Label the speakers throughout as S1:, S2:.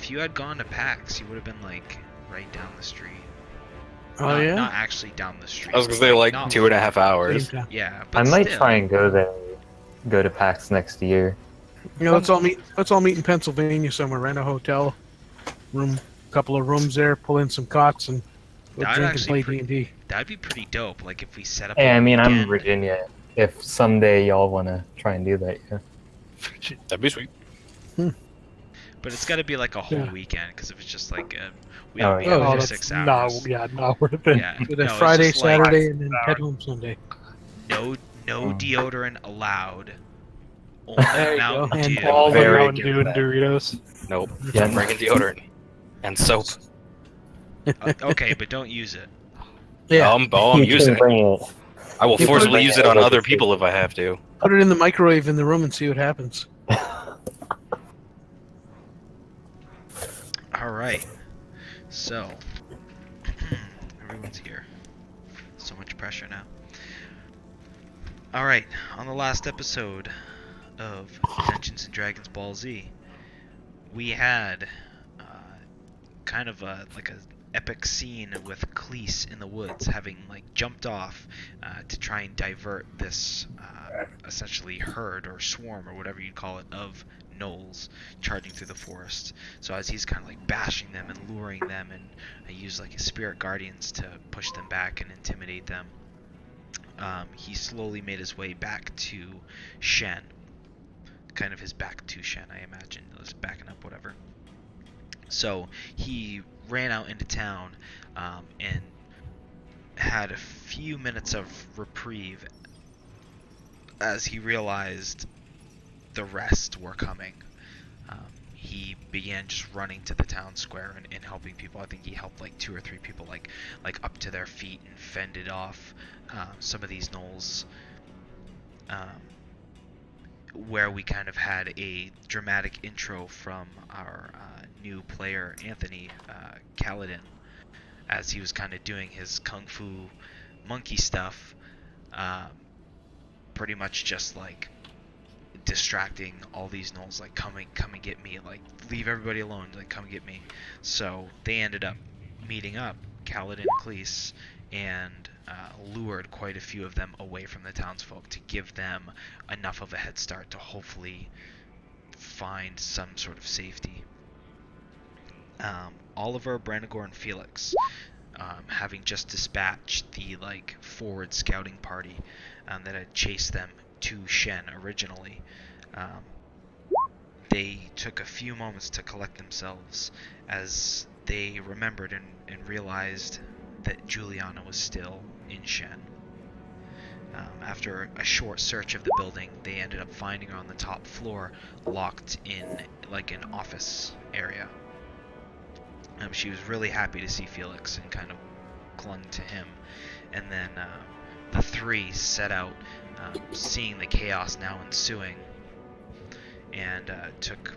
S1: if you had gone to PAX, you would have been like right down the street.
S2: Oh yeah.
S1: Not actually down the street.
S3: I was gonna say like
S1: not
S3: 2.5
S1: far.
S3: hours.
S2: Same time.
S1: Yeah,
S4: I
S1: but
S4: might
S1: still.
S4: try and go there, go to PAX next year.
S2: Let's all meet. Let's all meet in Pennsylvania somewhere. Rent a hotel room, couple of rooms there. Pull in some cots and go
S1: That'd
S2: drink and
S1: actually
S2: play D&D.
S1: That'd be pretty dope. Like if we set up.
S4: Hey,
S1: a
S4: I mean, I'm
S1: weekend-
S4: in Virginia. If someday y'all want to try and do that, yeah.
S3: That'd be sweet.
S1: But it's got to be like a whole
S2: Yeah.
S1: weekend, because if it's just like we
S4: Oh,
S1: have
S4: yeah.
S2: Oh,
S1: for
S2: that's
S1: 6 hours.
S2: not worth it.
S1: Yeah.
S2: So
S1: No,
S2: then
S1: it's
S2: Friday,
S1: just like
S2: Saturday, and then head home Sunday.
S1: no
S4: Oh.
S1: deodorant allowed. Only
S2: There you go.
S1: Mountain
S2: And
S1: Dew.
S5: All the
S4: Very
S5: Mountain
S4: good
S5: Dew and
S4: at
S5: Doritos.
S3: Nope.
S4: Yeah.
S3: I'm bringing deodorant and soap.
S1: Okay, but don't use it.
S2: Yeah.
S3: I'm
S4: You can
S3: using it.
S4: bring it.
S3: I will
S2: You
S3: forcibly
S4: bring
S3: use
S4: it
S3: it on
S4: over
S3: other
S4: to
S3: people if I have to.
S2: Put it in the microwave in the room and see what happens.
S1: All right. So everyone's here. So much pressure now. All right. On the last episode of Dungeons and Dragons Ball Z, we had kind of a epic scene with Cleese in the woods, having like jumped off to try and divert this essentially herd or swarm or whatever you'd call it of gnolls charging through the forest. So as he's kind of like bashing them and luring them, and I use like his spirit guardians to push them back and intimidate them, he slowly made his way back to Shen. Kind of his back to Shen, I imagine. Just backing up, whatever. So he ran out into town and had a few minutes of reprieve as he realized the rest were coming. He began just running to the town square and helping people. I think he helped like 2 or 3 people like up to their feet and fended off some of these gnolls. Where we kind of had a dramatic intro from our new player, Anthony Kaladin, as he was kind of doing his kung fu monkey stuff, pretty much just like distracting all these gnolls, like come and get me, like leave everybody alone, like come get me. So they ended up meeting up, Kaladin and Cleese, and lured quite a few of them away from the townsfolk to give them enough of a head start to hopefully find some sort of safety. Oliver, Branagor, and Felix, having just dispatched the like forward scouting party that had chased them to Shen originally, they took a few moments to collect themselves as they remembered and realized that Juliana was still in Shen. After a short search of the building, they ended up finding her on the top floor, locked in like an office area. She was really happy to see Felix and kind of clung to him. And then the three set out, seeing the chaos now ensuing, and took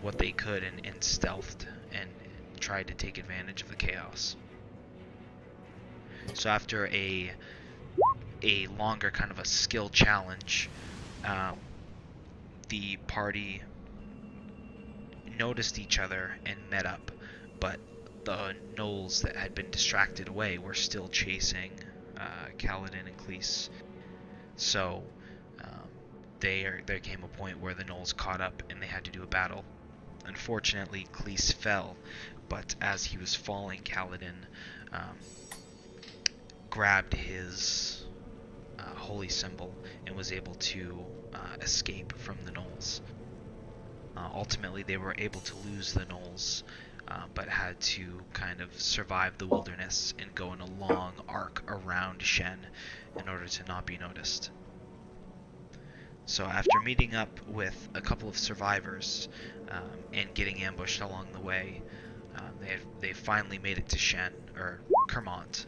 S1: what they could and stealthed and tried to take advantage of the chaos. So after a longer kind of a skill challenge, the party noticed each other and met up, but the gnolls that had been distracted away were still chasing Kaladin and Cleese. So there came a point where the gnolls caught up and they had to do a battle. Unfortunately, Cleese fell, but as he was falling, Kaladin grabbed his holy symbol and was able to escape from the gnolls. Ultimately, they were able to lose the gnolls, but had to kind of survive the wilderness and go in a long arc around Shen in order to not be noticed. So after meeting up with a couple of survivors and getting ambushed along the way, they finally made it to Shen, or Kermont,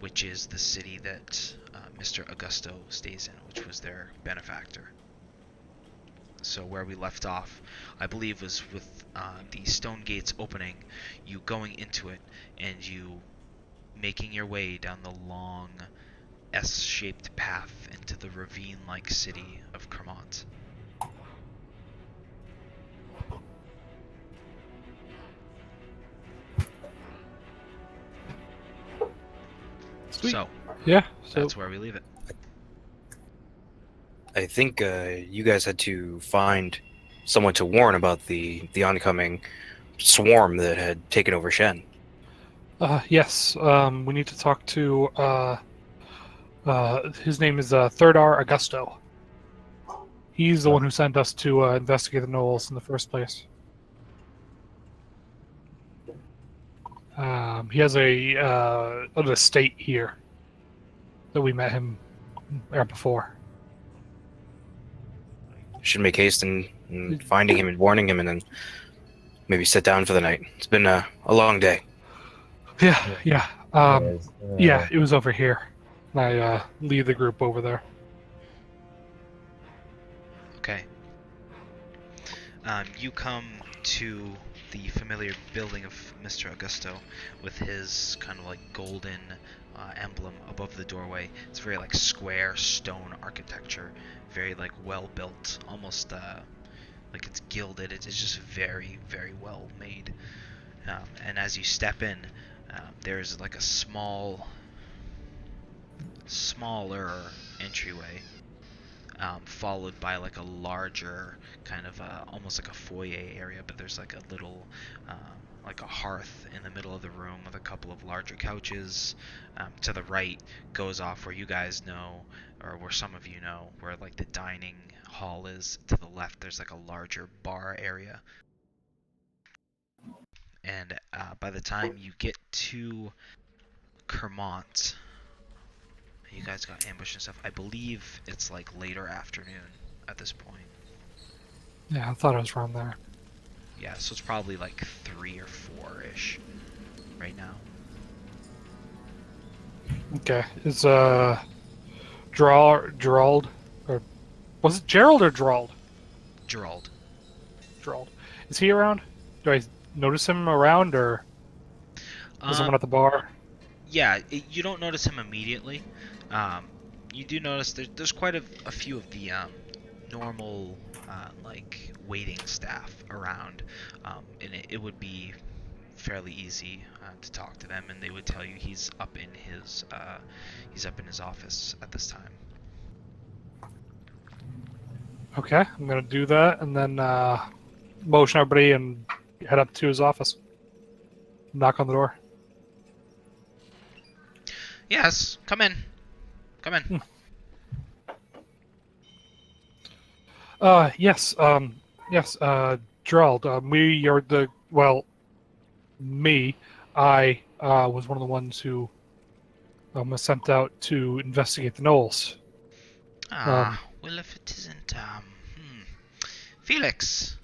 S1: which is the city that Mr. Augusto stays in, which was their benefactor. So where we left off, I believe, was with the stone gates opening, you going into it, and you making your way down the long S-shaped path into the ravine-like city of Kermont.
S2: Sweet.
S1: So
S2: Yeah. So
S1: that's where we leave it.
S3: I think you guys had to find someone to warn about the oncoming swarm that had taken over Shen.
S5: Yes. We need to talk to. His name is Third R Augusto. He's the one who sent us to investigate the Knolls in the first place. He has an estate here that we met him there before.
S3: Should make haste in finding him and warning him, and then maybe sit down for the night. It's been a long day.
S5: Yeah.
S4: Anyways,
S5: Yeah, it was over here. I lead the group over there.
S1: Okay. You come to the familiar building of Mr. Augusto with his kind of like golden emblem above the doorway. It's very like square stone architecture, very like well built, almost like it's gilded. It's just very, very well made. And as you step in, there's like a smaller entryway, followed by like a larger kind of almost like a foyer area, but there's like a little like a hearth in the middle of the room with a couple of larger couches. To the right goes off where you guys know, or where some of you know, where like the dining hall is. To the left there's like a larger bar area. And by the time you get to Kermont, you guys got ambushed and stuff. I believe it's like later afternoon at this point.
S5: Yeah, I thought it was around there.
S1: Yeah, so it's probably like 3 or 4-ish right now.
S5: Okay. Is Gerald, or was it Gerald or Gerald?
S1: Gerald.
S5: Gerald. Is he around? Do I notice him around, or is someone at the bar?
S1: Yeah, you don't notice him immediately. You do notice there's quite a few of the normal like waiting staff around, and it would be fairly easy to talk to them, and they would tell you he's up in his office at this time.
S5: Okay, I'm gonna do that, and then motion everybody and head up to his office. Knock on the door.
S1: Yes, come in. Come in.
S5: Yes, Gerald, we are I was one of the ones who was sent out to investigate the Knolls.
S1: Well, if it isn't, Felix.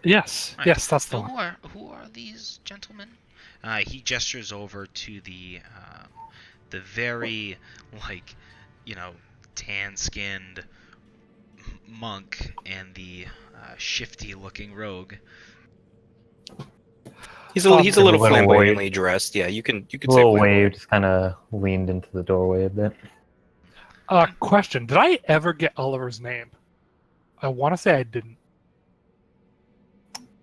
S5: Yes,
S1: Right.
S5: yes, that's the
S1: So
S5: one.
S1: who are these gentlemen? He gestures over to the very, like, tan-skinned monk and the shifty-looking rogue.
S3: He's a little
S4: He's a little
S3: flamboyantly dressed. Yeah, you could say
S4: Little
S3: flamboyant.
S4: wave just kind of leaned into the doorway a bit.
S5: Question: did I ever get Oliver's name? I want to say I didn't.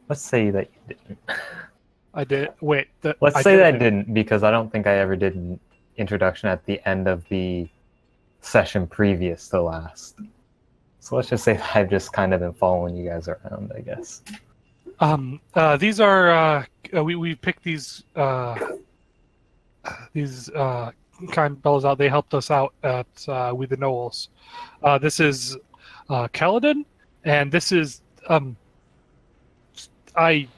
S4: Let's say that you didn't.
S5: I did. Wait.
S4: Let's say that I didn't, because I don't think I ever did an introduction at the end of the session previous to last. So let's just say that I've just kind of been following you guys around, I guess.
S5: These are we picked these kind fellows out. They helped us out at with the Knolls. This is Kaladin, and this is I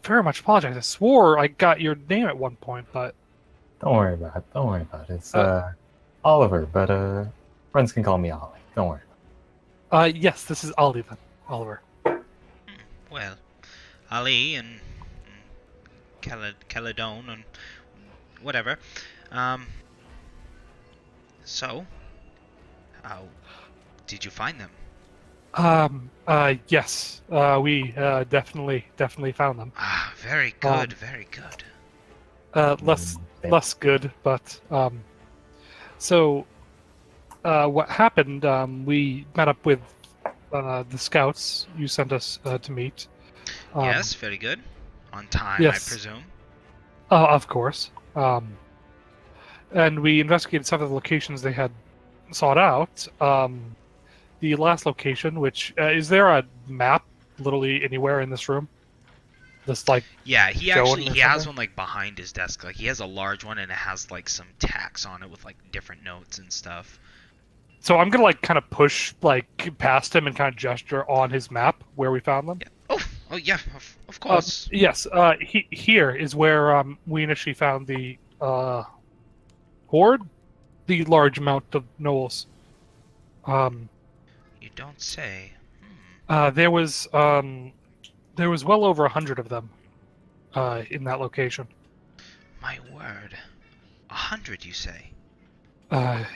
S5: very much apologize. I swore I got your name at one point, but
S4: Don't worry about it. Don't worry about it. It's Oliver, but friends can call me Ollie. Don't worry.
S5: yes, this is Ollie then. Oliver.
S1: Well, Ali and Caledon and whatever. So, how did you find them?
S5: Yes. We definitely found them.
S1: Ah, very good, very good.
S5: Less good, but so what happened? We met up with the scouts you sent us to meet.
S1: Yes, very good. On time,
S5: yes.
S1: I presume.
S5: Of course. and we investigated some of the locations they had sought out. The last location, which is there a map literally anywhere in this room? This like
S1: Yeah, he
S5: showing
S1: actually
S5: or
S1: he has
S5: something?
S1: one like behind his desk. Like he has a large one and it has like some tacks on it with like different notes and stuff.
S5: So I'm gonna like kind of push like past him and kind of gesture on his map where we found them.
S1: Yeah. Oh yeah, of course.
S5: Yes, here is where we initially found the horde, the large amount of gnolls.
S1: You don't say.
S5: There was well over 100 of them in that location.
S1: My word. 100, you say?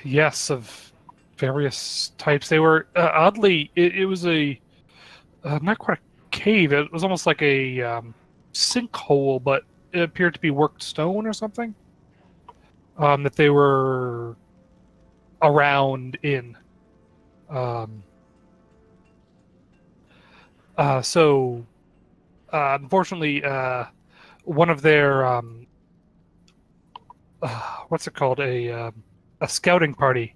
S5: Yes, of various types. They were oddly. It was a not quite a cave. It was almost like a sinkhole, but it appeared to be worked stone or something. That they were around in. Um, so, unfortunately, one of their what's it called, a scouting party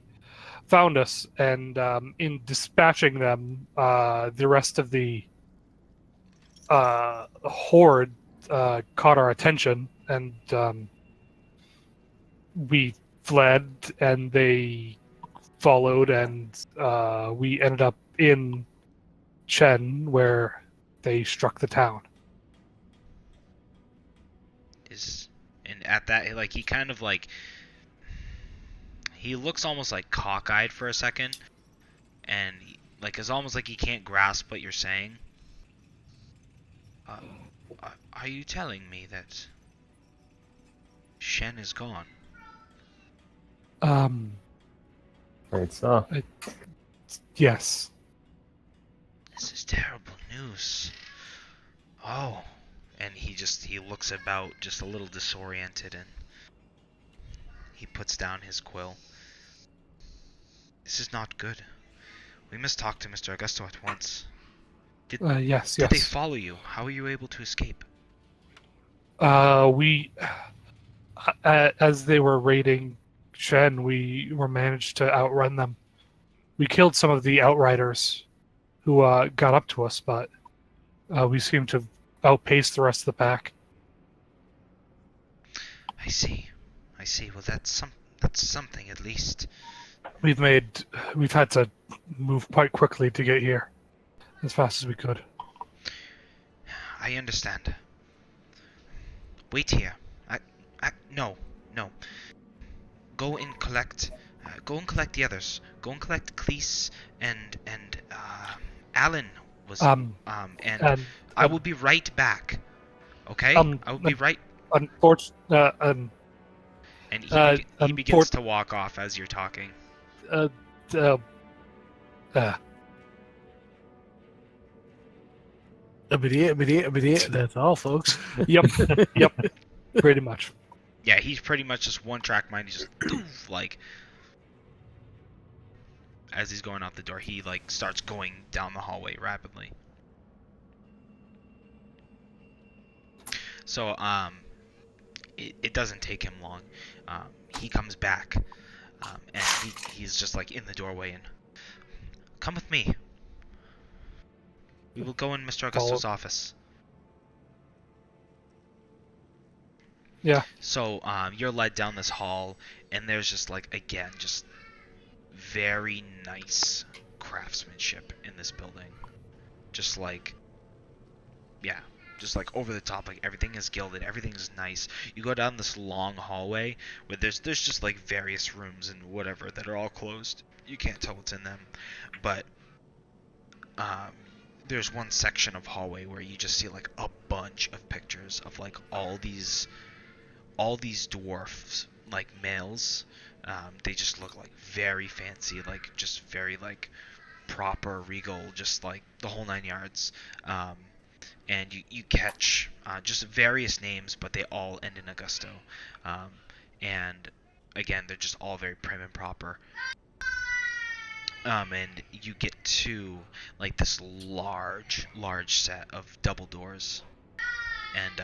S5: found us, and in dispatching them, the rest of the horde caught our attention, and we fled, and they followed, and we ended up in Chen, where they struck the town.
S1: And at that, like, he kind of like, he looks almost like cockeyed for a second, and like it's almost like he can't grasp what you're saying. Are you telling me that Shen is gone?
S4: Right, so
S5: Yes.
S1: This is terrible news. Oh, and he looks about just a little disoriented, and he puts down his quill. This is not good. We must talk to Mr. Augusto at once.
S5: Yes.
S1: Did they follow you? How were you able to escape?
S5: We, as they were raiding Shen, we were managed to outrun them. We killed some of the outriders who got up to us, but we seemed to outpace the rest of the pack.
S1: I see. Well, that's something at least.
S5: We've had to move quite quickly to get here, as fast as we could.
S1: I understand. Wait here. No. Go and collect. Go and collect the others. Go and collect Cleese and Alan was and I will be right back. Okay? I will be right.
S5: Unfortunately,
S1: And he begins to walk off as you're talking.
S2: That's all, folks.
S5: Yep, pretty much.
S1: Yeah, he's pretty much just one track mind. He's just like, as he's going out the door, he like starts going down the hallway rapidly. So it doesn't take him long. He comes back, and he's just like in the doorway and come with me. We will go in Mr. Augusto's office.
S5: Yeah.
S1: So you're led down this hall, and there's just like again just very nice craftsmanship in this building. Just like, yeah, just like over the top, like everything is gilded, everything is nice. You go down this long hallway where there's just like various rooms and whatever that are all closed. You can't tell what's in them, but there's one section of hallway where you just see like a bunch of pictures of like all these dwarfs, like males. They just look like very fancy, like just very like proper regal, just like the whole 9 yards. And you catch just various names, but they all end in Augusto. And again, they're just all very prim and proper. And you get to like this large set of double doors, and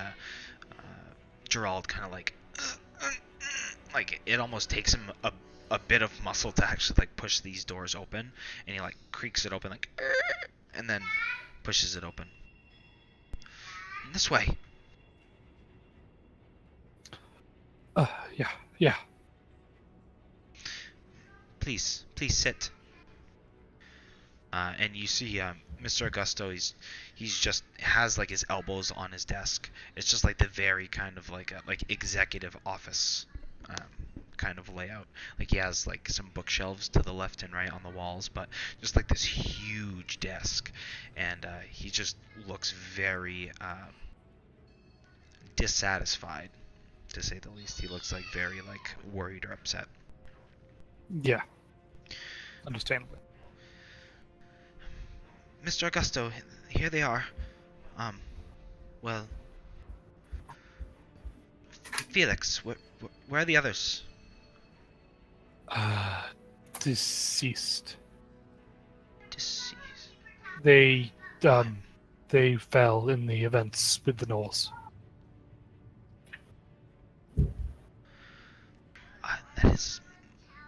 S1: Gerald kind of like like it almost takes him a bit of muscle to actually like push these doors open, and he like creaks it open like, and then pushes it open. This way.
S5: Yeah, yeah.
S1: Please sit. And you see Mr. Augusto, he's just has like his elbows on his desk. It's just like the very kind of like executive office kind of layout. Like he has like some bookshelves to the left and right on the walls, but just like this huge desk, and he just looks very dissatisfied, to say the least. He looks like very like worried or upset.
S5: Yeah. Understandably.
S1: Mr. Augusto, here they are. Well, Felix, where are the others?
S5: Deceased.
S1: Deceased.
S5: They fell in the events with the Knolls.
S1: That is,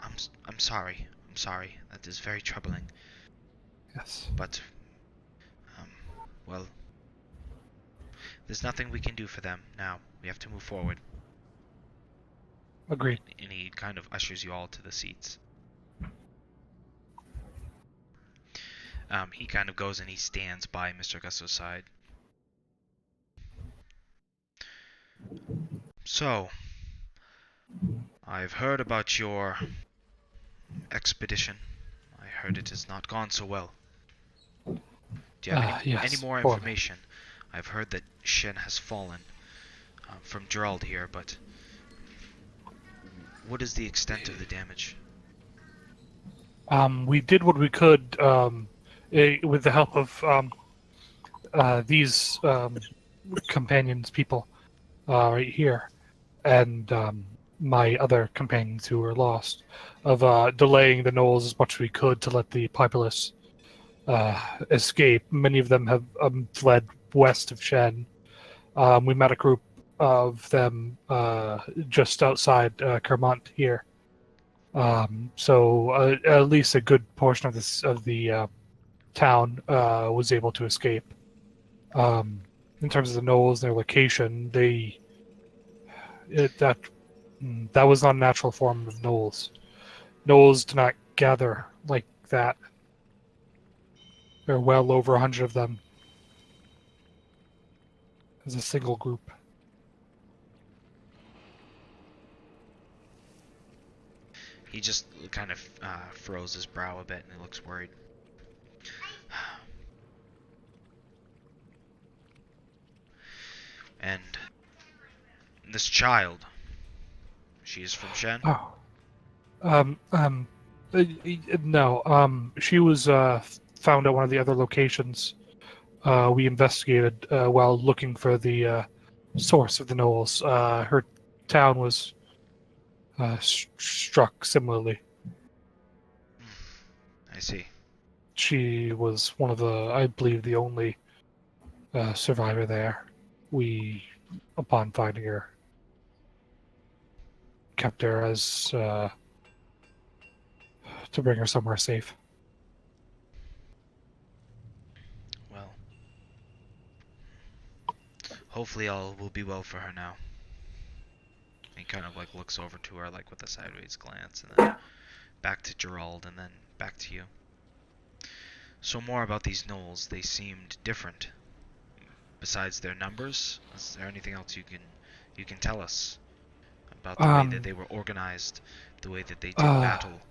S1: I'm sorry. I'm sorry. That is very troubling.
S5: Yes.
S1: But, well, there's nothing we can do for them now. We have to move forward.
S5: Agreed.
S1: And he kind of ushers you all to the seats. He kind of goes and he stands by Mr. Augusto's side. So, I've heard about your expedition. I heard it has not gone so well. Do you have any more information? I've heard that Shen has fallen from Gerald here, but what is the extent of the damage?
S5: We did what we could with the help of these companions, people right here, and my other companions who were lost, of delaying the Knolls as much as we could to let the populace escape. Many of them have fled west of Shen. We met a group of them just outside Kermont here. So at least a good portion of the town was able to escape. In terms of the Knolls, their location, that was not a natural form of Knolls. Knolls do not gather like that. There are well over 100 of them as a single group.
S1: He just kind of furrows his brow a bit and he looks worried. And this child, she is from Shen?
S5: No. She was found at one of the other locations we investigated while looking for the source of the Knolls. Her town was struck similarly.
S1: I see.
S5: She was one of I believe, the only survivor there. We, upon finding her, kept her as to bring her somewhere safe.
S1: Well, hopefully all will be well for her now. He kind of like looks over to her like with a sideways glance, and then back to Gerald, and then back to you. So more about these Knolls. They seemed different. Besides their numbers, is there anything else you can tell us about the way that they were organized, the way that they did battle,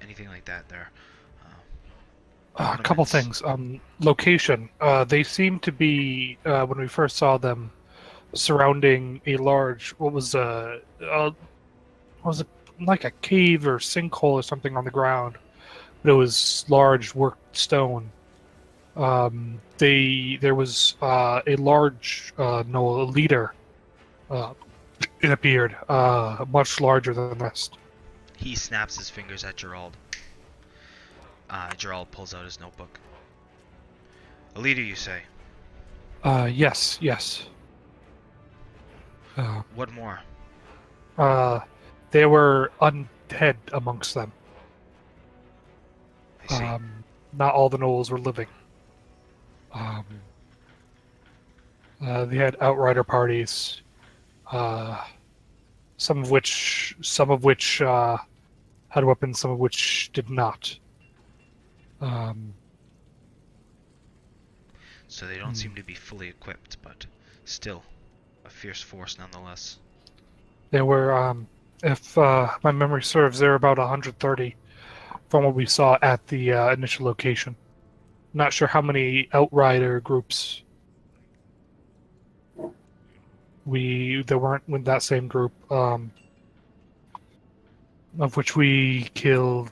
S1: anything like that? There.
S5: A couple things. Location. They seemed to be when we first saw them surrounding a large. What was it like a cave or sinkhole or something on the ground? But it was large worked stone. There was a large Knoll leader. It appeared much larger than the rest.
S1: He snaps his fingers at Gerald. Gerald pulls out his notebook. A leader, you say?
S5: Yes.
S1: What more?
S5: There were undead amongst them.
S1: I see.
S5: Not all the gnolls were living. They had outrider parties, some of which had weapons, some of which did not.
S1: So they don't seem to be fully equipped, but still a fierce force nonetheless.
S5: There were, if my memory serves, there were about 130 from what we saw at the initial location. Not sure how many outrider groups there weren't with that same group, of which we killed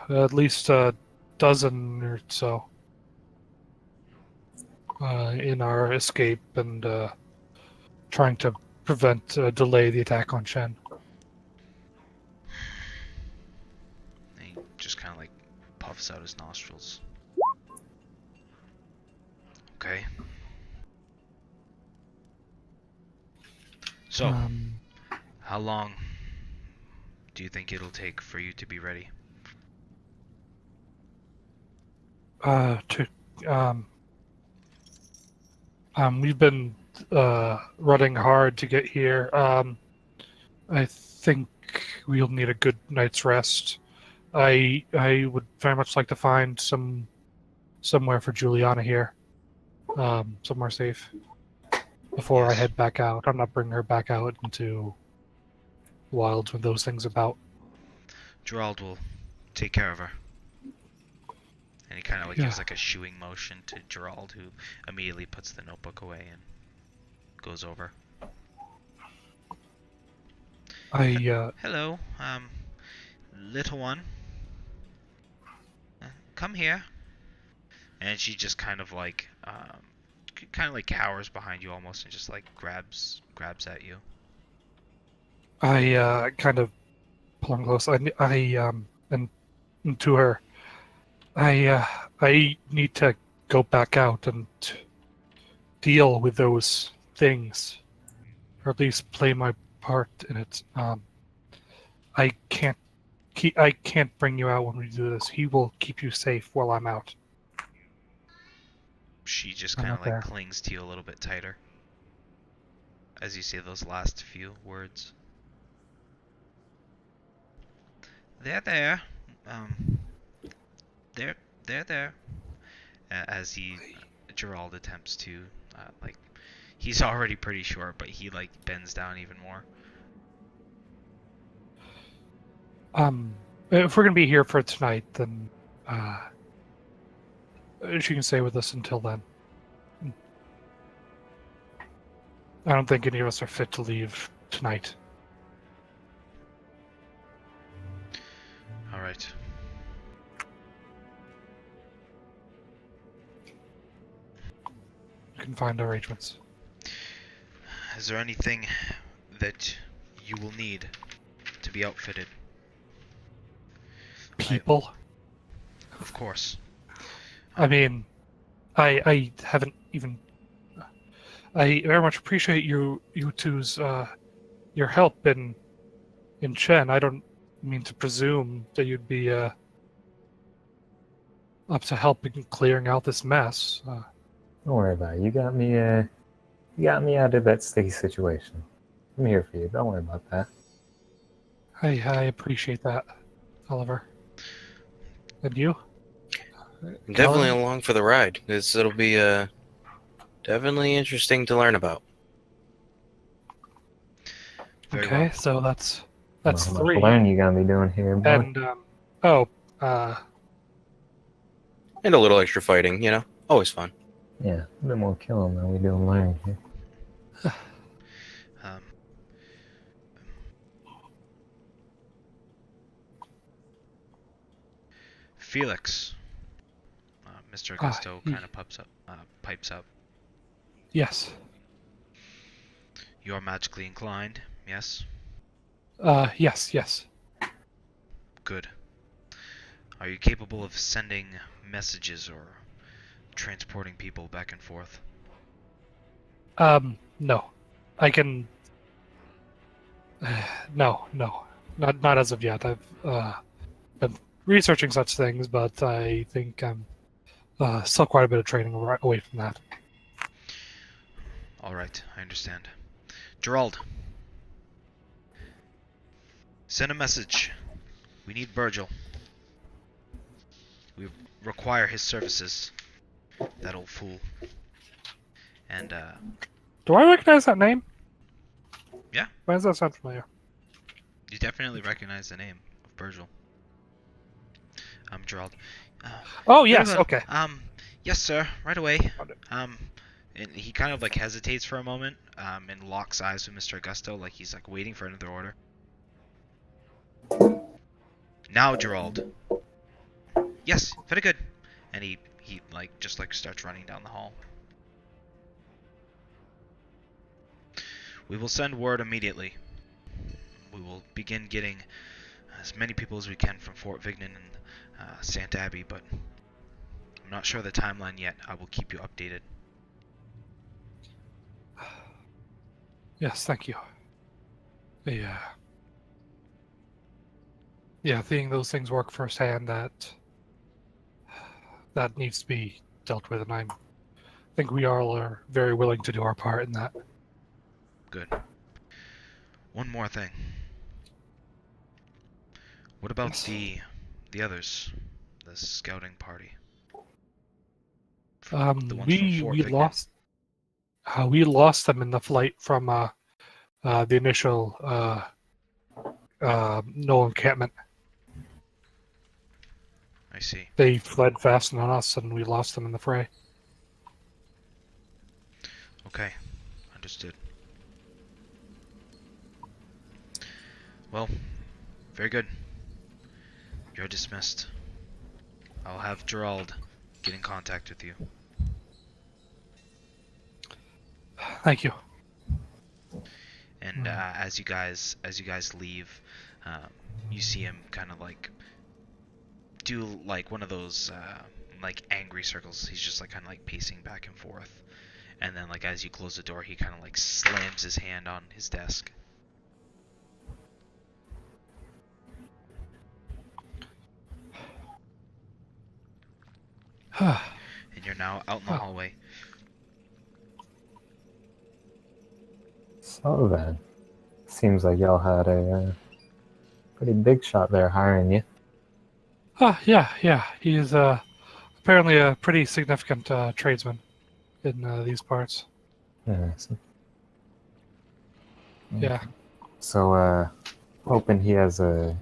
S5: at least a dozen or so in our escape and trying to delay the attack on Shen.
S1: He just kind of like puffs out his nostrils. Okay. So, how long do you think it'll take for you to be ready?
S5: We've been running hard to get here. I think we'll need a good night's rest. I would very much like to find somewhere for Juliana here, somewhere safe before I
S1: Yes.
S5: head back out. I'm not bringing her back out into wilds with those things about.
S1: Gerald will take care of her. And he kind of like gives like a shooing motion to Gerald, who immediately puts the notebook away and goes over. Hello, little one. Come here. And she just kind of like cowers behind you almost, and just like grabs at you.
S5: I kind of pull him close. And to her. I need to go back out and deal with those things, or at least play my part in it. I can't bring you out when we do this. He will keep you safe while I'm out.
S1: She just
S5: I'm
S1: kind of
S5: not
S1: like
S5: there.
S1: clings to you a little bit tighter as you say those last few words. They're there. They're there. As Gerald attempts to, he's already pretty short, but he like bends down even more.
S5: If we're gonna be here for tonight, then she can stay with us until then. I don't think any of us are fit to leave tonight.
S1: All right.
S5: We can find arrangements.
S1: Is there anything that you will need to be outfitted?
S5: People.
S1: Of course.
S5: I mean, I haven't even. I very much appreciate you two's your help in Chen. I don't mean to presume that you'd be up to helping clearing out this mess.
S4: Don't worry about it. You got me out of that sticky situation. I'm here for you. Don't worry about that.
S5: I appreciate that, Oliver. And you?
S3: I'm definitely
S5: Colin?
S3: along for the ride. It'll be definitely interesting to learn about.
S1: Very
S5: Okay,
S1: well.
S5: so that's
S4: How much
S5: three.
S4: learning you got me doing here, boy?
S5: And
S3: And a little extra fighting, always fun.
S4: Yeah, a bit more killing than we doing learning here.
S1: Felix. Mr. Augusto kind of pipes up.
S5: yes.
S1: You're magically inclined, yes?
S5: Yes.
S1: Good. Are you capable of sending messages or transporting people back and forth?
S5: No. I can No, not as of yet. I've been researching such things, but I think I'm still quite a bit of training away from that.
S1: All right, I understand. Gerald, send a message. We need Virgil. We require his services. That old fool. And
S5: Do I recognize that name?
S1: Yeah.
S5: Why does that sound familiar?
S1: you definitely recognize the name of Virgil. I'm Gerald. Uh,
S5: Oh
S1: Very
S5: yes,
S1: well.
S5: okay.
S1: Yes, sir. Right away.
S5: Found it.
S1: And he kind of like hesitates for a moment, and locks eyes with Mr. Augusto, like he's like waiting for another order. Now, Gerald. Yes, very good. And he like just like starts running down the hall. We will send word immediately. We will begin getting as many people as we can from Fort Vignan and Santa Abbey, but I'm not sure the timeline yet. I will keep you updated.
S5: Yes, thank you. Yeah, seeing those things work firsthand, that needs to be dealt with, and I think we all are very willing to do our part in that.
S1: Good. One more thing. What about
S5: Yes.
S1: the others? The scouting party? The ones from
S5: We
S1: Fort
S5: we
S1: Vignan.
S5: lost them in the flight from the initial no encampment.
S1: I see.
S5: They fled faster than us, and we lost them in the fray.
S1: Okay. Understood. Well, very good. You're dismissed. I'll have Gerald get in contact with you.
S5: Thank you.
S1: And as you guys leave, you see him kind of like do like one of those like angry circles. He's just like kind of like pacing back and forth, and then like as you close the door, he kind of like slams his hand on his desk. And you're now out in the hallway.
S4: So then, seems like y'all had a pretty big shot there hiring you.
S5: Yeah. He is apparently a pretty significant tradesman in these parts.
S4: Yeah.
S5: Yeah.
S4: So, hoping he has a.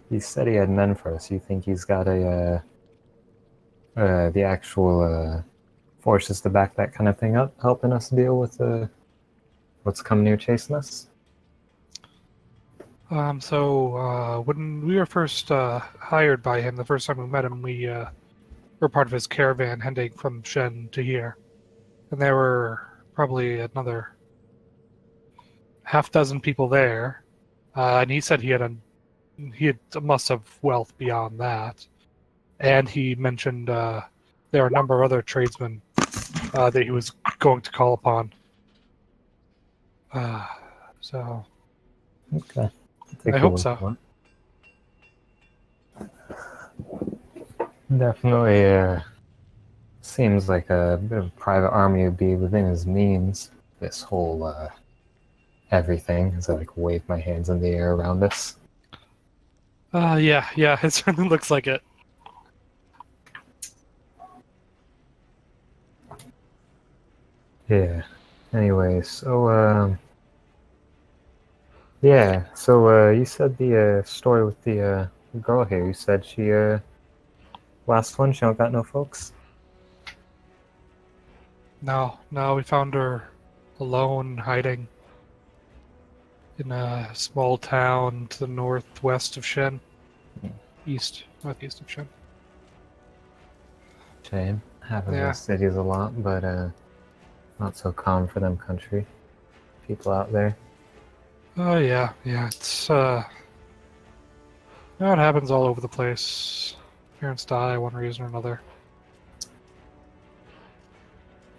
S4: He said he had men for us. You think he's got the actual forces to back that kind of thing up, helping us deal with what's coming near chasing us?
S5: So when we were first hired by him, the first time we met him, we were part of his caravan heading from Shen to here, and there were probably another half dozen people there, and he said he had a must of wealth beyond that, and he mentioned there are a number of other tradesmen that he was going to call upon. So
S4: Okay.
S5: I hope so.
S4: Definitely seems like a bit of a private army would be within his means. This whole everything, as I like wave my hands in the air around us.
S5: Yeah, it certainly looks like it.
S4: Yeah. Anyway, so yeah. So you said the story with the girl here. You said she last one. She don't got no folks.
S5: No, we found her alone, hiding in a small town to the northwest of Shen. Northeast of Shen.
S4: Shame. Happens
S5: Yeah.
S4: in cities a lot, but not so common for them country people out there.
S5: Oh yeah. It's it happens all over the place. Parents die, one reason or another.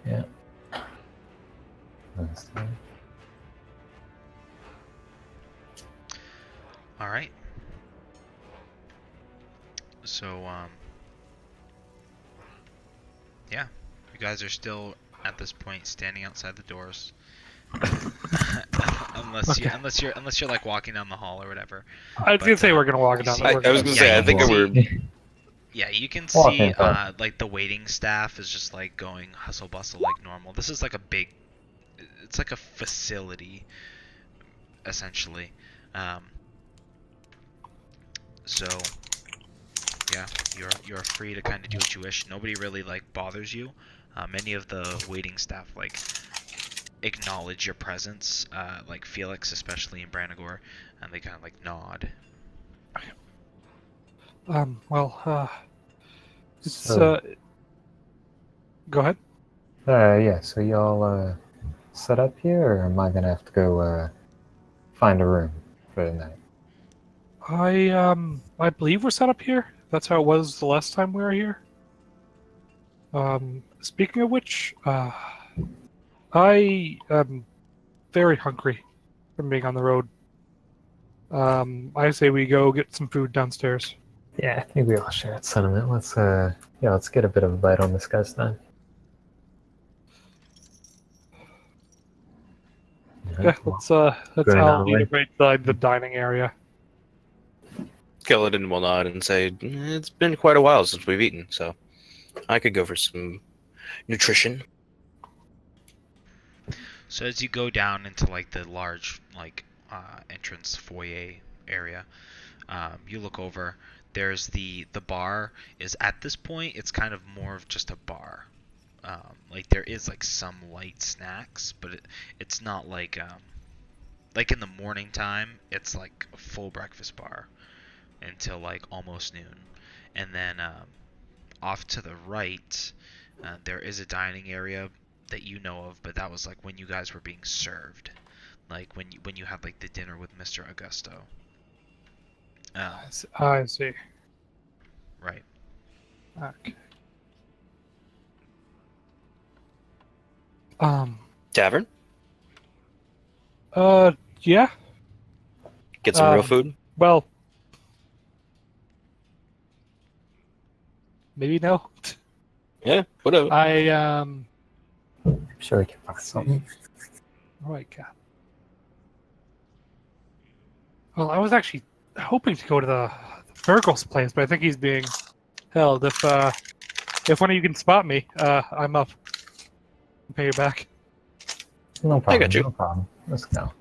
S4: Yeah. Understand.
S1: right. So, yeah, you guys are still at this point standing outside the doors,
S2: Okay.
S1: unless you're like walking down the hall or whatever.
S5: I was
S1: But,
S5: gonna say we're gonna walk
S1: you
S5: down.
S1: see-
S5: We're
S3: I was
S5: gonna-
S3: gonna
S1: Yeah,
S3: say, I
S1: you
S3: think
S1: can
S3: we're.
S1: Yeah, you can
S4: Walking
S1: see
S4: fast.
S1: like the waiting staff is just like going hustle bustle like normal. This is like it's like a facility essentially. So yeah, you're free to kind of do what you wish. Nobody really like bothers you. Many of the waiting staff like acknowledge your presence, like Felix especially in Branagor, and they kind of like nod.
S5: It's
S4: So-
S5: go ahead.
S4: Yeah, so y'all set up here, or am I gonna have to go find a room for the night?
S5: I believe we're set up here. That's how it was the last time we were here. Speaking of which, I am very hungry from being on the road. I say we go get some food downstairs.
S4: Yeah, I think we all share that sentiment. Let's get a bit of a bite on this guy's time.
S5: Yeah, let's
S4: Going
S5: I'll
S4: that
S5: meet
S4: way.
S5: it right beside the dining area.
S3: Skeleton will nod and say, "It's been quite a while since we've eaten, so I could go for some nutrition."
S1: So as you go down into like the large like entrance foyer area, you look over. There's the bar is at this point it's kind of more of just a bar. Like there is like some light snacks, but it's not like in the morning time it's like a full breakfast bar until like almost noon, and then off to the right there is a dining area that you know of, but that was like when you guys were being served, like when you had like the dinner with Mr. Augusto.
S5: I see.
S1: Right.
S5: Okay.
S3: Tavern?
S5: Yeah.
S3: Get some real
S5: Um,
S3: food?
S5: Well, maybe no.
S3: Yeah, whatever.
S4: I'm sure we can find something.
S5: Oh my god. Well, I was actually hoping to go to the Virgil's place, but I think he's being held. If one of you can spot me, I'm up. I'll pay you back.
S4: No problem.
S3: got you.
S4: No problem. Let's go.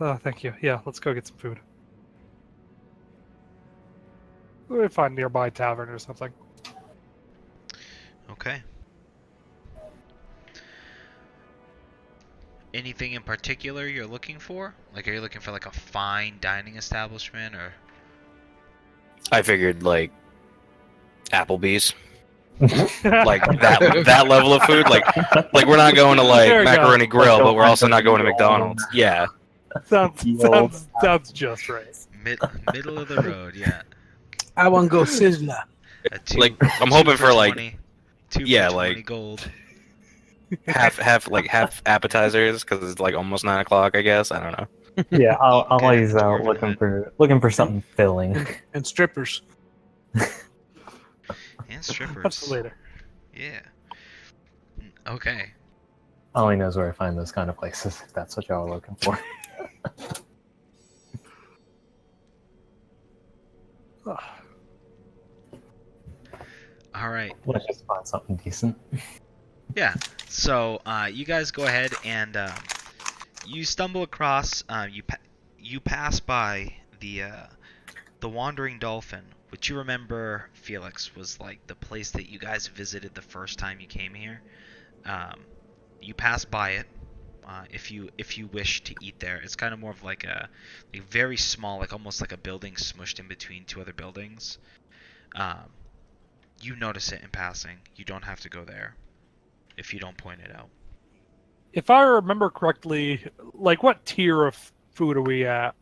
S5: Oh, thank you. Yeah, let's go get some food. We'll find a nearby tavern or something.
S1: Okay. Anything in particular you're looking for? Like, are you looking for like a fine dining establishment or?
S3: I figured like Applebee's, like that level of food. Like we're not going to like
S5: There we go.
S3: Macaroni Grill, but we're also not going to
S4: Grill.
S3: McDonald's. Yeah,
S5: sounds just right.
S1: Middle of the road, yeah.
S2: I want to go Sizzler.
S1: A two,
S3: like I'm
S1: two
S3: hoping for like
S1: 20, two
S3: yeah,
S1: for 20
S3: like-
S1: gold.
S3: half appetizers because it's like almost 9 o'clock. I guess I don't know.
S4: Yeah, I'll
S1: Good
S4: always out
S1: dwarven
S4: looking for something filling.
S2: And strippers.
S1: And strippers.
S5: That's later.
S1: Yeah. Okay.
S4: Ollie knows where I find those kind of places. If that's what y'all are looking for.
S1: All right.
S4: Let's just find something decent.
S1: Yeah. So you guys go ahead and you stumble across you pass by the Wandering Dolphin, which you remember, Felix, was like the place that you guys visited the first time you came here. You pass by it if you wish to eat there. It's kind of more of like a very small, like almost like a building smushed in between two other buildings. You notice it in passing. You don't have to go there if you don't point it out.
S5: If I remember correctly, like what tier of food are we at?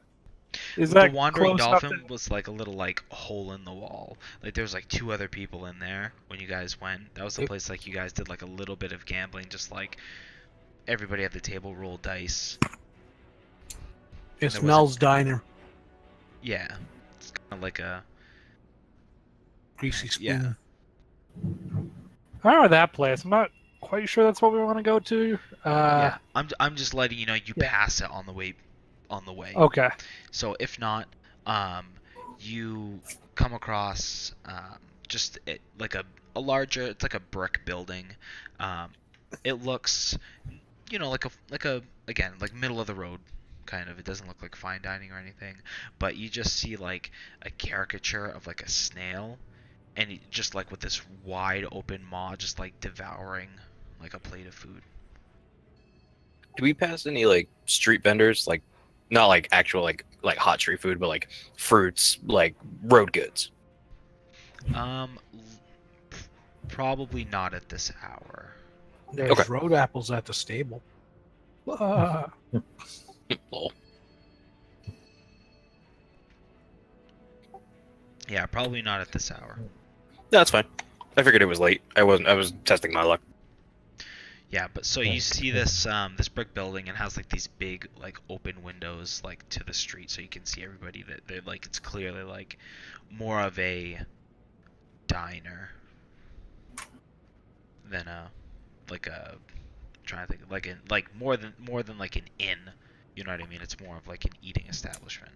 S5: Is
S1: The
S5: that
S1: Wandering
S5: close enough
S1: Dolphin
S5: to-
S1: was like a little like hole in the wall. Like there was like two other people in there when you guys went. That was the place like you guys did like a little bit of gambling, just like everybody at the table rolled dice.
S2: It's
S1: There wasn't-
S2: Mel's Diner.
S1: Yeah, it's kind of like a
S2: Greasy spoon.
S1: yeah.
S5: I remember that place. I'm not quite sure that's what we want to go to.
S1: Yeah, I'm just letting you know you
S5: yeah.
S1: pass it on the way.
S5: Okay.
S1: So if not, um, you come across just like a larger. It's like a brick building. Um, it looks, like a again like middle of the road kind of. It doesn't look like fine dining or anything, but you just see like a caricature of like a snail, and just like with this wide open maw, just like devouring like a plate of food.
S3: Do we pass any like street vendors, like not like actual like hot street food, but like fruits, like road goods?
S1: Probably not at this hour.
S2: There's
S3: Okay.
S2: road apples at the stable.
S3: Lol.
S1: Yeah, probably not at this hour.
S3: No, that's fine. I figured it was late. I was testing my luck.
S1: Yeah, but so you see this brick building, and has like these big like open windows like to the street, so you can see everybody. That they're like, it's clearly like more of a diner than a like a trying to think like more than like an inn. You know what I mean? It's more of like an eating establishment,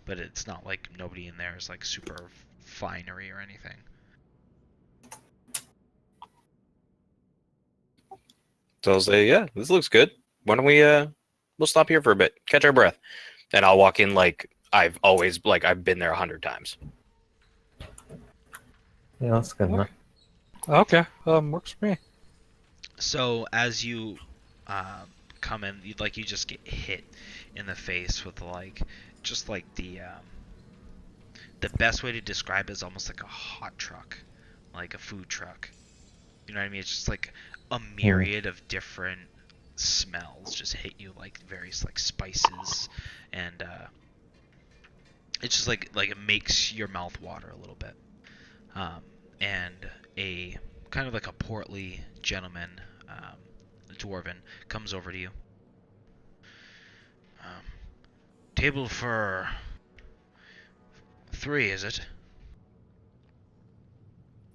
S1: but it's not like nobody in there is like super finery or anything.
S3: So I'll say, yeah, this looks good. Why don't we'll stop here for a bit, catch our breath, and I'll walk in like I've been there 100 times.
S4: Yeah, that's good enough.
S5: Okay. Works for me.
S1: So as you come in, you just get hit in the face with like just like the best way to describe it is almost like a hot truck, like a food truck. You know what I mean? It's just like a myriad of different smells just hit you, like various like spices, and it's just like it makes your mouth water a little bit. And a kind of like a portly gentleman, dwarven, comes over to you. Table for 3, is it?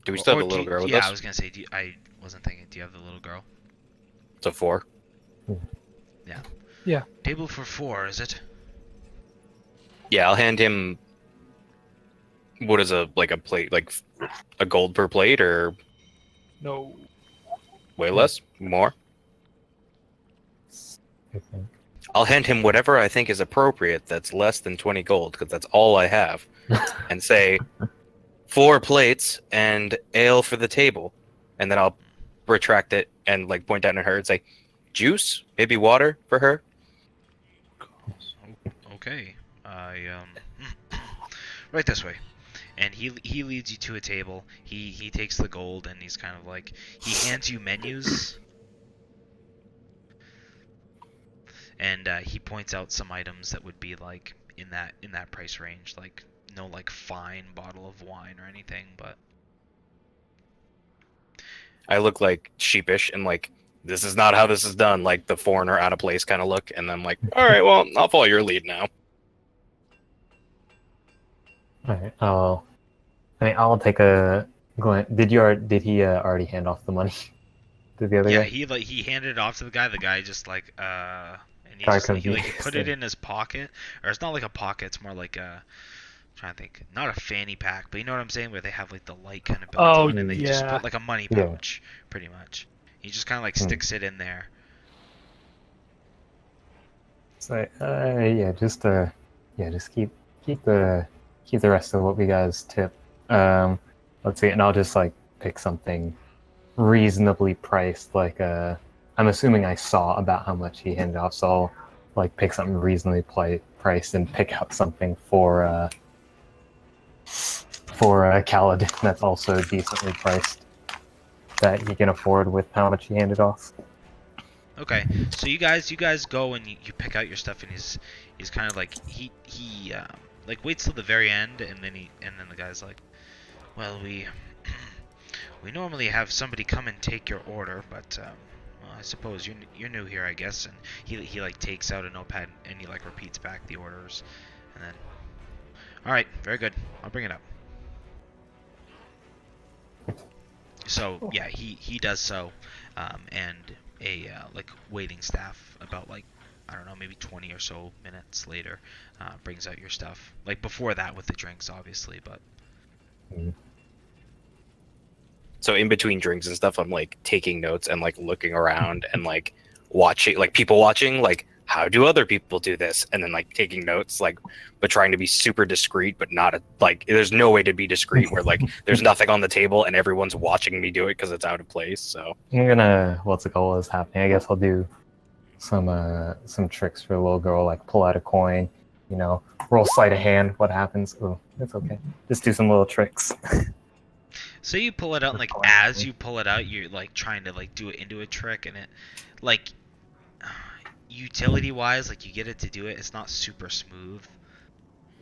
S3: Do we still
S1: Or
S3: have the little girl with
S1: yeah,
S3: us?
S1: I was gonna say, I wasn't thinking. Do you have the little girl?
S3: It's a 4.
S1: Yeah.
S5: Yeah.
S1: Table for 4, is it?
S3: Yeah, I'll hand him. What is a plate, like a gold per plate, or
S5: No.
S3: way less, more?
S4: I think.
S3: I'll hand him whatever I think is appropriate that's less than 20 gold, because that's all I have, and say 4 plates and ale for the table, and then I'll retract it and like point down at her and say, juice, maybe water for her.
S1: Okay. Right this way. And he leads you to a table. He takes the gold, and he's kind of like, he hands you menus, and he points out some items that would be like in that price range, like no like fine bottle of wine or anything, but
S3: I look like sheepish and like, this is not how this is done, like the foreigner out of place kind of look, and I'm like, all right, well, I'll follow your lead now.
S4: Alright, I'll take a glance. Did he already hand off the money to the other
S1: yeah,
S4: guy?
S1: he handed it off to the guy. The guy just like and he
S4: Guy
S1: just he
S4: confused.
S1: put it in his pocket, or it's not like a pocket. It's more like a, trying to think, not a fanny pack, but you know what I'm saying, where they have like the light kind of built
S5: Oh,
S1: in, and they just
S5: yeah.
S1: put like a money
S4: Yeah.
S1: pouch, pretty much. He just kind of like sticks it in there.
S4: So just keep the rest of what we guys tip. Let's see, and I'll just like pick something reasonably priced. Like I'm assuming I saw about how much he handed off, so I'll like pick something reasonably priced and pick out something for Kaladin that's also decently priced that he can afford with how much he handed off.
S1: Okay, so you guys go and you pick out your stuff, and he's kind of like he like waits till the very end, and then the guy's like, well, we normally have somebody come and take your order, but well, I suppose you're new here, I guess. And he like takes out a notepad, and he like repeats back the orders, and then All right, very good. I'll bring it up. So yeah, he does so, and a like waiting staff about like I don't know maybe 20 or so minutes later brings out your stuff. Like before that with the drinks obviously, but
S3: So in between drinks and stuff, I'm like taking notes and like looking around and like watching, like people watching, like how do other people do this, and then like taking notes, like but trying to be super discreet, but not like there's no way to be discreet where like there's nothing on the table and everyone's watching me do it because it's out of place. So
S4: I'm gonna what's it called is happening. I guess I'll do some tricks for the little girl, like pull out a coin, you know, roll sleight of hand. What happens? Oh, it's okay. Just do some little tricks.
S1: so you pull it out and like as you pull it out, you're like trying to like do it into a trick, and it like utility wise, like you get it to do it. It's not super smooth,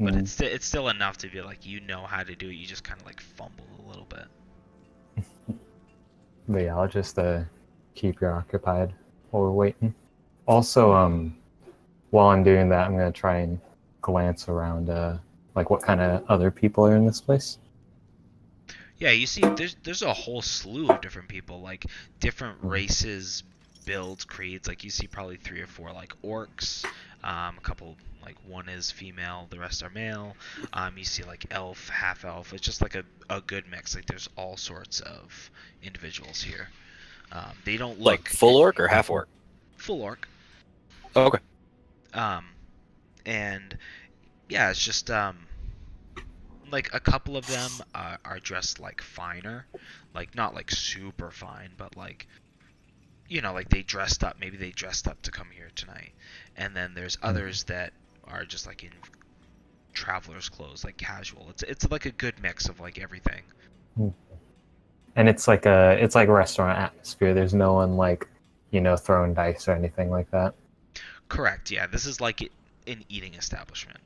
S1: but it's still enough to be like you know how to do it. You just kind of like fumble a little bit.
S4: But yeah, I'll just keep you occupied while we're waiting. Also, while I'm doing that, I'm gonna try and glance around, like what kind of other people are in this place.
S1: Yeah, you see, there's a whole slew of different people, like different races, builds, creeds. Like you see probably 3 or 4 like orcs, a couple like one is female, the rest are male. You see like elf, half elf. It's just like a good mix. Like there's all sorts of individuals here. They don't look
S3: like full orc or half orc?
S1: full orc.
S3: Oh, okay.
S1: And yeah, it's just like a couple of them are dressed like finer, like not like super fine, but like you know, like they dressed up. Maybe they dressed up to come here tonight. And then there's others that are just like in traveler's clothes, like casual. It's like a good mix of like everything.
S4: And it's like a restaurant atmosphere. There's no one like, you know, throwing dice or anything like that.
S1: Correct. Yeah, this is like an eating establishment.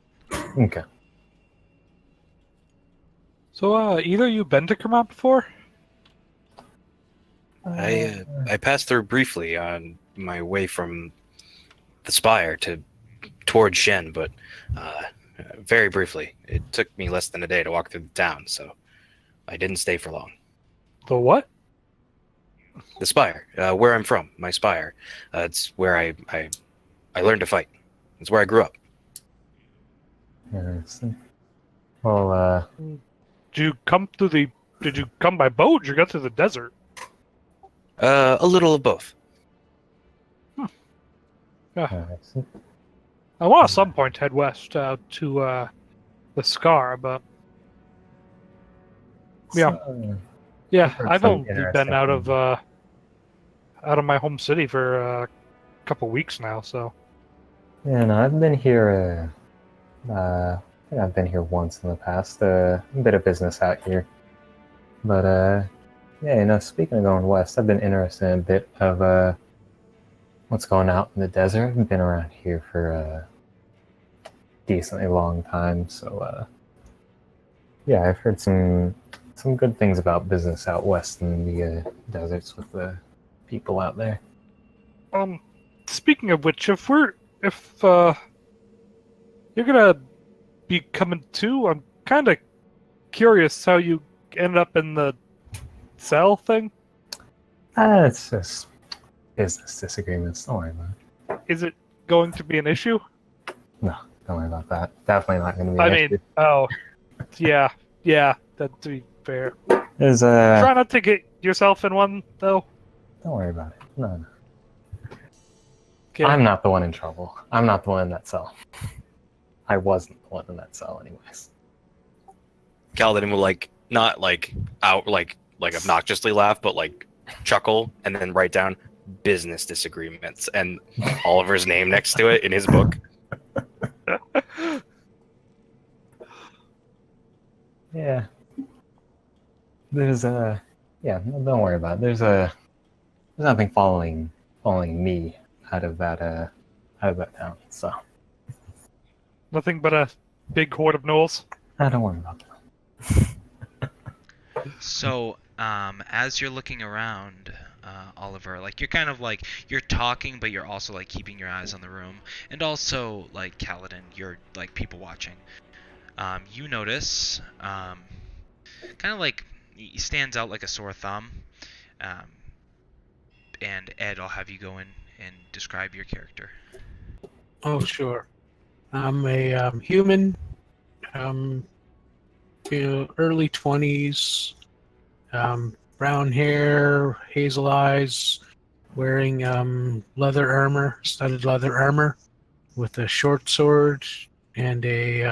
S4: Okay.
S5: So, either you been to Kermont before?
S3: I passed through briefly on my way from the Spire towards Shen, but very briefly. It took me less than a day to walk through the town, so I didn't stay for long.
S5: The what?
S3: The Spire, where I'm from, my Spire. It's where I learned to fight. It's where I grew up.
S4: Interesting. Well,
S5: Did you come by boat? Or you got through the desert?
S3: A little of both.
S5: I want at some point to head west to the Scar, but yeah, I've only been out of my home city for a couple weeks now. So
S4: yeah, no, I've been here. I think I've been here once in the past. A bit of business out here, but yeah, you know, speaking of going west, I've been interested in a bit of what's going out in the desert. I've been around here for a decently long time, so yeah, I've heard some good things about business out west in the deserts with the people out there.
S5: speaking of which, if you're gonna be coming too, I'm kind of curious how you ended up in the cell thing.
S4: It's just business disagreements. Don't worry about it.
S5: Is it going to be an issue?
S4: No, don't worry about that. Definitely not going to be.
S5: I
S4: an
S5: mean,
S4: issue.
S5: oh, yeah. That to be fair.
S4: There's
S5: Try not to get yourself in one, though.
S4: Don't worry about it. No.
S5: Okay.
S4: I'm not the one in trouble. I'm not the one in that cell. I wasn't the one in that cell, anyways.
S3: Kaladin will like not like out like obnoxiously laugh, but like chuckle and then write down business disagreements and Oliver's name next to it in his book.
S4: Yeah. There's yeah, don't worry about it. There's nothing following me out of that town. So
S5: Nothing but a big horde of gnolls.
S4: don't worry about that.
S1: So, as you're looking around, Oliver, like you're kind of like you're talking, but you're also like keeping your eyes on the room, and also like Kaladin, you're like people watching. You notice, kind of like he stands out like a sore thumb. Um, and Ed, I'll have you go in and describe your character.
S2: Oh, sure. I'm a human, early 20s, brown hair, hazel eyes, wearing leather armor, studded leather armor, with a short sword and a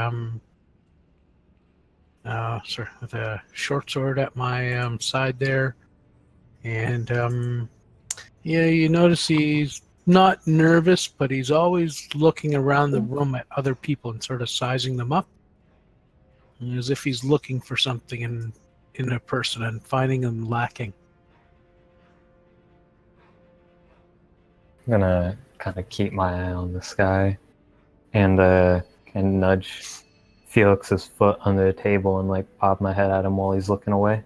S2: with a short sword at my side there. And yeah, you notice he's not nervous, but he's always looking around the room at other people and sort of sizing them up, as if he's looking for something in a person and finding them lacking.
S4: I'm gonna kind of keep my eye on this guy and nudge Felix's foot under the table and like pop my head at him while he's looking away.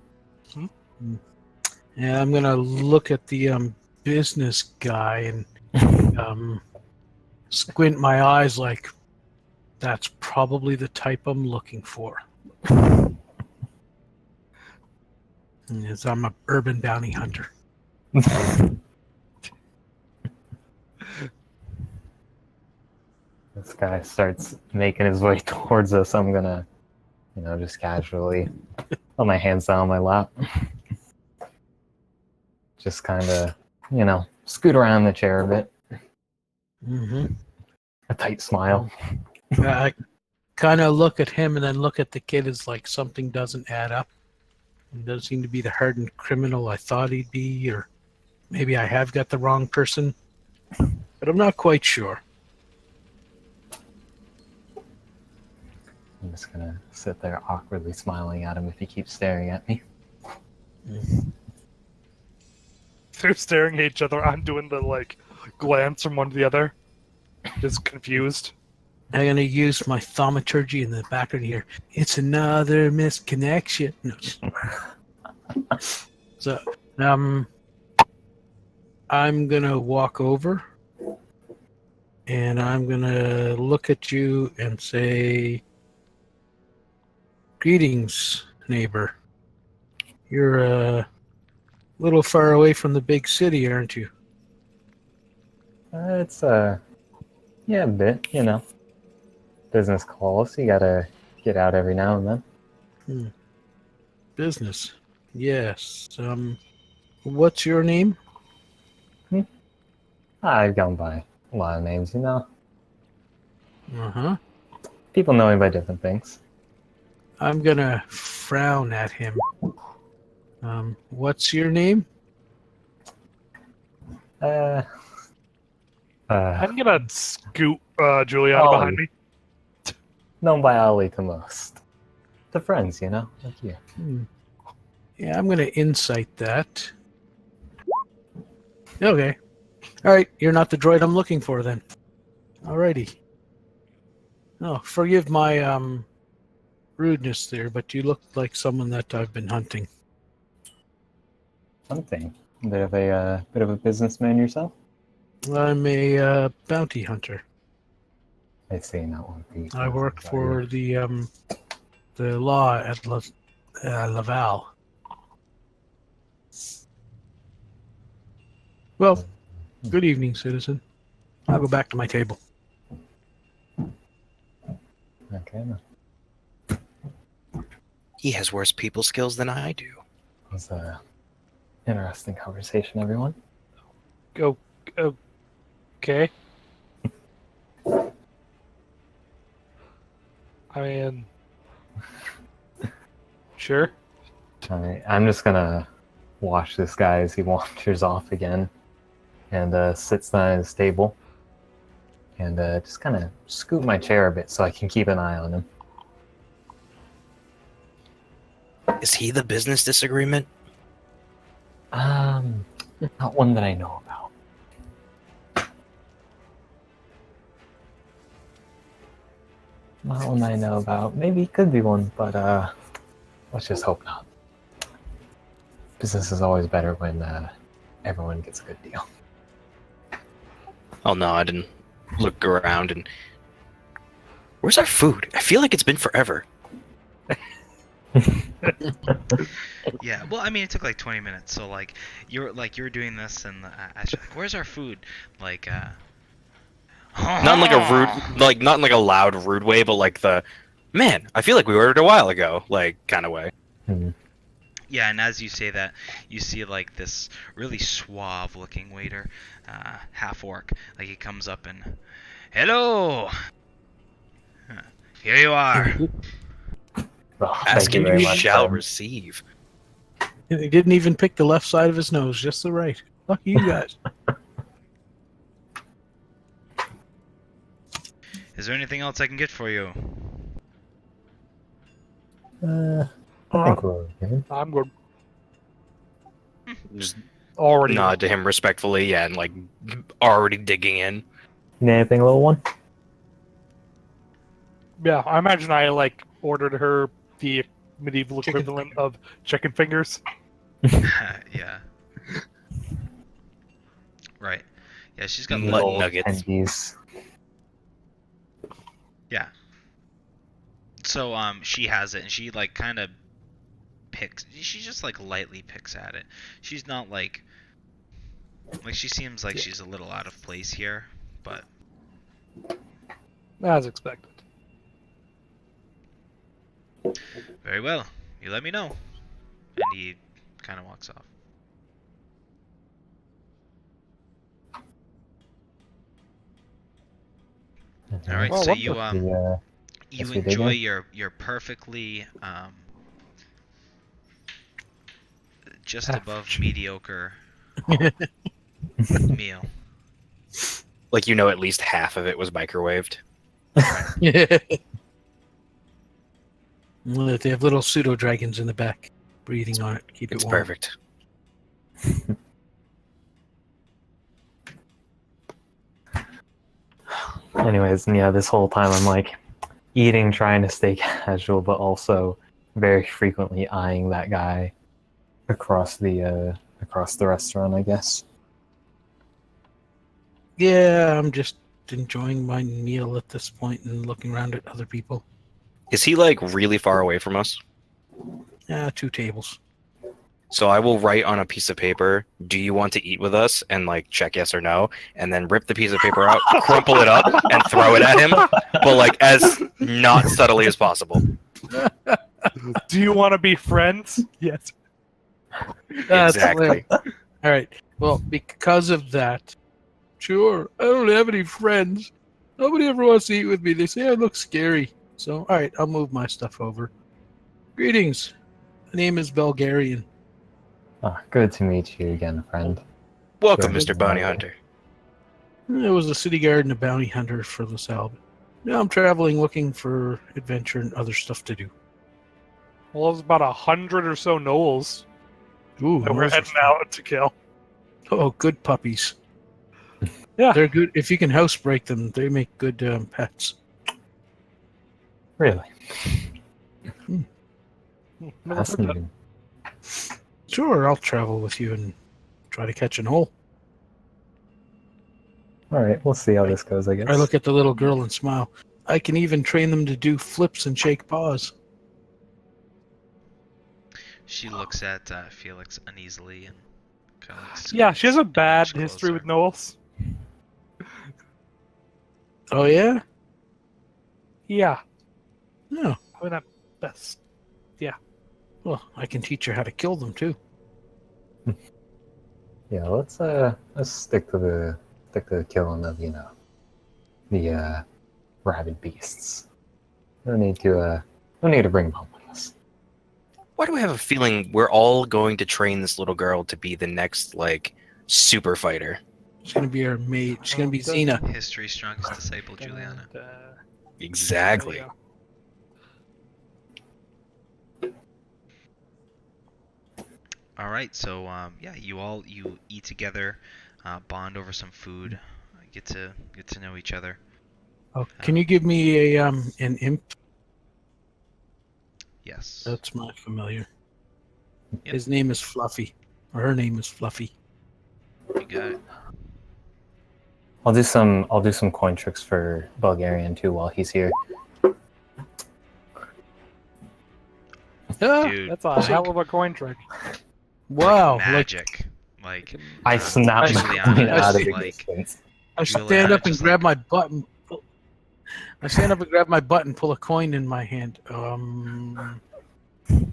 S2: Yeah, I'm gonna look at the business guy and squint my eyes like that's probably the type I'm looking for. As I'm a urban bounty hunter.
S4: This guy starts making his way towards us. I'm gonna, just casually put my hands down on my lap. Just kind of, scoot around the chair a bit.
S2: Mm-hmm.
S4: A tight smile.
S2: I kind of look at him and then look at the kid as like something doesn't add up. He doesn't seem to be the hardened criminal I thought he'd be, or maybe I have got the wrong person, but I'm not quite sure.
S4: I'm just gonna sit there awkwardly smiling at him if he keeps staring at me.
S5: They're staring at each other. I'm doing the like glance from one to the other. Just confused.
S2: I'm gonna use my thaumaturgy in the background here. It's another misconnection. No. So, I'm gonna walk over, and I'm gonna look at you and say, "Greetings, neighbor. You're a little far away from the big city, aren't you?"
S4: It's yeah, a bit, Business calls. You gotta get out every now and then.
S2: Business. Yes. What's your name?
S4: I've gone by a lot of names,
S2: Uh-huh.
S4: People know me by different things.
S2: I'm gonna frown at him. What's your name?
S5: I'm gonna scoot Juliana
S4: Ollie.
S5: behind me.
S4: Known by Ollie to most. To friends, like you.
S2: Yeah, I'm gonna insight that. Okay. Alright, you're not the droid I'm looking for then. Alrighty. Oh, forgive my rudeness there, but you look like someone that I've been hunting.
S4: Something. Bit of a businessman yourself?
S2: I'm a bounty hunter.
S4: I see, not one piece.
S2: I work for the law at Laval. Well, good evening, citizen. I'll go back to my table.
S4: Okay.
S3: He has worse people skills than I do.
S4: It was a interesting conversation, everyone.
S5: Go. Okay. I mean, sure.
S4: Alright, I'm just gonna watch this guy as he wanders off again and sits down at his table and just kind of scoot my chair a bit so I can keep an eye on him.
S3: Is he the business disagreement?
S4: Not one that I know about. Not one I know about. Maybe it could be one, but let's just hope not. Business is always better when everyone gets a good deal.
S3: Oh no, I didn't look around and Where's our food? I feel like it's been forever.
S1: Yeah, well, I mean, it took like 20 minutes, so like you're doing this, and Ashley's like, "Where's our food?" Like,
S3: Not in like a rude, like not in like a loud, rude way, but like the, man, I feel like we ordered a while ago, like kind of way.
S4: Hmm.
S1: Yeah, and as you say that, you see like this really suave-looking waiter, half orc. Like he comes up and, "Hello, here you are."
S4: Well, thank
S3: Asking
S4: you
S3: you
S4: very much.
S3: shall receive.
S2: He didn't even pick the left side of his nose, just the right. Lucky you guys.
S1: Is there anything else I can get for you?
S4: I think we're okay.
S5: I'm good.
S3: Just
S5: Already.
S3: nod to him respectfully, yeah, and like already digging in.
S4: You need anything, little one?
S5: Yeah, I imagine I like ordered her the medieval
S2: Chicken
S5: equivalent of chicken fingers.
S1: Yeah. Right. Yeah, she's got
S3: Mutton
S1: little.
S3: nuggets.
S4: Tendies.
S1: Yeah. So she has it, and she like kind of picks. She just like lightly picks at it. She's not like she seems like she's a little out of place here, but
S5: As expected.
S1: very well. You let me know. And he kind of walks off. All right,
S5: Well,
S1: so
S5: what
S1: you
S4: The,
S1: you
S4: yes, we did,
S1: enjoy
S4: yeah.
S1: your perfectly just
S5: Average.
S1: above mediocre meal.
S3: Like you know, at least half of it was microwaved.
S2: Yeah. Well, they have little pseudo dragons in the back, breathing on it. Keep
S3: It's
S2: it warm.
S3: perfect.
S4: Anyways, yeah, this whole time I'm like eating, trying to stay casual, but also very frequently eyeing that guy across the restaurant, I guess.
S2: Yeah, I'm just enjoying my meal at this point and looking around at other people.
S3: Is he like really far away from us?
S2: Yeah, 2 tables.
S3: So I will write on a piece of paper, "Do you want to eat with us?" and like check yes or no, and then rip the piece of paper out, crumple it up, and throw it at him, but like as not subtly as possible.
S5: Do you want to be friends? Yes.
S2: That's
S3: Exactly.
S2: hilarious. All right. Well, because of that, sure. I don't have any friends. Nobody ever wants to eat with me. They say I look scary. So, all right, I'll move my stuff over. Greetings. My name is Bulgarian.
S4: Ah, good to meet you again, friend.
S3: Welcome,
S4: Sure.
S3: Mr. Bounty Hunter.
S2: I was a city guard and a bounty hunter for LaSalle. Now I'm traveling looking for adventure and other stuff to do.
S5: Well, there's about 100 or so gnolls
S2: Ooh,
S5: that we're
S2: those are
S5: heading
S2: fun.
S5: out to kill.
S2: Oh, good puppies.
S5: Yeah.
S2: They're good. If you can housebreak them, they make good pets.
S4: Really?
S5: Never heard that.
S4: Fascinating.
S2: Sure, I'll travel with you and try to catch an hole.
S4: All right, we'll see how this goes, I guess.
S2: I look at the little girl and smile. I can even train them to do flips and shake paws.
S1: She looks at Felix uneasily and kind of like
S5: Yeah, she has a
S1: scoots
S5: bad
S1: inch
S5: history with
S1: closer.
S5: gnolls.
S2: Oh, yeah?
S5: Yeah.
S2: No.
S5: Probably not best.
S2: Well, I can teach her how to kill them, too.
S4: Yeah, let's stick to the killing of the rabid beasts. No need to bring them home with us.
S3: Why do I have a feeling we're all going to train this little girl to be the next like super fighter?
S2: She's going to be our maid. She's going to be Xena.
S1: History's strongest disciple, Juliana.
S3: Exactly.
S1: All right, so yeah, you eat together, bond over some food, get to know each other.
S2: Oh, can you give me a an imp?
S1: Yes.
S2: That's my familiar.
S1: Yep.
S2: His name is Fluffy. Or her name is Fluffy.
S1: You got it.
S4: I'll do some coin tricks for Bulgarian too while he's here.
S1: Dude,
S5: That's a hell of a coin trick.
S2: Wow!
S1: like magic. Like
S4: I snapped my
S1: Juliana
S4: coin out of
S2: is
S1: like
S4: existence.
S2: I
S1: Juliana
S2: stand up and
S1: just,
S2: grab
S1: like-
S2: my button. I stand up and grab my butt and pull a coin in my hand.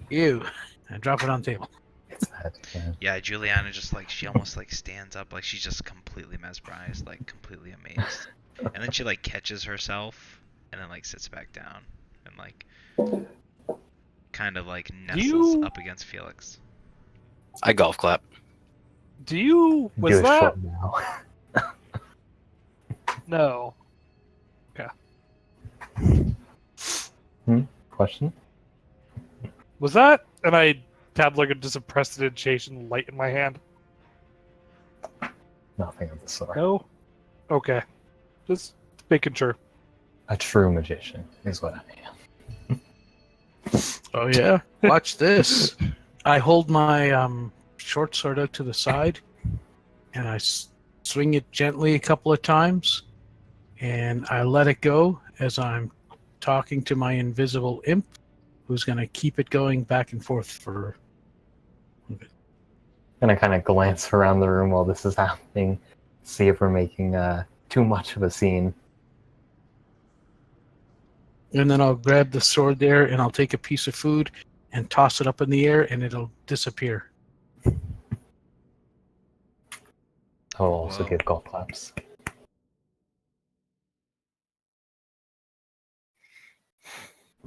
S2: Ew. I drop it on the table.
S4: It's that, yeah.
S1: Yeah, Juliana just like she almost like stands up like she's just completely mesmerized, like completely amazed. And then she like catches herself and then like sits back down and like kind of like nestles
S5: you-
S1: up against Felix.
S3: I golf clap.
S5: Do you... Was
S4: Do a
S5: that...
S4: short now.
S5: No.
S4: Question?
S5: Was that... And I tabbed like a disemprestidigitation light in my hand.
S4: Nothing of the sort.
S5: No? Okay. Just making sure.
S4: A true magician is what I am.
S2: Oh yeah. Watch this. I hold my short sword out to the side, and I swing it gently a couple of times, and I let it go as I'm talking to my invisible imp, who's going to keep it going back and forth for.
S4: Gonna kind of glance around the room while this is happening, see if we're making too much of a scene.
S2: And then I'll grab the sword there, and I'll take a piece of food and toss it up in the air, and it'll disappear.
S4: I'll also
S1: Whoa.
S4: give golf claps.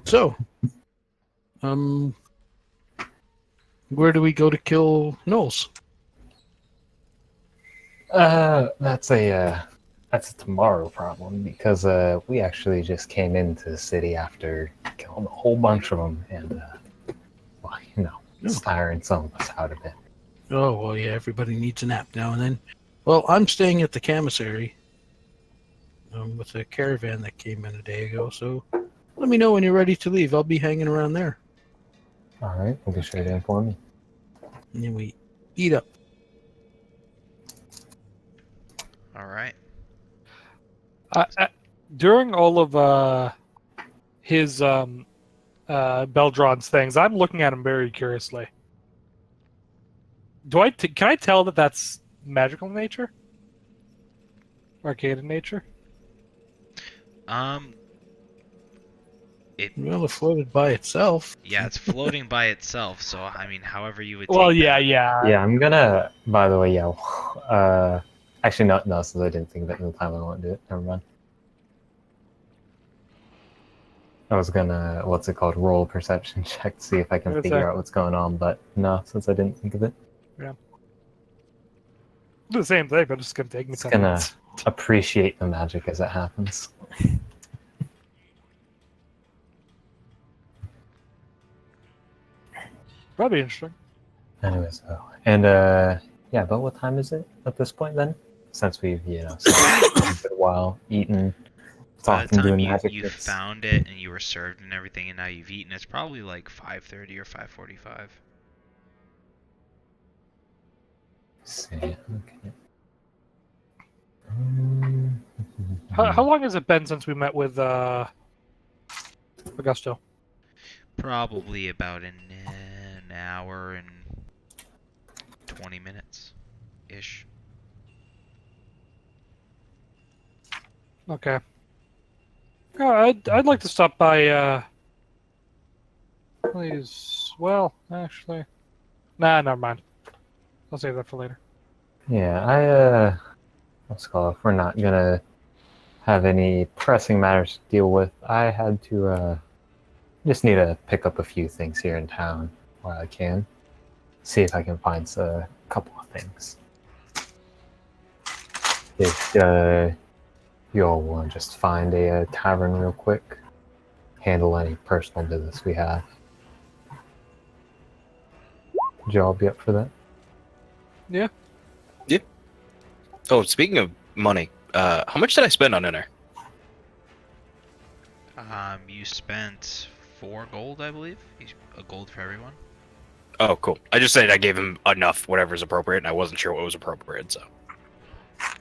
S2: So, where do we go to kill Knowles?
S4: That's a tomorrow problem because we actually just came into the city after killing a whole bunch of them, and well, you know, it's tiring some of us out a bit.
S2: Oh, well, yeah, everybody needs a nap now and then. Well, I'm staying at the commissary with a caravan that came in a day ago, so let me know when you're ready to leave. I'll be hanging around there.
S4: All right, we'll be sure to inform you.
S2: And then we eat up.
S1: All right.
S5: During all of his Beldron's things, I'm looking at him very curiously. Can I tell that that's magical in nature? Arcane in nature?
S2: Well, it floated by itself.
S1: Yeah, it's floating by itself. So I mean, however you would.
S5: Well,
S1: take
S5: yeah,
S1: that.
S5: yeah.
S4: Yeah, I'm gonna. By the way, yeah. Actually, no. Since I didn't think of it in the time, I won't do it. Never mind. I was gonna, what's it called, roll a perception check to see if I can
S5: What's
S4: figure
S5: that?
S4: out what's going on, but no, since I didn't think of it.
S5: Do the same thing, but it's gonna take me
S4: It's
S5: 10
S4: gonna-
S5: minutes.
S4: Appreciate the magic as it happens.
S5: That'd be interesting.
S4: Anyways, and yeah, but what time is it at this point then? Since we've, spent a while eating,
S1: By the
S4: talking,
S1: time
S4: doing
S1: you
S4: magic
S1: you
S4: tricks.
S1: found it and you were served and everything, and now you've eaten, it's probably like 5:30 or 5:45.
S4: See, okay.
S5: How long has it been since we met with Augusto?
S1: Probably about an hour and 20 minutes ish.
S5: Okay. I'd like to stop by. Please. Well, actually, nah, never mind. I'll save that for later.
S4: Yeah, let's call it. If we're not gonna have any pressing matters to deal with, I had to just need to pick up a few things here in town while I can. See if I can find a couple of things. If you all want to just find a tavern real quick, handle any personal business we have. Would you all be up for that?
S5: Yeah.
S3: Oh, speaking of money, how much did I spend on dinner?
S1: You spent 4 gold, I believe. A gold for everyone.
S3: Oh, cool. I just said I gave him enough, whatever's appropriate, and I wasn't sure what was appropriate, so.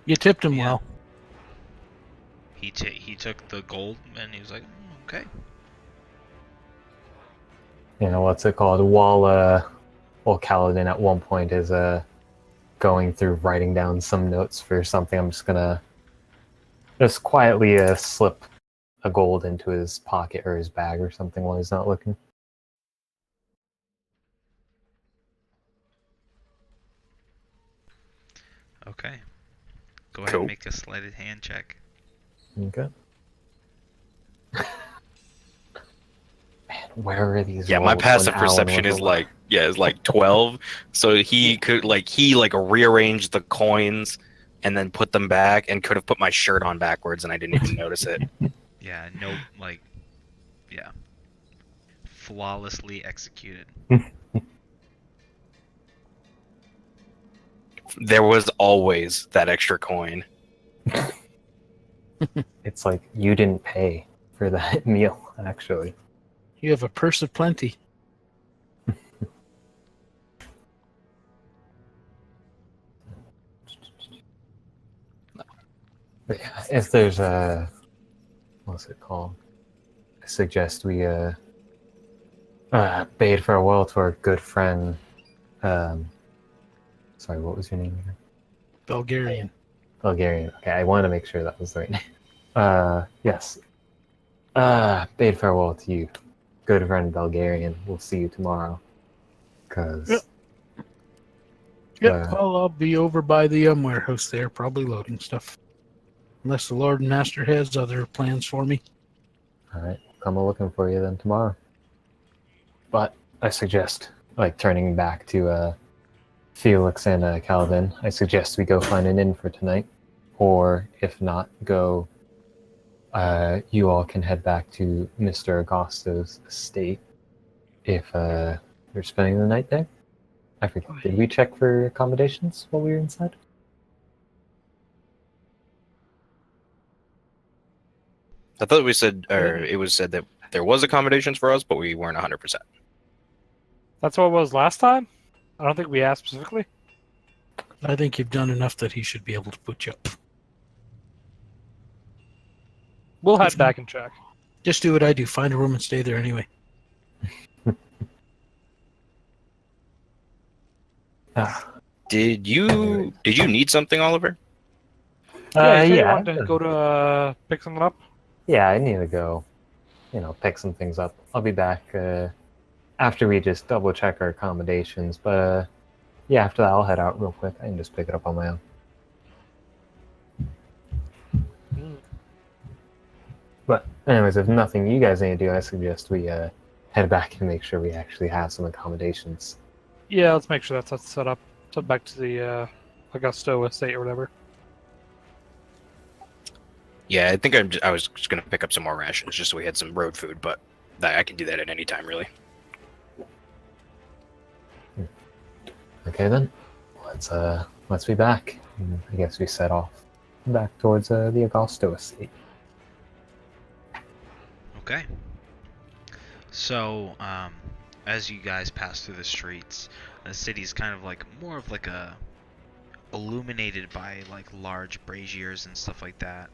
S2: You tipped him
S1: Yeah.
S2: well.
S1: He took the gold and he was like, okay.
S4: what's it called? While Kaladin at one point is going through writing down some notes for something, I'm just gonna just quietly slip a gold into his pocket or his bag or something while he's not looking.
S1: Okay. Go ahead
S3: Cool.
S1: and make a sleight of hand check.
S4: Okay. Man, where are these?
S3: Yeah, my
S4: rolls
S3: passive
S4: when Alan
S3: perception
S4: was
S3: is
S4: alive?
S3: like 12. So he could rearrange the coins and then put them back, and could have put my shirt on backwards and I didn't even notice it.
S1: Yeah, no, like, yeah. Flawlessly executed.
S3: There was always that extra coin.
S4: It's like you didn't pay for that meal, actually.
S2: You have a purse of plenty.
S4: But yeah, if there's a, what's it called? I suggest we bade farewell to our good friend. Sorry, what was your name again?
S2: Bulgarian.
S4: Bulgarian. Okay, I wanted to make sure that was the right name. Yes. Bade farewell to you, good friend Bulgarian. We'll see you tomorrow. Cause
S2: Yep. Yep, I'll be over by the warehouse there, probably loading stuff. Unless the Lord and Master has other plans for me.
S4: all right, come looking for you then tomorrow. But I suggest, like, turning back to Felix and Calvin, I suggest we go find an inn for tonight, or if not, go. You all can head back to Mr. Agosto's estate if you're spending the night there. I forget. Did we check for accommodations while we were inside?
S3: I thought we said, or it was said that there was accommodations for us, but we weren't 100%.
S5: That's what it was last time? I don't think we asked specifically.
S2: I think you've done enough that he should be able to put you up.
S5: We'll head back and check.
S2: Just do what I do. Find a room and stay there anyway.
S3: Did you need something, Oliver?
S5: Yeah, you said you
S4: yeah.
S5: wanted to go to pick something up.
S4: Yeah, I need to go, pick some things up. I'll be back after we just double check our accommodations. But yeah, after that, I'll head out real quick. I can just pick it up on my own. But anyways, if nothing you guys need to do, I suggest we head back and make sure we actually have some accommodations.
S5: Yeah, let's make sure that's set up. So back to the Augusto estate or whatever.
S3: Yeah, I think I was just gonna pick up some more rations just so we had some road food, but I can do that at any time, really.
S4: Okay then, let's be back. And I guess we set off back towards the Agosto estate.
S1: Okay. So, as you guys pass through the streets, the city's kind of like more of like a illuminated by like large braziers and stuff like that.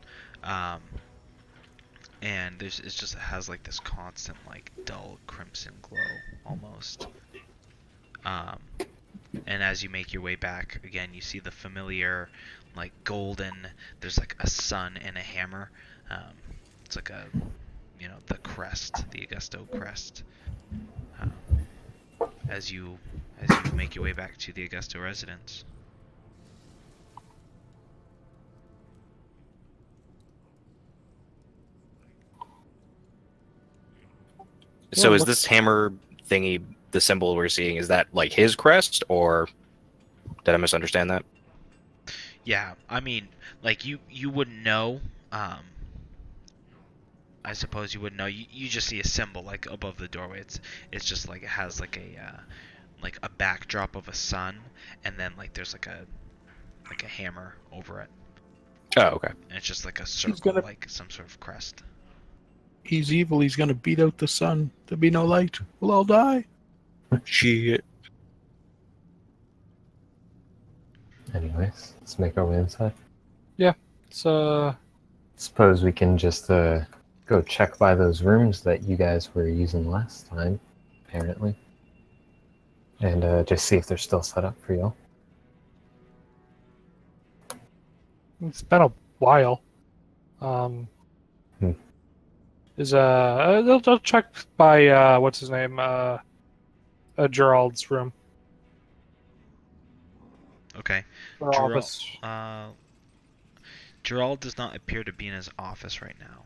S1: And it has like this constant like dull crimson glow almost. And as you make your way back again, you see the familiar like golden. There's like a sun and a hammer. It's like a the crest, the Augusto crest. As you make your way back to the Augusto residence.
S3: So
S2: Yeah,
S3: is this hammer thingy, the symbol we're seeing, is that like his crest, or did I misunderstand that?
S1: Yeah, I mean, like you wouldn't know. I suppose you wouldn't know. You just see a symbol like above the doorway. It's just like it has like a backdrop of a sun, and then like there's like a hammer over it.
S3: Oh, okay.
S1: And it's just like a circle, like some sort of crest.
S2: He's evil. He's going to beat out the sun. There'll be no light. We'll all die.
S3: Shit.
S4: Anyways, let's make our way inside.
S5: So
S4: Suppose we can just go check by those rooms that you guys were using last time, apparently, and just see if they're still set up for you.
S5: It's been a while. Um,
S4: Hmm.
S5: they'll check by what's his name? Gerald's room
S1: Okay.
S5: or
S1: Gerald,
S5: office.
S1: Gerald does not appear to be in his office right now.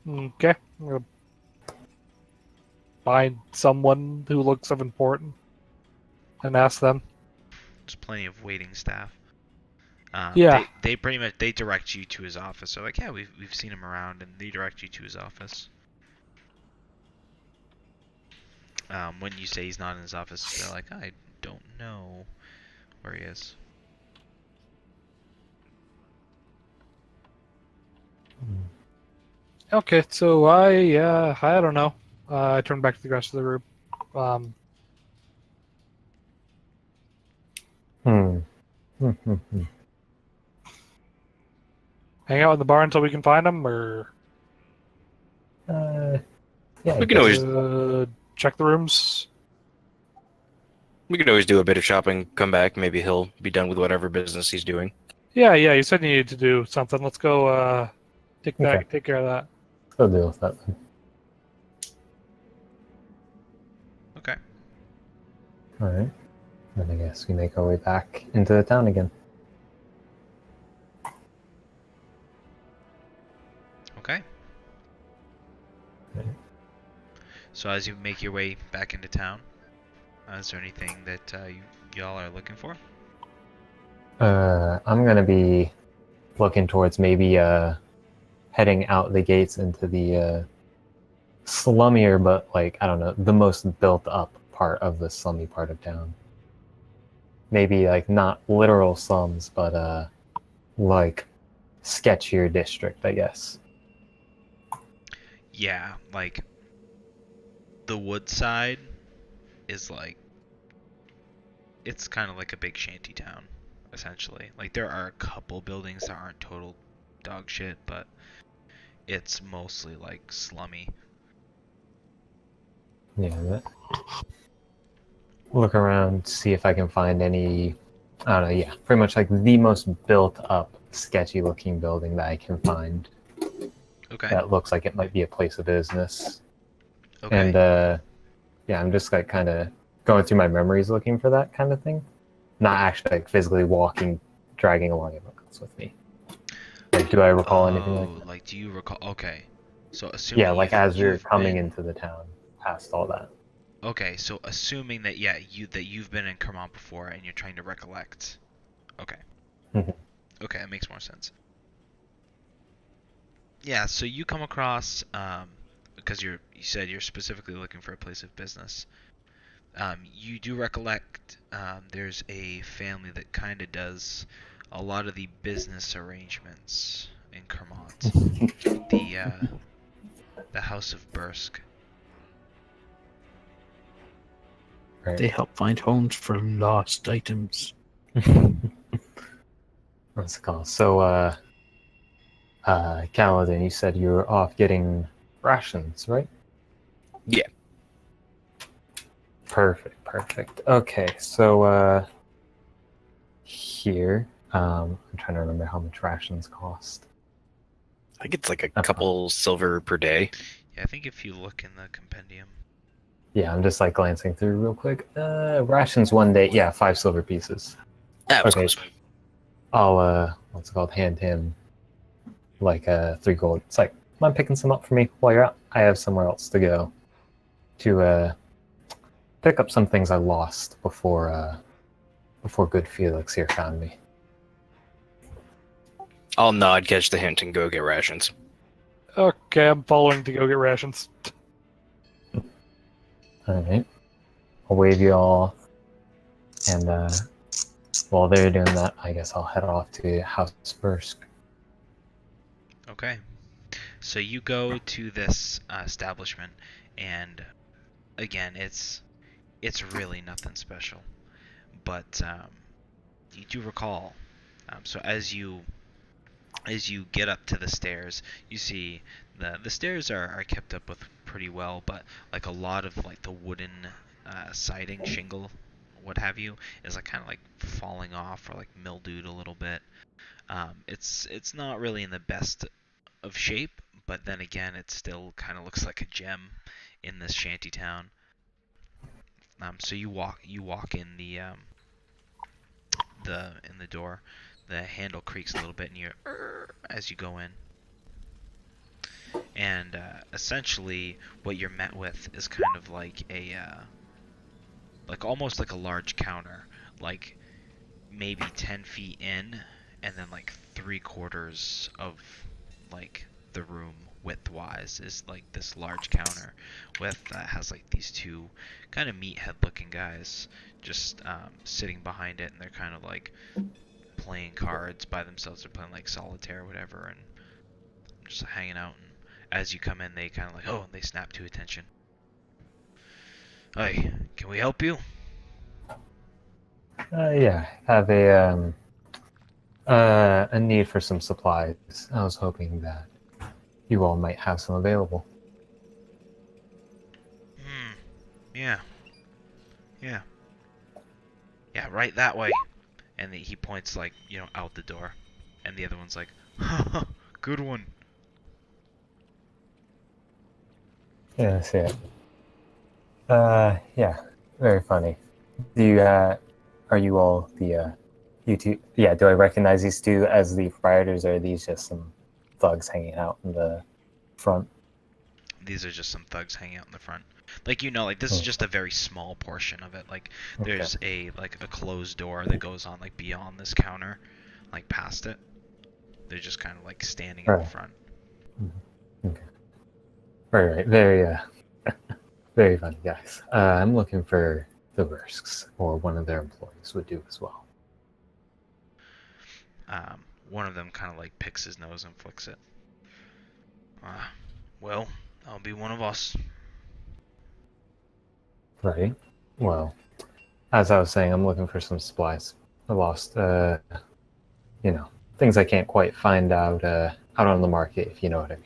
S5: Okay, I'm gonna find someone who looks of important and ask them.
S1: There's plenty of waiting staff.
S5: Yeah.
S1: They pretty much they direct you to his office. So like, yeah, we've seen him around, and they direct you to his office. When you say he's not in his office, they're like, I don't know where he is.
S5: Okay, so I don't know. I turn back to the rest of the group. Hang out in the bar until we can find him, or
S4: Yeah, I
S3: We can
S4: guess.
S3: always
S5: check the rooms.
S3: we can always do a bit of shopping, come back, maybe he'll be done with whatever business he's doing.
S5: Yeah, you said you needed to do something. Let's go take
S4: Okay.
S5: care of that.
S4: I'll deal with that then.
S1: Okay.
S4: All right. Then I guess we make our way back into the town again.
S1: Okay.
S4: Okay.
S1: So as you make your way back into town, is there anything that y'all are looking for?
S4: I'm gonna be looking towards maybe heading out the gates into the slummier, but like I don't know, the most built up part of the slummy part of town. Maybe like not literal slums, but like sketchier district, I guess.
S1: Yeah, like the wood side is like it's kind of like a big shanty town, essentially. Like there are a couple buildings that aren't total dog shit, but it's mostly like slummy.
S4: Yeah. Look around, see if I can find any. I don't know. Yeah, pretty much like the most built up, sketchy looking building that I can find.
S1: Okay.
S4: That looks like it might be a place of business.
S1: Okay.
S4: And yeah, I'm just like kind of going through my memories looking for that kind of thing. Not actually like physically walking, dragging along it with me. Like, do I recall anything like that?
S1: Like do you recall? Okay. So assuming
S4: Yeah, like as you're
S1: you've
S4: coming
S1: been-
S4: into the town, past all that.
S1: Okay, so assuming that you've been in Kermont before and you're trying to recollect. Okay.
S4: Mhm.
S1: Okay, that makes more sense. Yeah, so you come across because you said you're specifically looking for a place of business. You do recollect there's a family that kind of does a lot of the business arrangements in Kermont. The House of Bursk.
S4: Right.
S2: They help find homes for lost items.
S4: What's it called? So, Kaladin, you said you were off getting rations, right?
S3: Yeah.
S4: Perfect. Okay, so, here, I'm trying to remember how much rations cost.
S3: I think it's like a
S4: Okay.
S3: couple silver per day.
S1: Yeah, I think if you look in the compendium.
S4: Yeah, I'm just like glancing through real quick. Rations one day, yeah, 5 silver pieces.
S3: That was
S4: Okay.
S3: close.
S4: I'll, what's it called, hand him like 3 gold. It's like, mind picking some up for me while you're out? I have somewhere else to go to pick up some things I lost before good Felix here found me.
S3: I'll nod, catch the hint, and go get rations.
S5: Okay, I'm following to go get rations.
S4: Alright. I'll wave you all. And while they're doing that, I guess I'll head off to House Bursk.
S1: Okay. So you go to this establishment, and again, it's really nothing special. But you do recall. So as you get up to the stairs, you see the stairs are kept up with pretty well, but like a lot of like the wooden siding, shingle, what have you, is like kind of like falling off or like mildewed a little bit. It's not really in the best of shape, but then again, it still kind of looks like a gem in this shanty town. So you walk in the door. The handle creaks a little bit, and you as you go in. And essentially, what you're met with is kind of like a like almost like a large counter, like maybe 10 feet in, and then like 3/4 of like the room width-wise is like this large counter with has like these two kind of meathead looking guys just sitting behind it, and they're kind of like playing cards by themselves. They're playing like solitaire or whatever, and just hanging out. And as you come in, they kind of like, oh, they snap to attention. Hi, can we help you?
S4: Yeah, have a need for some supplies. I was hoping that you all might have some available.
S1: Yeah. Yeah. Yeah, right that way. And he points like, out the door. And the other one's like, haha, good one.
S4: Yeah, I see it. Yeah, very funny. Do you, are you all the, you two, yeah, do I recognize these two as the proprietors, or are these just some thugs hanging out in the front?
S1: These are just some thugs hanging out in the front. Like, like this is just a very small portion of it. Like, there's a closed door that goes on like beyond this counter, like past it. They're just kind of like standing in the front.
S4: Okay. Right. Very, very funny guys. I'm looking for the Risks, or one of their employees would do as well.
S1: One of them kind of like picks his nose and flicks it. Well, that'll be one of us.
S4: Right. Well, as I was saying, I'm looking for some supplies. I lost, things I can't quite find out on the market, if you know what I mean.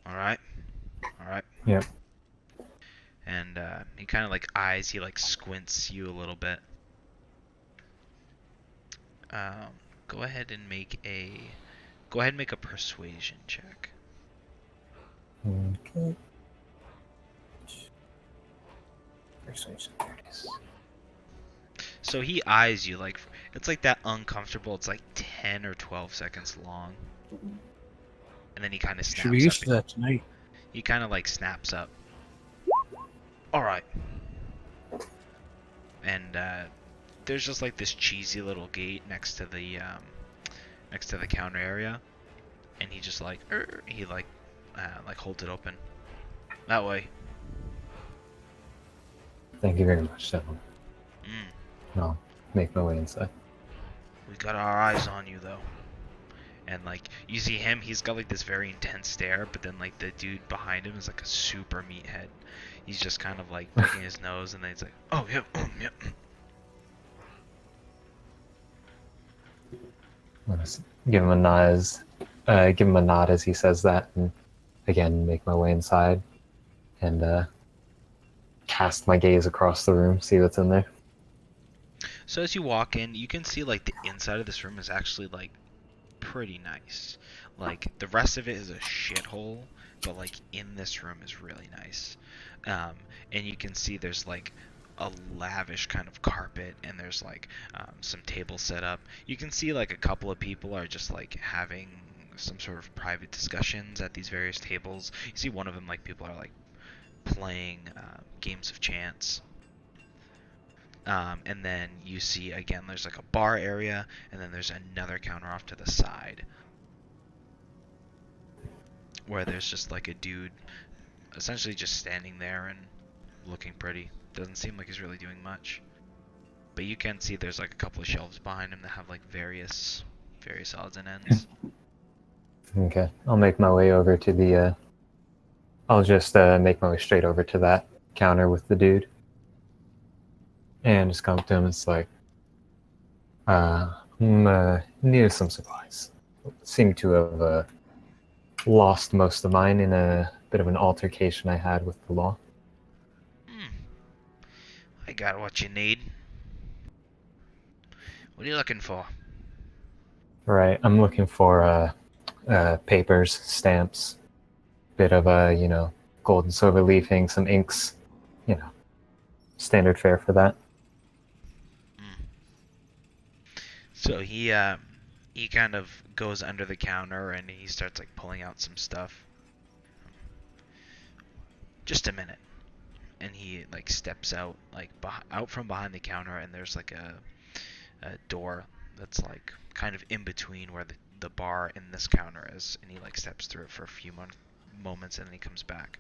S1: All right.
S4: Yep.
S1: And he kind of like eyes, he like squints you a little bit. Go ahead and make a persuasion check.
S4: Okay. Persuasion, there it is.
S1: So he eyes you like, it's like that uncomfortable, it's like 10 or 12 seconds long. And then he kind of snaps up.
S2: Should be used to that tonight.
S1: He kind of like snaps up. All right. And there's just like this cheesy little gate next to the counter area, and he just like he holds it open. That way.
S4: Thank you very much, gentlemen. I'll make my way inside.
S1: We got our eyes on you though. And like you see him, he's got like this very intense stare, but then like the dude behind him is like a super meathead. He's just kind of like picking his nose, and then he's like, "Oh yeah, yeah."
S4: Let's give him a nod as he says that, and again make my way inside, and cast my gaze across the room, see what's in there.
S1: So as you walk in, you can see like the inside of this room is actually like pretty nice. Like the rest of it is a shithole, but like in this room is really nice. And you can see there's like a lavish kind of carpet, and there's like some tables set up. You can see like a couple of people are just like having some sort of private discussions at these various tables. You see one of them, like people are like playing games of chance. And then you see again there's like a bar area, and then there's another counter off to the side where there's just like a dude essentially just standing there and looking pretty. Doesn't seem like he's really doing much, but you can see there's like a couple of shelves behind him that have like various odds and ends.
S4: Okay, I'll make my way over to the I'll just make my way straight over to that counter with the dude and just come up to him. It's like, need some supplies. Seem to have lost most of mine in a bit of an altercation I had with the law.
S1: I got what you need. What are you looking for?
S4: Right, I'm looking for papers, stamps, bit of gold and silver leafing, some inks, standard fare for that.
S1: So he kind of goes under the counter and he starts like pulling out some stuff. Just a minute. And he like steps out out from behind the counter, and there's like a door that's like kind of in between where the bar and this counter is, and he like steps through it for a few moments and then he comes back.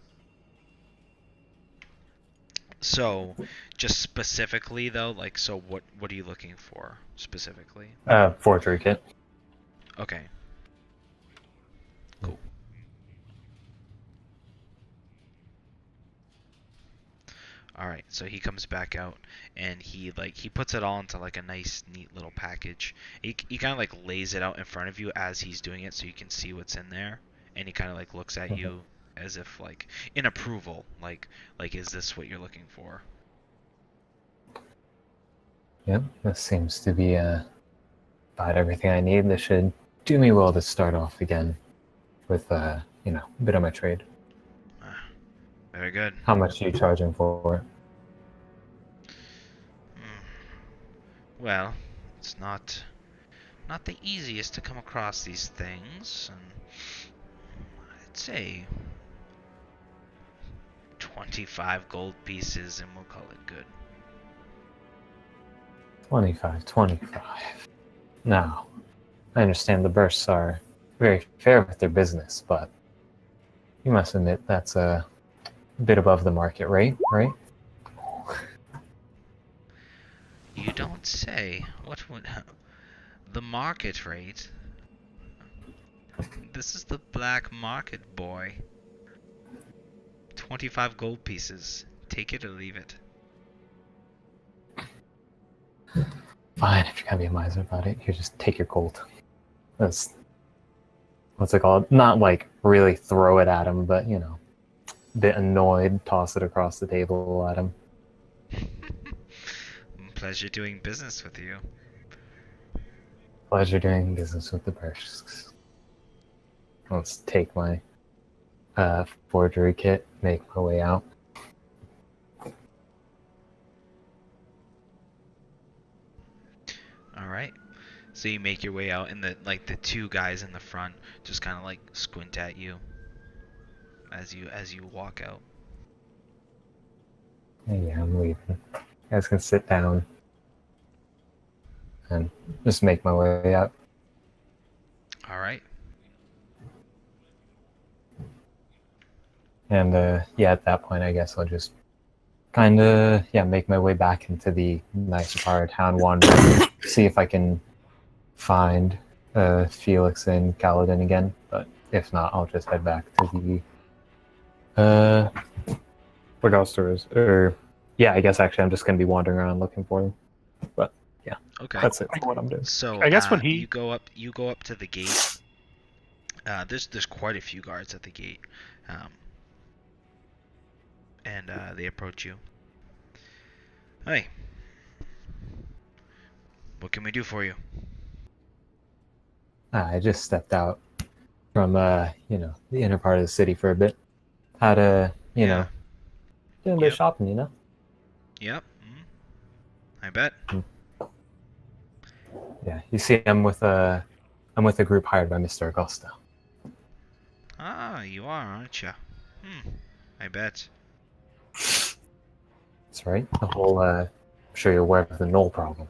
S1: So just specifically though, like, so what are you looking for specifically?
S4: Forgery kit.
S1: Okay. Cool. All right, so he comes back out and he puts it all into like a nice neat little package. He kind of like lays it out in front of you as he's doing it so you can see what's in there, and he kind of like looks at you as if like in approval, like is this what you're looking for?
S4: Yep, this seems to be about everything I need. This should do me well to start off again with a bit of my trade.
S1: Very good.
S4: How much are you charging for it?
S1: Well, it's not the easiest to come across these things, and I'd say 25 gold pieces and we'll call it good.
S4: 25. Now, I understand the bursts are very fair with their business, but you must admit that's a bit above the market rate, right?
S1: You don't say. What would the market rate? This is the black market, boy. 25 gold pieces. Take it or leave it.
S4: Fine, if you're gonna be a miser about it, here, just take your gold. That's what's it called? Not like really throw it at him, but a bit annoyed, toss it across the table at him.
S1: Pleasure doing business with you.
S4: Pleasure doing business with the bursts. Let's take my forgery kit, make my way out.
S1: All right. So you make your way out, and the two guys in the front just kind of like squint at you as you walk out.
S4: Yeah, I'm leaving. You guys can sit down and just make my way out.
S1: All right.
S4: And at that point, I guess I'll just kind of make my way back into the nicer part of town, wander, see if I can find Felix and Kaladin again. But if not, I'll just head back to the what else there is. I guess actually I'm just gonna be wandering around looking for them. But yeah,
S1: Okay.
S4: that's it for what I'm doing.
S1: So
S5: I guess when
S1: you go up to the gate. There's quite a few guards at the gate, and they approach you. Hey, what can we do for you?
S4: I just stepped out from the inner part of the city for a bit. Had a doing a bit of shopping,
S1: Yep. I bet.
S4: Yeah, you see, I'm with a group hired by Mr. Augusto.
S1: Ah, you are, aren't you? I bet.
S4: That's right. The whole I'm sure you're aware of the Knoll problem.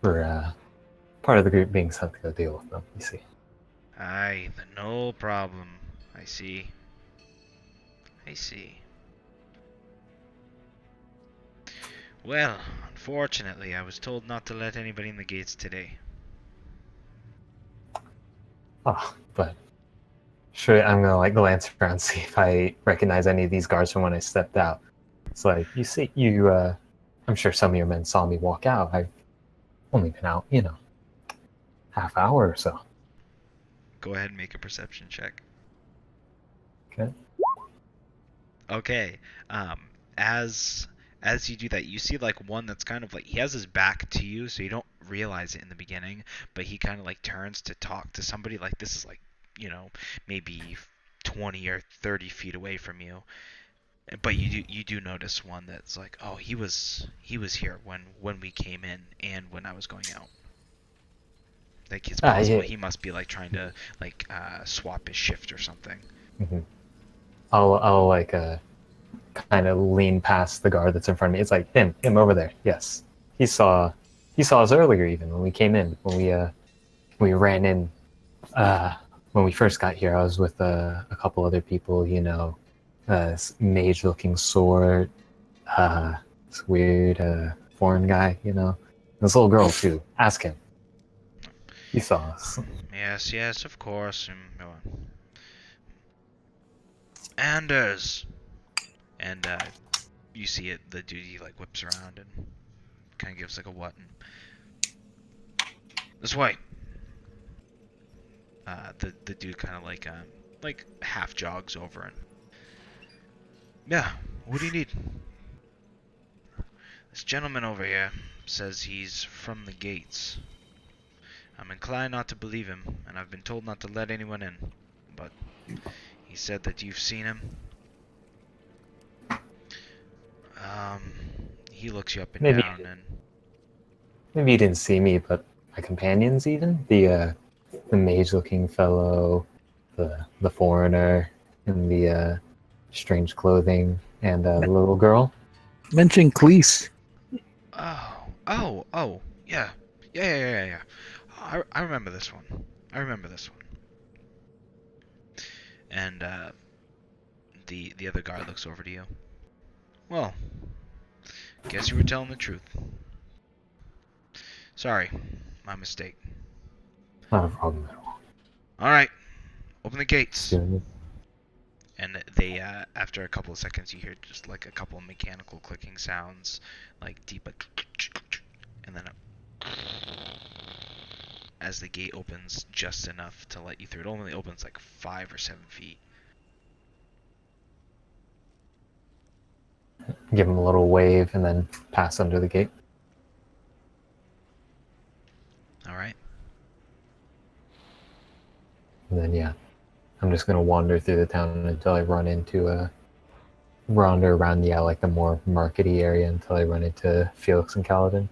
S4: We're part of the group being sent to go deal with them. You see.
S1: Aye, no problem. I see. Well, unfortunately, I was told not to let anybody in the gates today.
S4: Oh, but sure, I'm gonna glance around and see if I recognize any of these guards from when I stepped out. It's like I'm sure some of your men saw me walk out. I've only been out, half hour or so.
S1: Go ahead and make a perception check.
S4: Okay.
S1: Okay. As you do that, you see like one that's kind of like he has his back to you, so you don't realize it in the beginning, but he kind of like turns to talk to somebody. Like this is like, maybe 20 or 30 feet away from you. But you do notice one that's like, oh, he was here when we came in and when I was going out. Like it's possible
S4: Yeah.
S1: he must be like trying to like swap his shift or something.
S4: Hmm. I'll like kind of lean past the guard that's in front of me. It's like him over there. Yes, he saw us earlier, even when we came in, when we ran in. When we first got here, I was with a couple other people. This mage-looking sword, this weird foreign guy. This little girl too. Ask him. He saw us.
S1: Yes, of course. Anders. And you see it. The dude he like whips around and kind of gives like a what. And this way. The dude kind of like half jogs over and yeah. What do you need? This gentleman over here says he's from the gates. I'm inclined not to believe him, and I've been told not to let anyone in. But he said that you've seen him. He looks you up and
S4: Maybe
S1: down, and
S4: maybe you didn't see me, but my companions, even the mage-looking fellow, the foreigner, and the strange clothing, and the little girl.
S2: Mention Cleese.
S1: oh, yeah. I remember this one. And the other guy looks over to you. Well, guess you were telling the truth. Sorry, my mistake.
S4: Not a problem at all.
S1: All right, open the gates.
S4: Good.
S1: And they, after a couple of seconds, you hear just like a couple of mechanical clicking sounds, like deep, and then as the gate opens just enough to let you through. It only opens like 5 or 7 feet.
S4: Give him a little wave and then pass under the gate.
S1: All right.
S4: And then yeah, I'm just gonna wander through the town until I run into wander around like the more markety area until I run into Felix and Kaladin.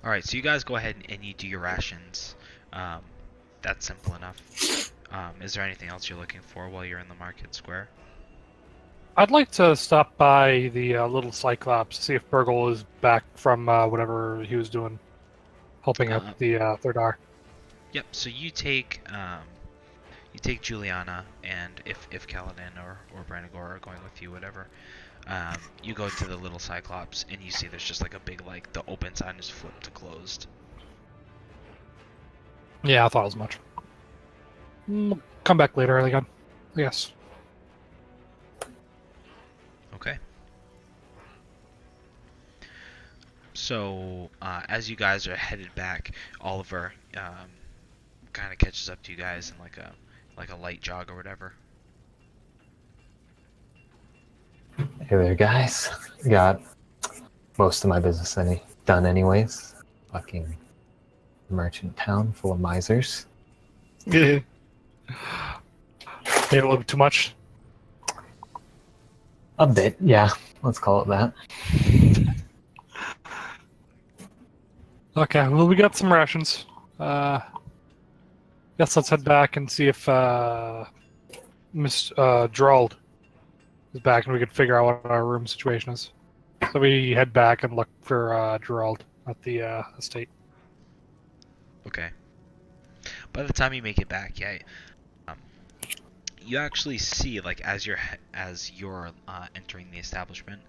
S1: All right. So you guys go ahead and you do your rations. That's simple enough. Is there anything else you're looking for while you're in the market square?
S5: I'd like to stop by the little Cyclops to see if Burgle is back from whatever he was doing, helping out the Thirdar.
S1: Yep. So you take Juliana, and if Kaladin or Branagor are going with you, whatever, you go to the little Cyclops and you see there's just like a big like the open sign is flipped to closed.
S5: Yeah, I thought as much. Come back later, I guess.
S1: Okay. So as you guys are headed back, Oliver kind of catches up to you guys in like a light jog or whatever.
S4: Hey there, guys. Got most of my business done anyways. Fucking merchant town full of misers.
S5: Maybe a little bit too much.
S4: A bit, yeah. Let's call it that.
S5: Okay, well, we got some rations. Guess let's head back and see if Miss Gerald is back and we can figure out what our room situation is. So we head back and look for Gerald at the estate.
S1: Okay. By the time you make it back, yeah, you actually see like as you're entering the establishment,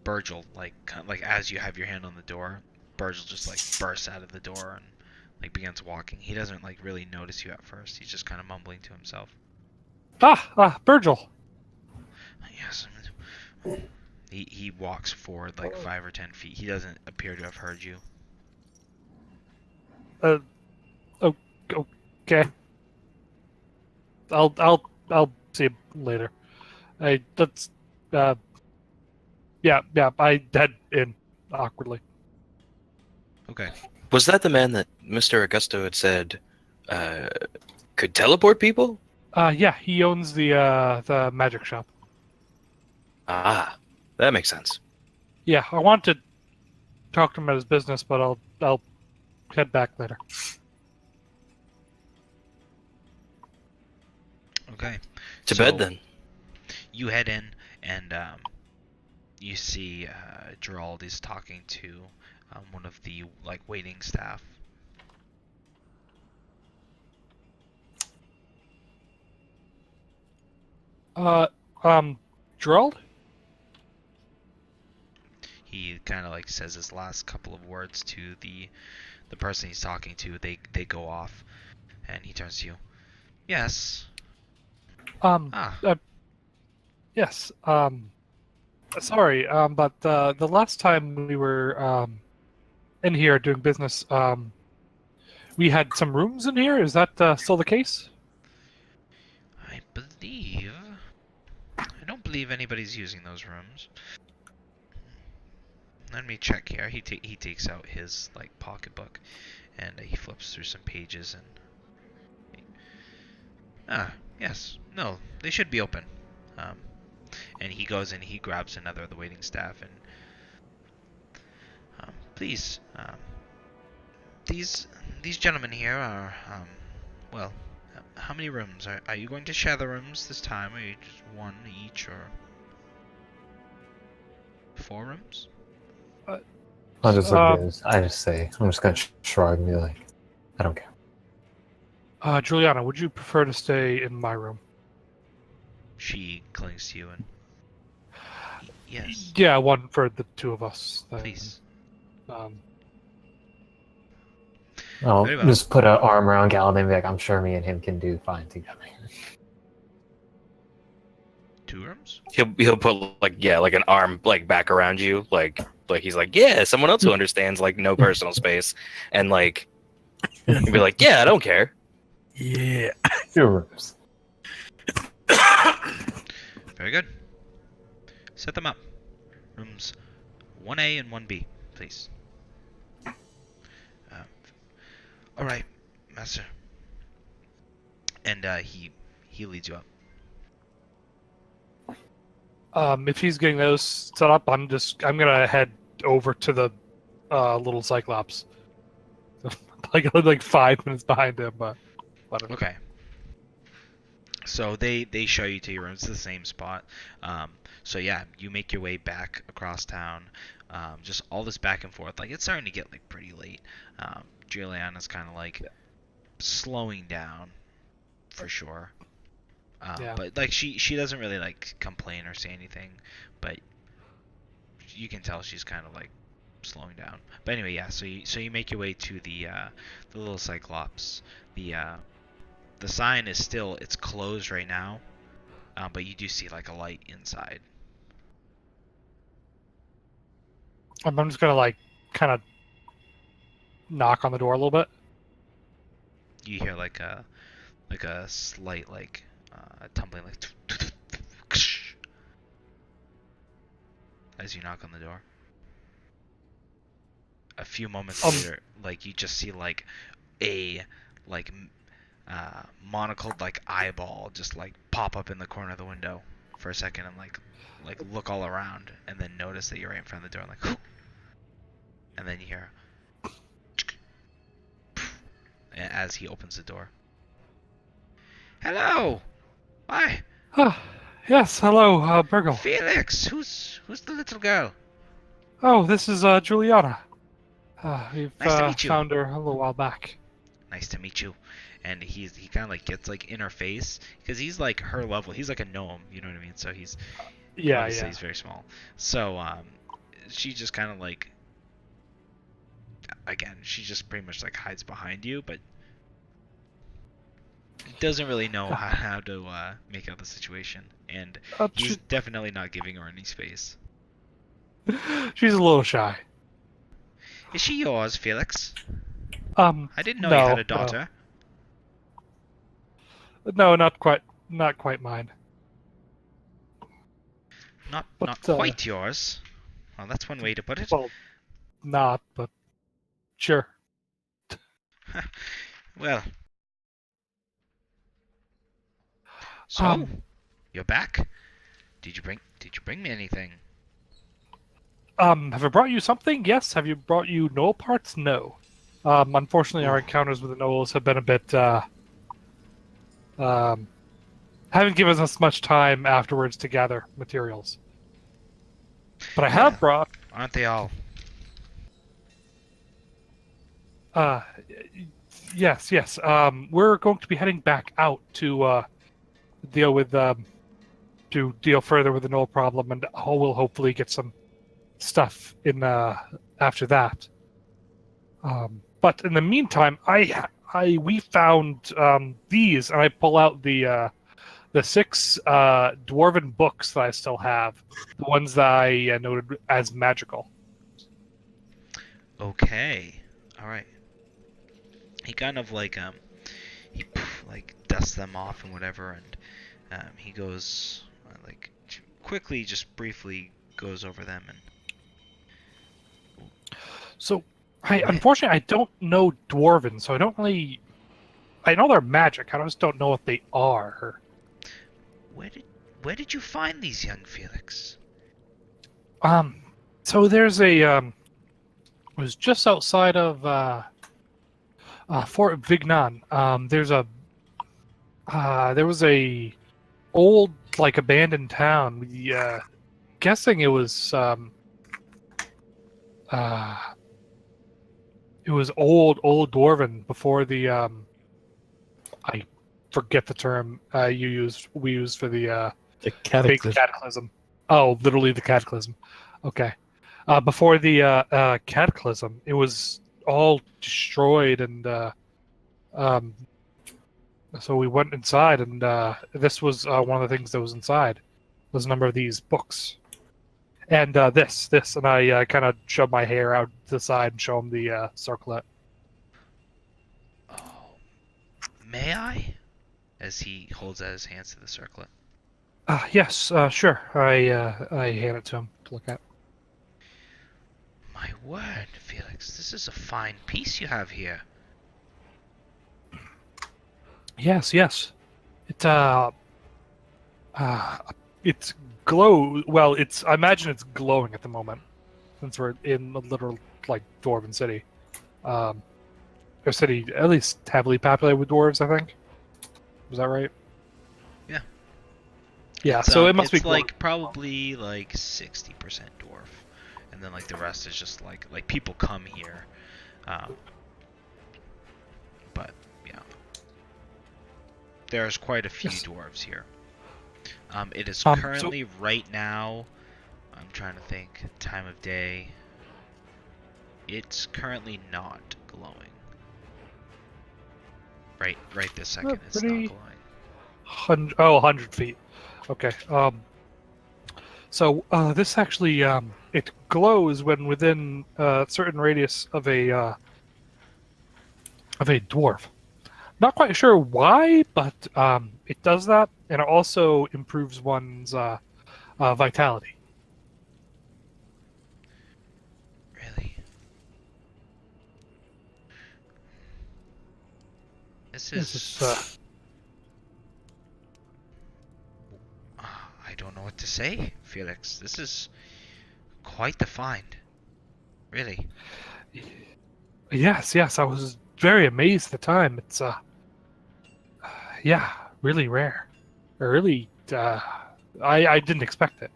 S1: Virgil like as you have your hand on the door, Virgil just like bursts out of the door and like begins walking. He doesn't like really notice you at first. He's just kind of mumbling to himself.
S5: Virgil.
S1: Yes. He walks forward like 5 or 10 feet. He doesn't appear to have heard you.
S5: Oh, okay. I'll see you later. Let's. Yeah. I head in awkwardly.
S1: Okay.
S3: Was that the man that Mr. Augusto had said could teleport people?
S5: Yeah. He owns the magic shop.
S3: Ah, that makes sense.
S5: Yeah. I want to talk to him about his business, but I'll head back later.
S1: Okay.
S3: To
S1: So
S3: bed then.
S1: you head in, and you see Gerald is talking to one of the like waiting staff.
S5: Uh, Gerald?
S1: He kind of like says his last couple of words to the person he's talking to. They go off, and he turns to you. Yes. Ah.
S5: Yes. Sorry. But the last time we were in here doing business, we had some rooms in here. Is that still the case?
S1: I believe. I don't believe anybody's using those rooms. Let me check here. He takes out his like pocketbook, and he flips through some pages and. Yes. No, they should be open. Um, and he goes and he grabs another of the waiting staff and. Please. These gentlemen here are. Well. How many rooms? Are you going to share the rooms this time? Or are you just one each or. 4 rooms?
S4: I'll just look at
S5: Um,
S4: this. I just say, I'm just gonna shrug and be like, I don't care.
S5: Juliana, would you prefer to stay in my room?
S1: She clings to you and. Yes.
S5: Yeah, one for the two of us. Then.
S1: Please.
S5: Um,
S4: I'll
S1: Very well.
S4: just put an arm around Galadin and be like, I'm sure me and him can do fine together.
S1: 2 rooms?
S3: He'll put like an arm like back around you, like he's like, yeah, someone else who understands like no personal space, and like he'll be like, yeah, I don't care.
S2: Yeah.
S4: 2 rooms.
S1: Very good. Set them up. Rooms 1A and 1B, please. All right, master. And he leads you up.
S5: if he's getting those set up, I'm gonna head over to the little Cyclops. like 5 minutes behind him, but whatever.
S1: Okay. So they show you to your room. It's the same spot. So yeah, you make your way back across town. Just all this back and forth. Like it's starting to get like pretty late. Juliana's kind of like slowing down for sure.
S5: Yeah.
S1: But like she doesn't really like complain or say anything, but you can tell she's kind of like slowing down. But anyway, yeah. So you make your way to the little Cyclops. The sign is still it's closed right now, but you do see like a light inside.
S5: I'm just gonna like kind of knock on the door a little bit.
S1: You hear like a slight like tumbling like as you knock on the door. A few moments later, like you just see like a like monocled like eyeball just like pop up in the corner of the window for a second and like look all around and then notice that you're right in front of the door and like and then you hear as he opens the door. Hello. Hi.
S5: Yes, hello, Burgle.
S1: Felix. Who's the little girl?
S5: Oh, this is Juliana. We've
S1: Nice to meet you.
S5: found her a little while back.
S1: Nice to meet you. And he kind of like gets like in her face because he's like her level. He's like a gnome, you know what I mean? So he's obviously he's very small. So she just kind of like again, she just pretty much like hides behind you, but doesn't really know how to make out the situation. And he's definitely not giving her any space.
S5: She's a little shy.
S1: Is she yours, Felix? I didn't know you had a
S5: No,
S1: daughter.
S5: no, not quite mine.
S1: Not
S5: But,
S1: quite yours. Well, that's one way to put it.
S5: Well, not, but sure.
S1: Well, so
S5: Um,
S1: you're back. Did you bring me anything?
S5: Have I brought you something? Yes. Have you brought you Knoll parts? No. Unfortunately, our encounters with the Knolls have been a bit, haven't given us much time afterwards to gather materials. But I have
S1: Well,
S5: brought,
S1: aren't they all?
S5: uh, yes. We're going to be heading back out to, deal with, to deal further with the Knoll problem, and we'll hopefully get some stuff in, after that. But in the meantime, we found these, and I pull out the 6 dwarven books that I still have, the ones that I noted as magical.
S1: Okay. All right. He kind of like he like dusts them off and whatever, and he goes like quickly, just briefly goes over them and.
S5: So, unfortunately, I don't know dwarven, so I don't really. I know they're magic. I just don't know what they are.
S1: Where did you find these, young Felix?
S5: So there's a it was just outside of Fort Vignan. There was a old like abandoned town. We guessing it was old dwarven before the I forget the term we used for the
S2: The
S5: big
S2: cataclysm.
S5: cataclysm. Oh, literally the cataclysm. Okay. Before the cataclysm, it was all destroyed, and so we went inside, and this was one of the things that was inside. Was a number of these books, and this, and I kind of shove my hair out to the side and show him the circlet.
S1: Oh, may I? As he holds out his hands to the circlet.
S5: Yes, sure. I hand it to him to look at.
S1: My word, Felix, this is a fine piece you have here.
S5: Yes. It's glow. Well, I imagine it's glowing at the moment, since we're in a literal like dwarven city. A city at least heavily populated with dwarves. I think. Was that right?
S1: Yeah.
S5: Yeah.
S1: It's,
S5: So it must be
S1: it's
S5: glowing.
S1: like probably like 60% dwarf, and then like the rest is just like people come here, but yeah, there's quite a few
S5: Yes.
S1: dwarves here. It is
S5: So-
S1: currently right now. I'm trying to think time of day. It's currently not glowing. Right this second, it's not
S5: pretty-
S1: glowing.
S5: 100 feet. Okay. So this actually it glows when within a certain radius of a dwarf. Not quite sure why, but it does that, and it also improves one's vitality.
S1: Really? This
S5: This
S1: is.
S5: is,
S1: I don't know what to say, Felix. This is quite the find. Really.
S5: yes. I was very amazed at the time. It's yeah, really rare. Really, I didn't expect it.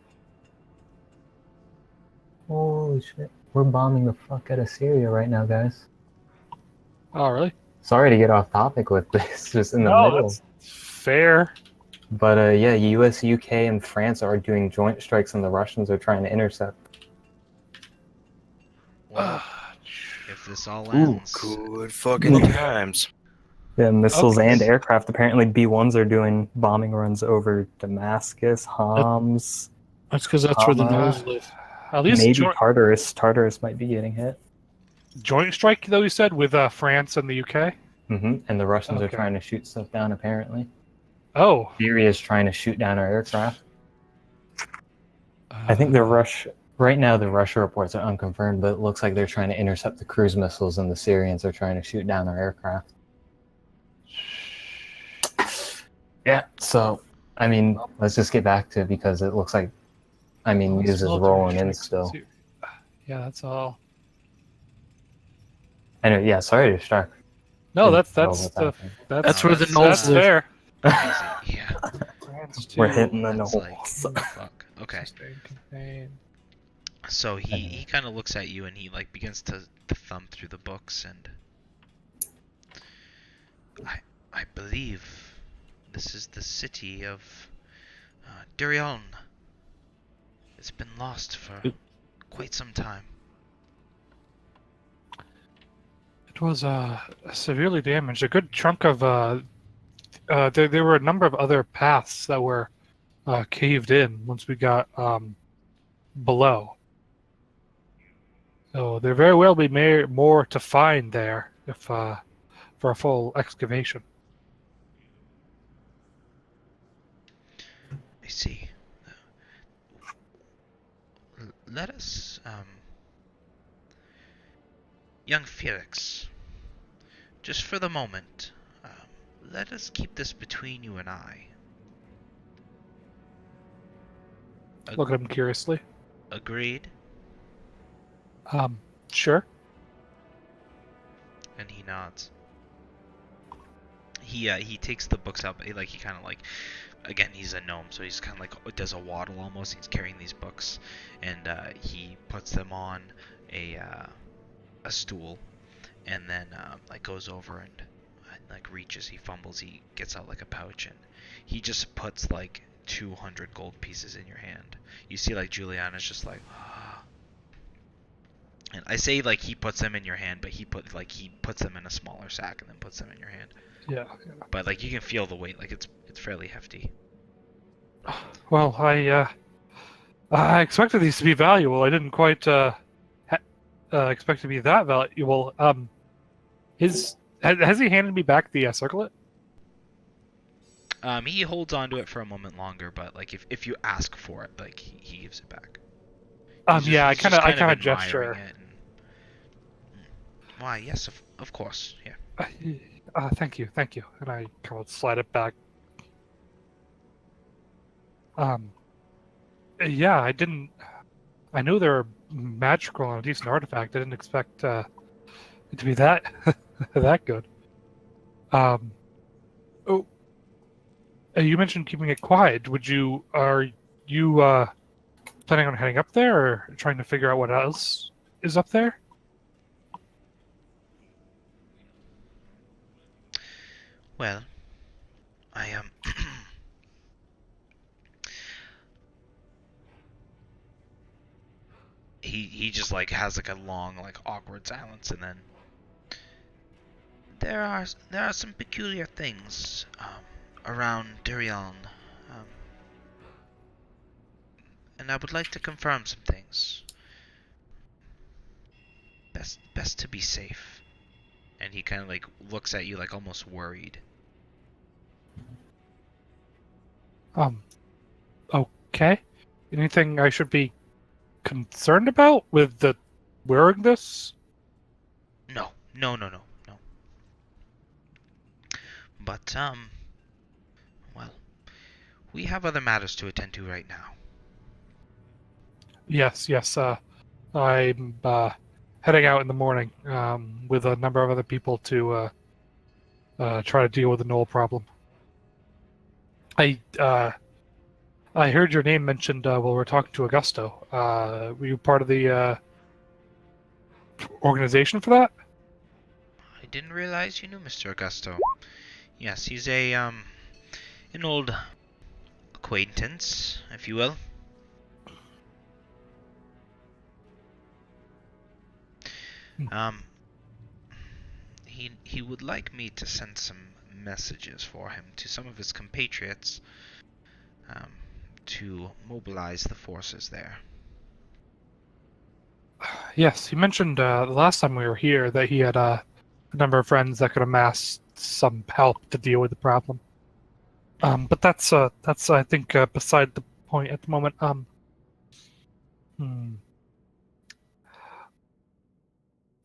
S4: Holy shit. We're bombing the fuck out of Syria right now, guys.
S5: Oh, really?
S4: Sorry to get off topic with this, just in the
S5: No,
S4: middle.
S5: that's fair.
S4: But yeah, US, UK, and France are doing joint strikes, and the Russians are trying to intercept.
S1: Well, if this all
S3: Ooh,
S1: ends.
S3: good fucking times.
S4: Yeah, missiles
S5: Okay.
S4: and aircraft. Apparently, B1s are doing bombing runs over Damascus, Homs,
S2: That's because that's where the
S4: Hama.
S2: Knolls live.
S5: At least
S4: maybe
S5: joint,
S4: Tartarus. Tartarus might be getting hit.
S5: joint strike, though, you said, with France and the UK?
S4: And the Russians are
S5: Okay.
S4: trying to shoot stuff down, apparently.
S5: Oh.
S4: Syria is trying to shoot down our aircraft. I think right now the Russia reports are unconfirmed, but it looks like they're trying to intercept the cruise missiles, and the Syrians are trying to shoot down our aircraft. Yeah, so, I mean, let's just get back to it because it looks like, news is rolling in still.
S5: Yeah, that's all.
S4: Anyway, yeah, sorry to distract.
S5: No,
S4: Didn't
S5: that's
S4: know what's happening.
S2: That's where the Knolls
S5: that's
S2: live.
S5: fair.
S1: Crazy. Yeah.
S5: France
S4: We're
S5: too.
S4: hitting the
S1: That's
S4: Knolls.
S1: like, fuck. Okay.
S5: Sustain campaign.
S1: So he kind of looks at you and he like begins to thumb through the books, and I believe this is the city of Durion. It's been lost for quite some time.
S5: It was severely damaged. A good chunk of there were a number of other paths that were caved in once we got below. So there very well be more to find there if for a full excavation.
S1: I see. Let us, young Felix, just for the moment, let us keep this between you and I.
S5: Look at him curiously.
S1: Agreed?
S5: Sure.
S1: And he nods. He takes the books up. He kind of like, again, he's a gnome, so he's kind of like does a waddle almost. He's carrying these books, and he puts them on a stool, and then like goes over and like reaches. He fumbles. He gets out like a pouch, and he just puts like 200 gold pieces in your hand. You see, like Juliana's just like. And I say like he puts them in your hand, but he puts them in a smaller sack and then puts them in your hand.
S5: Yeah.
S1: But like you can feel the weight, like it's fairly hefty.
S5: Well, I expected these to be valuable. I didn't quite expect to be that valuable. Has he handed me back the circlet?
S1: He holds on to it for a moment longer, but like if you ask for it, like he gives it back.
S5: Yeah, I
S1: He's
S5: kind
S1: just
S5: of
S1: admiring
S5: gesture.
S1: it and- Why? Yes, of course. Yeah.
S5: Thank you, and I kind of slide it back. Yeah, I knew they were magical and a decent artifact. I didn't expect it to be that that good. Oh, you mentioned keeping it quiet. Are you planning on heading up there, or trying to figure out what else is up there?
S1: Well, I he just like has like a long like awkward silence, and then there are some peculiar things around Durion, and I would like to confirm some things. Best to be safe. And he kind of like looks at you like almost worried.
S5: Okay. Anything I should be concerned about with the wearing this?
S1: No. But well, we have other matters to attend to right now.
S5: Yes. I'm heading out in the morning with a number of other people to try to deal with the Knoll problem. I heard your name mentioned while we were talking to Augusto. Were you part of the organization for that?
S1: I didn't realize you knew Mr. Augusto. Yes, he's an old acquaintance, if you will. He would like me to send some messages for him to some of his compatriots to mobilize the forces there.
S5: Yes, he mentioned the last time we were here that he had a number of friends that could amass some help to deal with the problem. But that's I think beside the point at the moment. Hmm.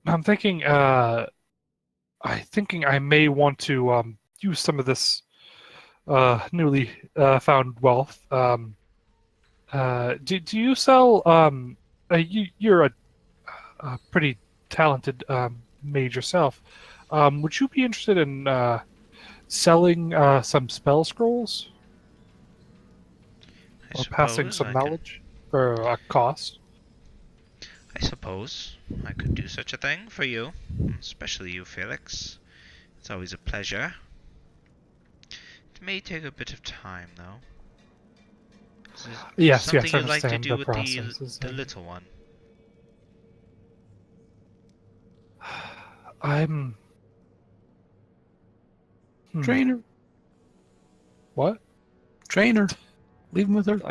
S5: I'm thinking I may want to use some of this newly found wealth. Do you sell? You're a pretty talented mage yourself. Would you be interested in selling some spell scrolls
S1: I
S5: or passing
S1: suppose
S5: some
S1: I can.
S5: knowledge for a cost?
S1: I suppose I could do such a thing for you, especially you, Felix. It's always a pleasure. It may take a bit of time, though. Is this
S5: Yes,
S1: something
S5: yes, I
S1: you'd like to
S5: understand
S1: do
S5: the
S1: with
S5: process.
S1: the little one?
S5: I'm. Hmm,
S2: Trainer,
S5: what?
S2: trainer, leave him with her.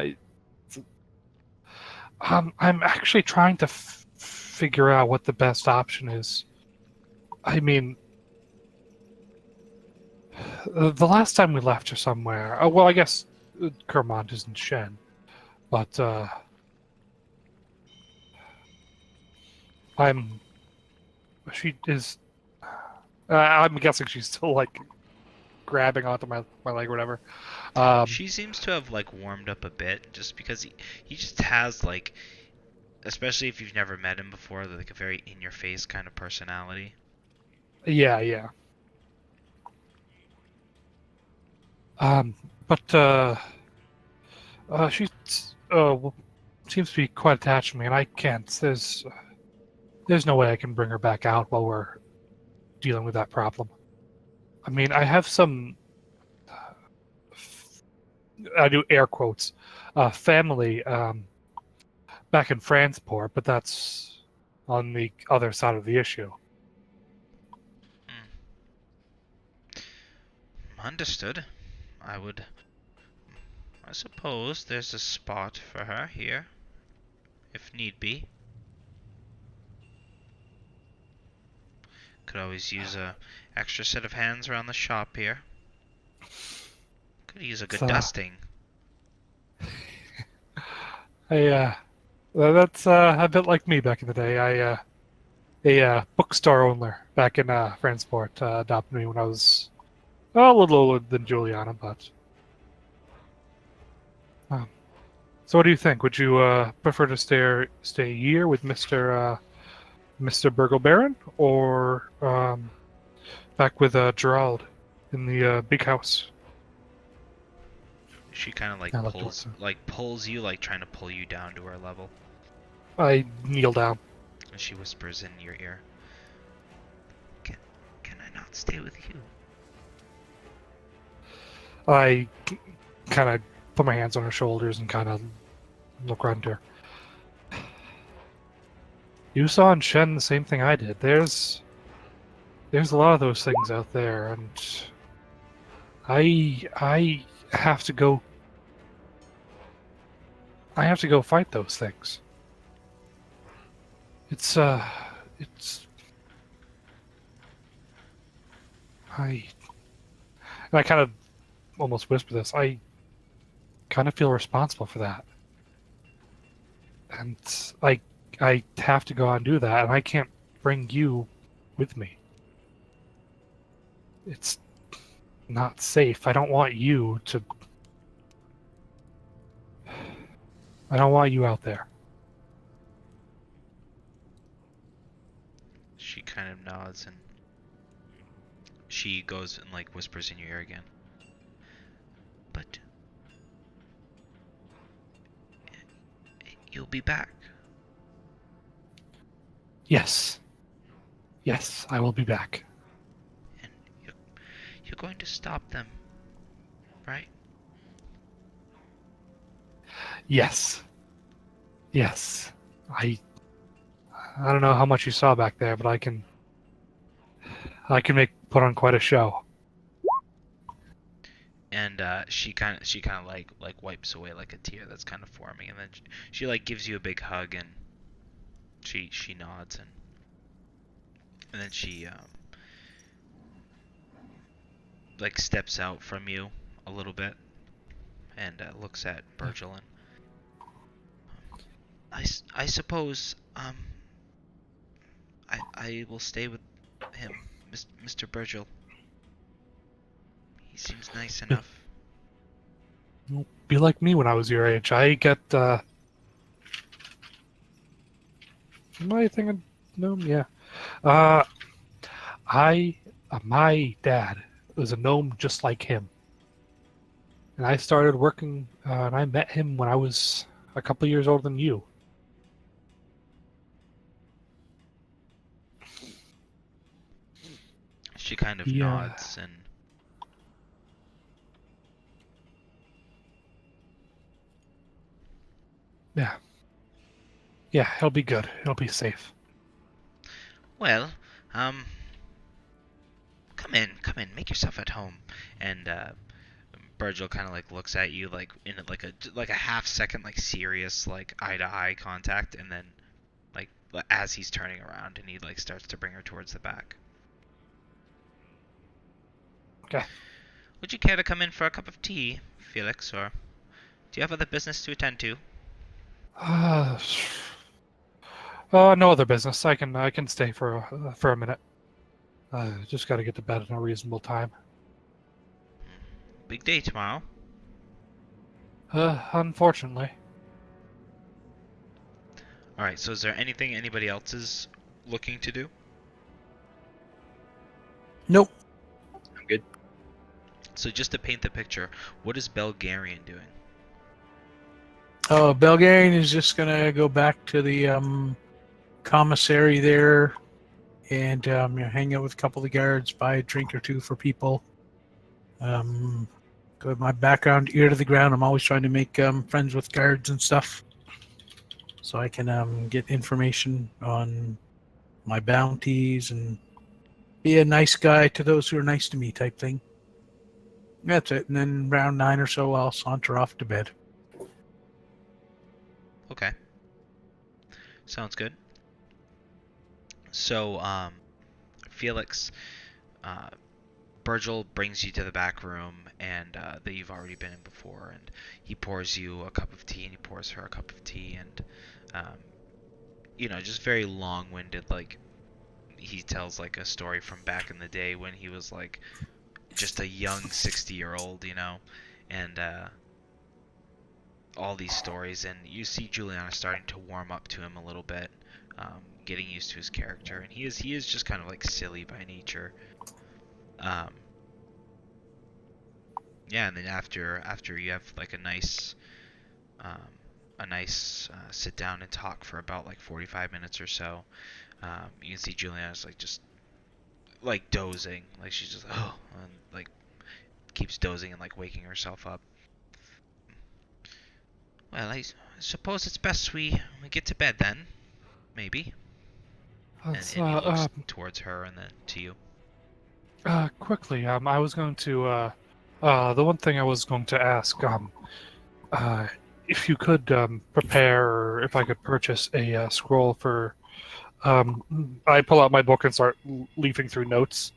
S5: I'm actually trying to figure out what the best option is. I mean, the last time we left her somewhere. Well, I guess Kermont isn't Shen, but I'm. She is. I'm guessing she's still like grabbing onto my leg or whatever.
S1: She seems to have like warmed up a bit, just because he just has like, especially if you've never met him before, like a very in-your-face kind of personality.
S5: Yeah, yeah. But she seems to be quite attached to me, and I can't. There's no way I can bring her back out while we're dealing with that problem. I mean, I have some. I do air quotes. Family back in Franceport, but that's on the other side of the issue.
S1: Understood. I would. I suppose there's a spot for her here, if need be. Could always use a extra set of hands around the shop here. Could use a good
S5: So,
S1: dusting.
S5: That's a bit like me back in the day. A bookstore owner back in Franceport adopted me when I was a little older than Juliana, but. So what do you think? Would you prefer to stay a year with Mr. Burgle Baron, or back with Gerald in the big house?
S1: She kind of like
S5: I look towards him.
S1: pulls you, like trying to pull you down to her level.
S5: I kneel down.
S1: And she whispers in your ear, Can I not stay with you?"
S5: I kind of put my hands on her shoulders and kind of look around her. You saw in Shen the same thing I did. There's a lot of those things out there, and I have to go. I have to go fight those things. It's I and I kind of almost whisper this. I kind of feel responsible for that, and I have to go out and do that, and I can't bring you with me. It's not safe. I don't want you to. I don't want you out there.
S1: She kind of nods and she goes and like whispers in your ear again. But you'll be back.
S5: Yes. Yes, I will be back.
S1: And you're going to stop them, right?
S5: Yes. Yes. I don't know how much you saw back there, but I can put on quite a show.
S1: And she kind of like wipes away like a tear that's kind of forming, and then she like gives you a big hug, and She nods and then she like steps out from you a little bit and looks at Virgil and I suppose I will stay with him, Mr. Virgil. He seems nice enough.
S5: Be like me when I was your age. I get am I thinking gnome? Yeah. I my dad was a gnome just like him, and I started working. And I met him when I was a couple years older than you.
S1: She kind of
S5: Yeah.
S1: nods and
S5: Yeah. Yeah, he'll be good. He'll be safe.
S1: well, come in, make yourself at home. And Virgil kind of like looks at you like in like a half second like serious like eye to eye contact, and then like as he's turning around and he like starts to bring her towards the back.
S5: Okay.
S1: Would you care to come in for a cup of tea, Felix, or do you have other business to attend to?
S5: No other business. I can stay for a minute. Just got to get to bed in a reasonable time.
S1: Big day tomorrow.
S5: Unfortunately.
S1: All right. So is there anything anybody else is looking to do?
S2: Nope.
S3: I'm good.
S1: So just to paint the picture, what is Belgarian doing?
S2: Oh, Belgarian is just gonna go back to the commissary there and hang out with a couple of guards, buy a drink or two for people. With my background, ear to the ground, I'm always trying to make friends with guards and stuff, so I can get information on my bounties and be a nice guy to those who are nice to me, type thing. That's it. And then around 9 or so, I'll saunter off to bed.
S1: Okay. Sounds good. So, Felix, Virgil brings you to the back room, and that you've already been in before, and he pours you a cup of tea, and he pours her a cup of tea, and just very long-winded. Like he tells like a story from back in the day when he was like just a young 60-year-old, and all these stories, and you see Juliana starting to warm up to him a little bit, getting used to his character, and he is just kind of like silly by nature. Yeah, and then after you have like a nice sit down and talk for about like 45 minutes or so, you can see Juliana's like just like dozing, like she's just and like keeps dozing and like waking herself up. Well, I suppose it's best we get to bed then, maybe. And
S5: Let's,
S1: he looks towards her and then to you.
S5: quickly. I was going to. The one thing I was going to ask. If you could prepare, or if I could purchase a scroll for. I pull out my book and start leafing through notes.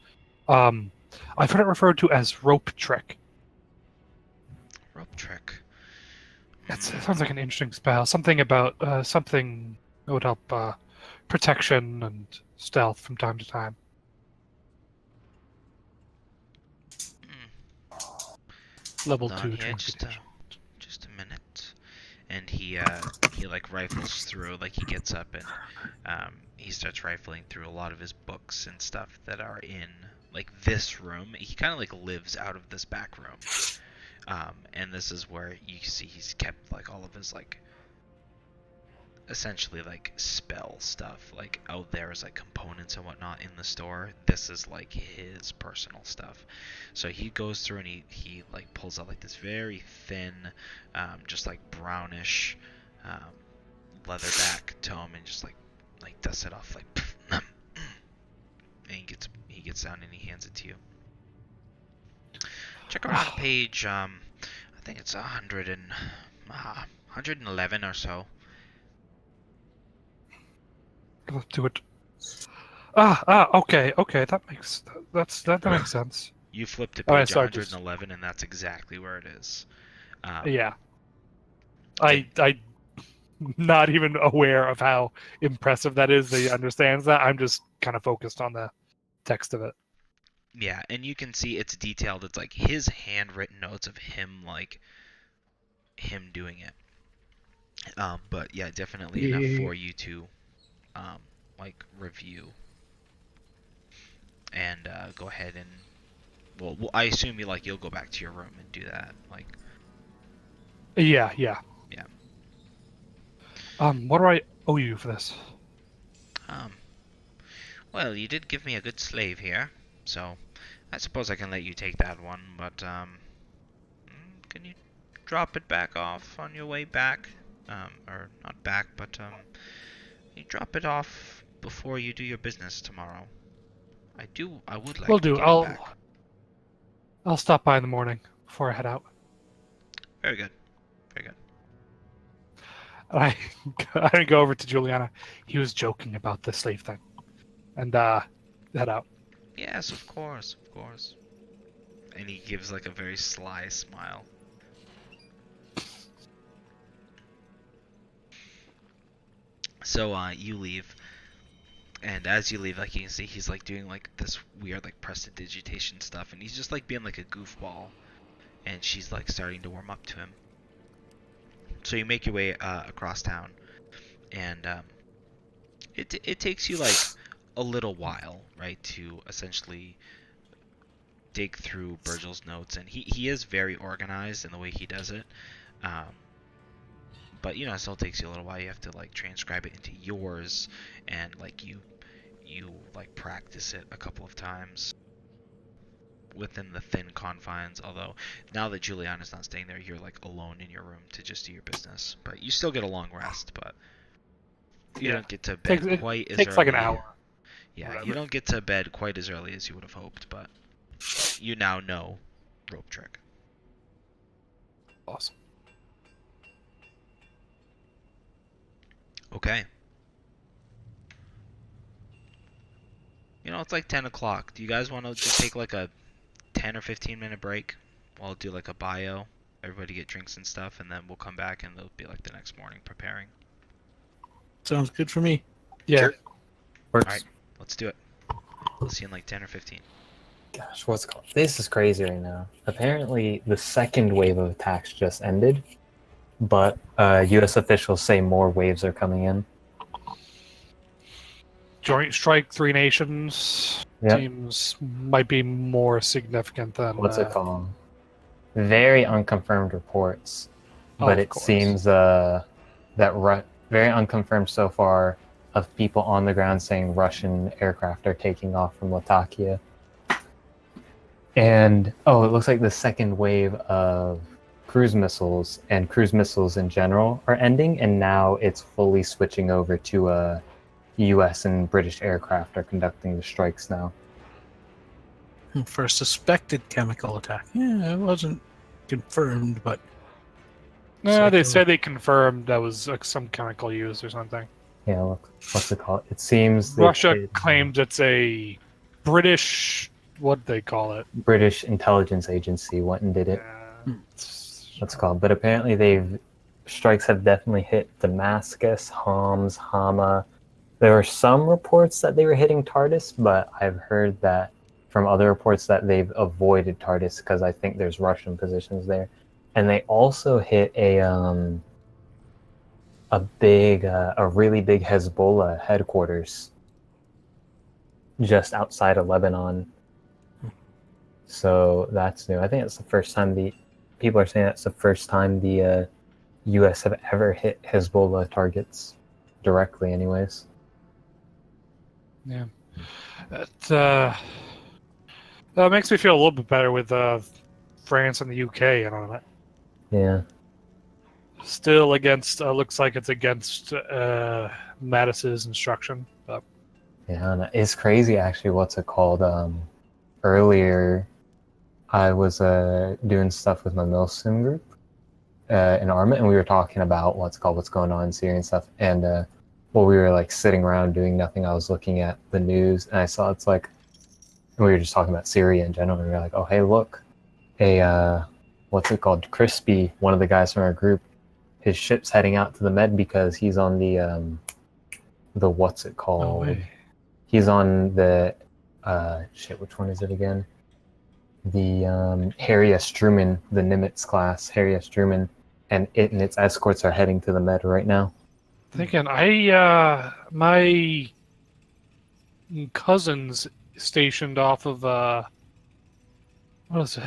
S5: I've heard it referred to as rope trick.
S1: Rope trick.
S5: It sounds like an interesting spell. Something about something that would help protection and stealth from time to time. Level
S1: Hold
S5: 2
S1: on here,
S5: transmutation.
S1: just a minute. And he like rifles through, like he gets up and he starts rifling through a lot of his books and stuff that are in like this room. He kind of like lives out of this back room. And this is where you see he's kept like all of his like essentially like spell stuff like out there as like components and whatnot in the store. This is like his personal stuff. So he goes through and he like pulls out like this very thin just like brownish leatherback tome and just like dusts it off like and he gets down and he hands it to you. Check around page I think it's 111 or so.
S5: Do it. Okay. That makes that makes sense.
S1: You flip to
S5: All right,
S1: page
S5: so I
S1: 111, and that's exactly where it is.
S5: Yeah. I not even aware of how impressive that is that he understands that. I'm just kind of focused on the text of it.
S1: Yeah, and you can see it's detailed. It's like his handwritten notes of him, like him doing it. But yeah, definitely enough
S2: Yeah.
S1: for you to like review and go ahead and well, I assume you'll go back to your room and do that. Like,
S5: Yeah.
S1: yeah.
S5: What do I owe you for this?
S1: Well, you did give me a good slave here, so I suppose I can let you take that one. But can you drop it back off on your way back? Or not back, but you drop it off before you do your business tomorrow. I would like
S5: Will
S1: to
S5: do.
S1: get it back.
S5: I'll stop by in the morning before I head out.
S1: Very good. Very good.
S5: I I go over to Juliana. He was joking about the slave thing, and head out.
S1: Yes, of course, of course. And he gives like a very sly smile. So you leave, and as you leave, like you can see, he's like doing like this weird like prestidigitation stuff, and he's just like being like a goofball. And she's like starting to warm up to him. So you make your way across town, and it takes you like a little while, right, to essentially dig through Virgil's notes, and he is very organized in the way he does it. But it still takes you a little while. You have to like transcribe it into yours, and like you like practice it a couple of times within the thin confines. Although now that Juliana's not staying there, you're like alone in your room to just do your business. But you still get a long rest, but you don't get to bed quite as early.
S5: Takes like an hour.
S1: Yeah,
S5: Whatever.
S1: you don't get to bed quite as early as you would have hoped, but you now know rope trick.
S5: Awesome.
S1: Okay. It's like 10 o'clock. Do you guys want to just take like a 10 or 15 minute break? We'll do like a bio. Everybody get drinks and stuff, and then we'll come back and it'll be like the next morning preparing.
S2: Sounds good for me.
S5: Yeah.
S3: Sure.
S4: Works.
S1: Alright, let's do it. We'll see you in like 10 or 15.
S4: Gosh, what's it called? This is crazy right now. Apparently, the second wave of attacks just ended, but U.S. officials say more waves are coming in.
S5: Joint strike, 3 nations
S4: Yep.
S5: seems might be more significant than
S4: What's it called? Very unconfirmed reports, but
S5: of
S4: it
S5: course.
S4: seems very unconfirmed so far of people on the ground saying Russian aircraft are taking off from Latakia. And it looks like the second wave of cruise missiles and cruise missiles in general are ending, and now it's fully switching over to U.S. and British aircraft are conducting the strikes now.
S2: For a suspected chemical attack. Yeah, it wasn't confirmed, but
S5: No, they
S2: Second-
S5: said they confirmed that was some chemical use or something.
S4: Yeah, what's it called? It seems they
S5: Russia
S4: did-
S5: claims it's a British, what they call it.
S4: British intelligence agency went and did it. What's it called? But apparently strikes have definitely hit Damascus, Homs, Hama. There were some reports that they were hitting Tardis, but I've heard that from other reports that they've avoided Tardis because I think there's Russian positions there. And they also hit a really big Hezbollah headquarters just outside of Lebanon. So that's new. I think it's the first time people are saying that's the first time the U.S. have ever hit Hezbollah targets directly, anyways.
S5: Yeah. That makes me feel a little bit better with France and the UK in on it.
S4: Yeah.
S5: Still against, looks like it's against Mattis's instruction. But
S4: Yeah, and it's crazy actually. What's it called? Earlier, I was doing stuff with my Milsim group in Arma, and we were talking about what's going on in Syria and stuff. And while we were like sitting around doing nothing, I was looking at the news and I saw it's like, and we were just talking about Syria in general, and we were like, oh hey, look, what's it called? Crispy, one of the guys from our group, his ship's heading out to the Med because he's on the what's it
S5: No
S4: called?
S5: way.
S4: He's on the shit. Which one is it again? The Harry S. Truman, the Nimitz class, Harry S. Truman, and its escorts are heading to the Med right now.
S5: Thinking, my cousin's stationed off of what is it?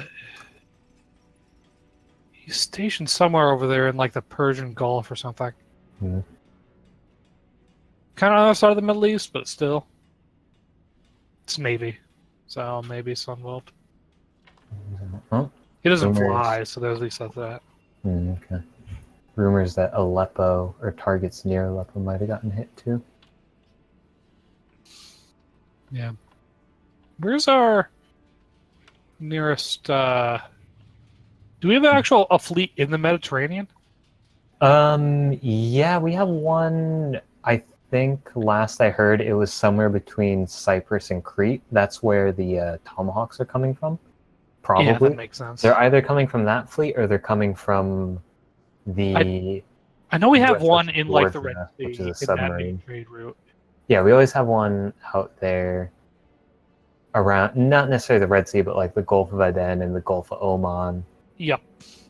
S5: He's stationed somewhere over there in like the Persian Gulf or something.
S4: Mhm.
S5: Kind of on the other side of the Middle East, but still, it's Navy, so maybe some involved.
S4: Oh,
S5: He doesn't
S4: rumors.
S5: fly, so there's at least that.
S4: Okay. Rumors that Aleppo or targets near Aleppo might have gotten hit too.
S5: Yeah. Where's our nearest? Do we have a fleet in the Mediterranean?
S4: Yeah, we have one. I think last I heard it was somewhere between Cyprus and Crete. That's where the Tomahawks are coming from. Probably.
S5: Yeah, that makes sense.
S4: They're either coming from that fleet or they're coming from the
S5: I know we have
S4: USS
S5: one in like the Red
S4: Georgia, which
S5: Sea
S4: is a
S5: in that main
S4: submarine.
S5: trade route.
S4: Yeah, we always have one out there around, not necessarily the Red Sea, but like the Gulf of Aden and the Gulf of Oman.
S5: Yep.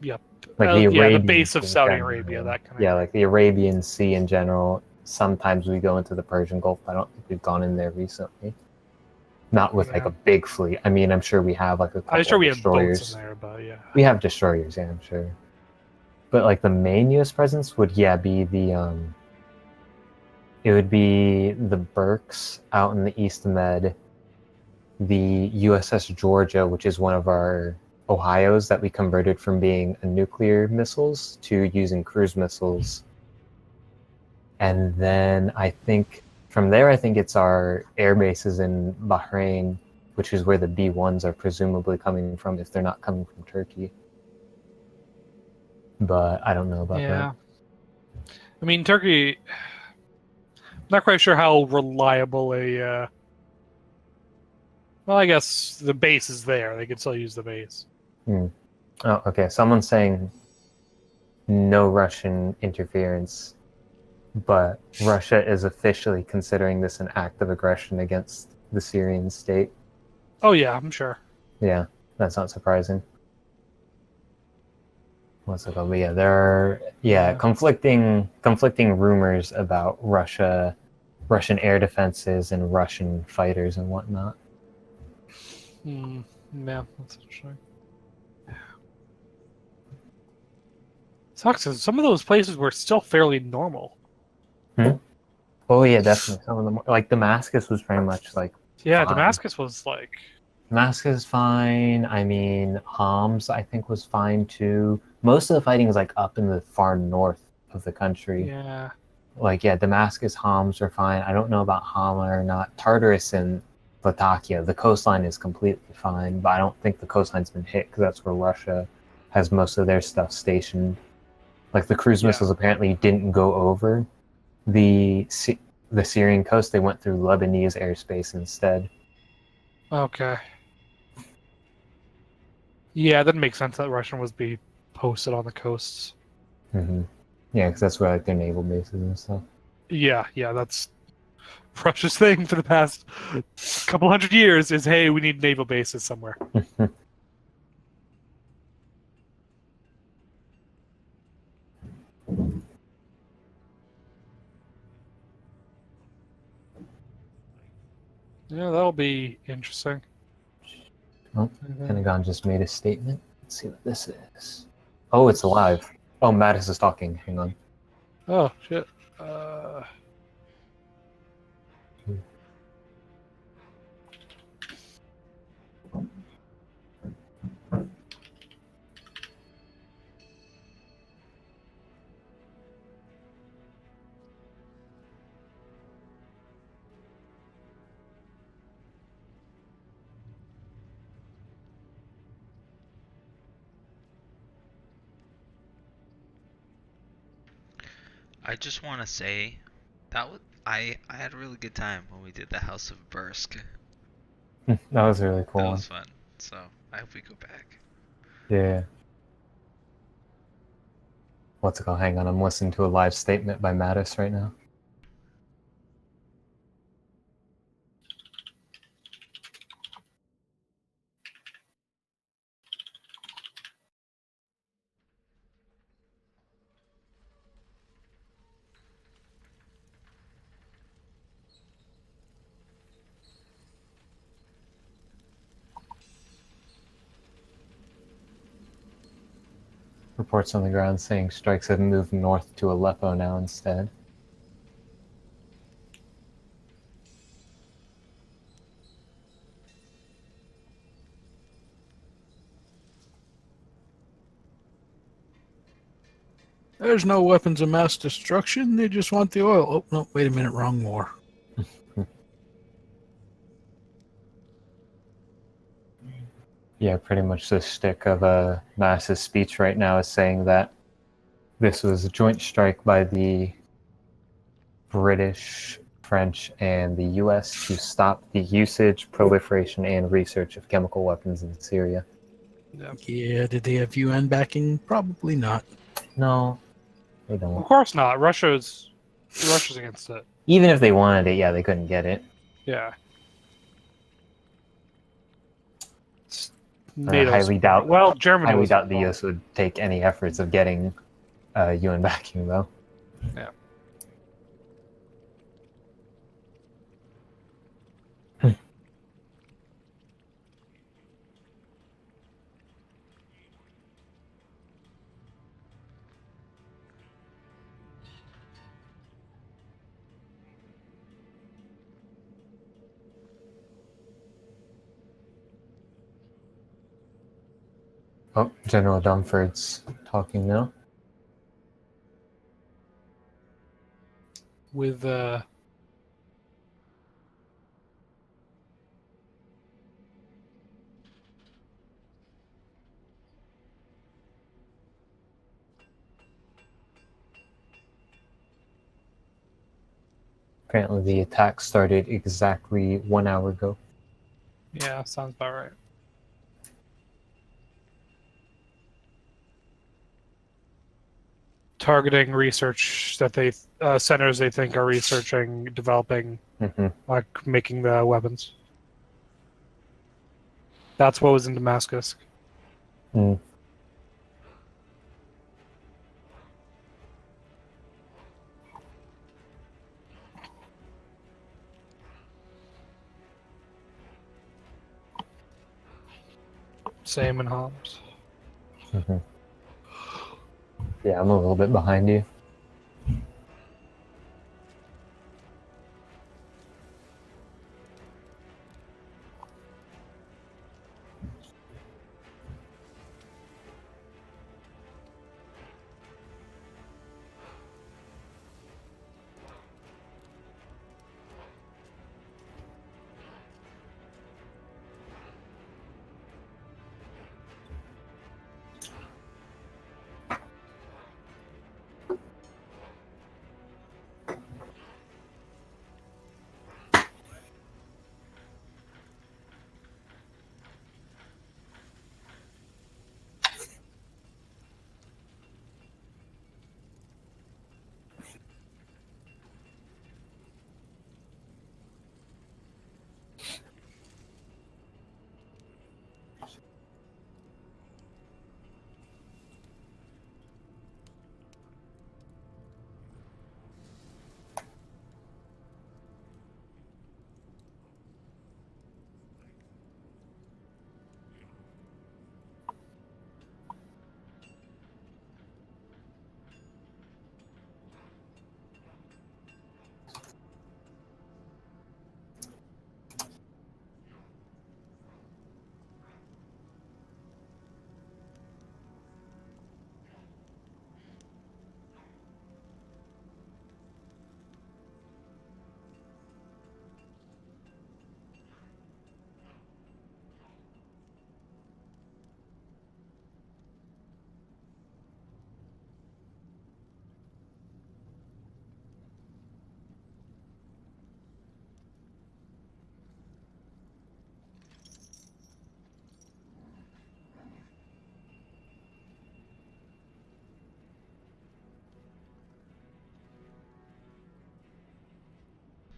S4: Like the
S5: Yeah, the
S4: Arabian
S5: base of
S4: Sea in
S5: Saudi
S4: general.
S5: Arabia, that kind of.
S4: Yeah, like the Arabian Sea in general. Sometimes we go into the Persian Gulf. I don't think we've gone in there recently. Not with like
S5: Yeah.
S4: a big fleet. I mean, I'm sure we have like a couple
S5: I'm sure
S4: of
S5: we have
S4: destroyers.
S5: boats in there, but yeah.
S4: We have destroyers, yeah, I'm sure. But like the main U.S. presence would, yeah, be it would be the Berks out in the East Med, the USS Georgia, which is one of our Ohios that we converted from being a nuclear missiles to using cruise missiles. And then I think from there, I think it's our air bases in Bahrain, which is where the B-1s are presumably coming from if they're not coming from Turkey. But I don't know about
S5: Yeah.
S4: that.
S5: I mean, Turkey. I'm not quite sure how reliable a. Well, I guess the base is there. They could still use the base.
S4: Oh, okay. Someone's saying no Russian interference, but Russia is officially considering this an act of aggression against the Syrian state.
S5: Oh yeah, I'm sure.
S4: Yeah, that's not surprising. What's it called? But yeah, there are conflicting rumors about Russian air defenses and Russian fighters and whatnot.
S5: Yeah, that's interesting. Sucks 'cause some of those places were still fairly normal.
S4: Oh yeah, definitely. Some of them, like Damascus, was very much like
S5: Yeah,
S4: fine.
S5: Damascus was like.
S4: Damascus is fine. I mean, Homs I think was fine too. Most of the fighting is like up in the far north of the country.
S5: Yeah.
S4: Like yeah, Damascus, Homs are fine. I don't know about Hama or not. Tartarus and Latakia, the coastline is completely fine, but I don't think the coastline's been hit because that's where Russia has most of their stuff stationed. Like the cruise missiles apparently didn't go over the Syrian coast. They went through Lebanese airspace instead.
S5: Okay. Yeah, that makes sense that Russian was be posted on the coasts.
S4: Mm-hmm. Yeah, because that's where like their naval bases and stuff.
S5: Yeah, that's Russia's thing for the past couple hundred years is, hey, we need naval bases somewhere. Yeah, that'll be interesting.
S4: Oh, Pentagon just made a statement. Let's see what this is. Oh, it's alive. Oh, Mattis is talking. Hang on.
S5: Oh, shit.
S1: I just want to say That was I had a really good time when we did the House of Bursk.
S4: That was a really cool
S1: That
S4: one.
S1: was fun. So I hope we go back.
S4: Yeah. What's it called? Hang on, I'm listening to a live statement by Mattis right now. Reports on the ground saying strikes have moved north to Aleppo now instead.
S2: There's no weapons of mass destruction. They just want the oil. Oh, no, wait a minute. Wrong war.
S4: Yeah, pretty much the shtick of Mattis's speech right now is saying that this was a joint strike by the British, French, and the US to stop the usage, proliferation, and research of chemical weapons in Syria.
S2: Yeah, did they have UN backing? Probably not.
S4: No, they
S5: Of
S4: don't.
S5: course not. Russia's against it.
S4: Even if they wanted it, yeah, they couldn't get it.
S5: Yeah. It's
S4: I
S5: NATO's
S4: highly doubt.
S5: Well, Germany
S4: Highly
S5: was
S4: doubt the
S5: involved.
S4: US would take any efforts of getting UN backing, though.
S5: Yeah.
S4: Oh, General Dumford's talking now.
S5: With
S4: Apparently, the attack started exactly 1 hour ago.
S5: yeah, sounds about right. Targeting research that they centers they think are researching, developing, like making the weapons. That's what was in Damascus.
S4: Mm.
S5: Same in Homs.
S4: Yeah, I'm a little bit behind you.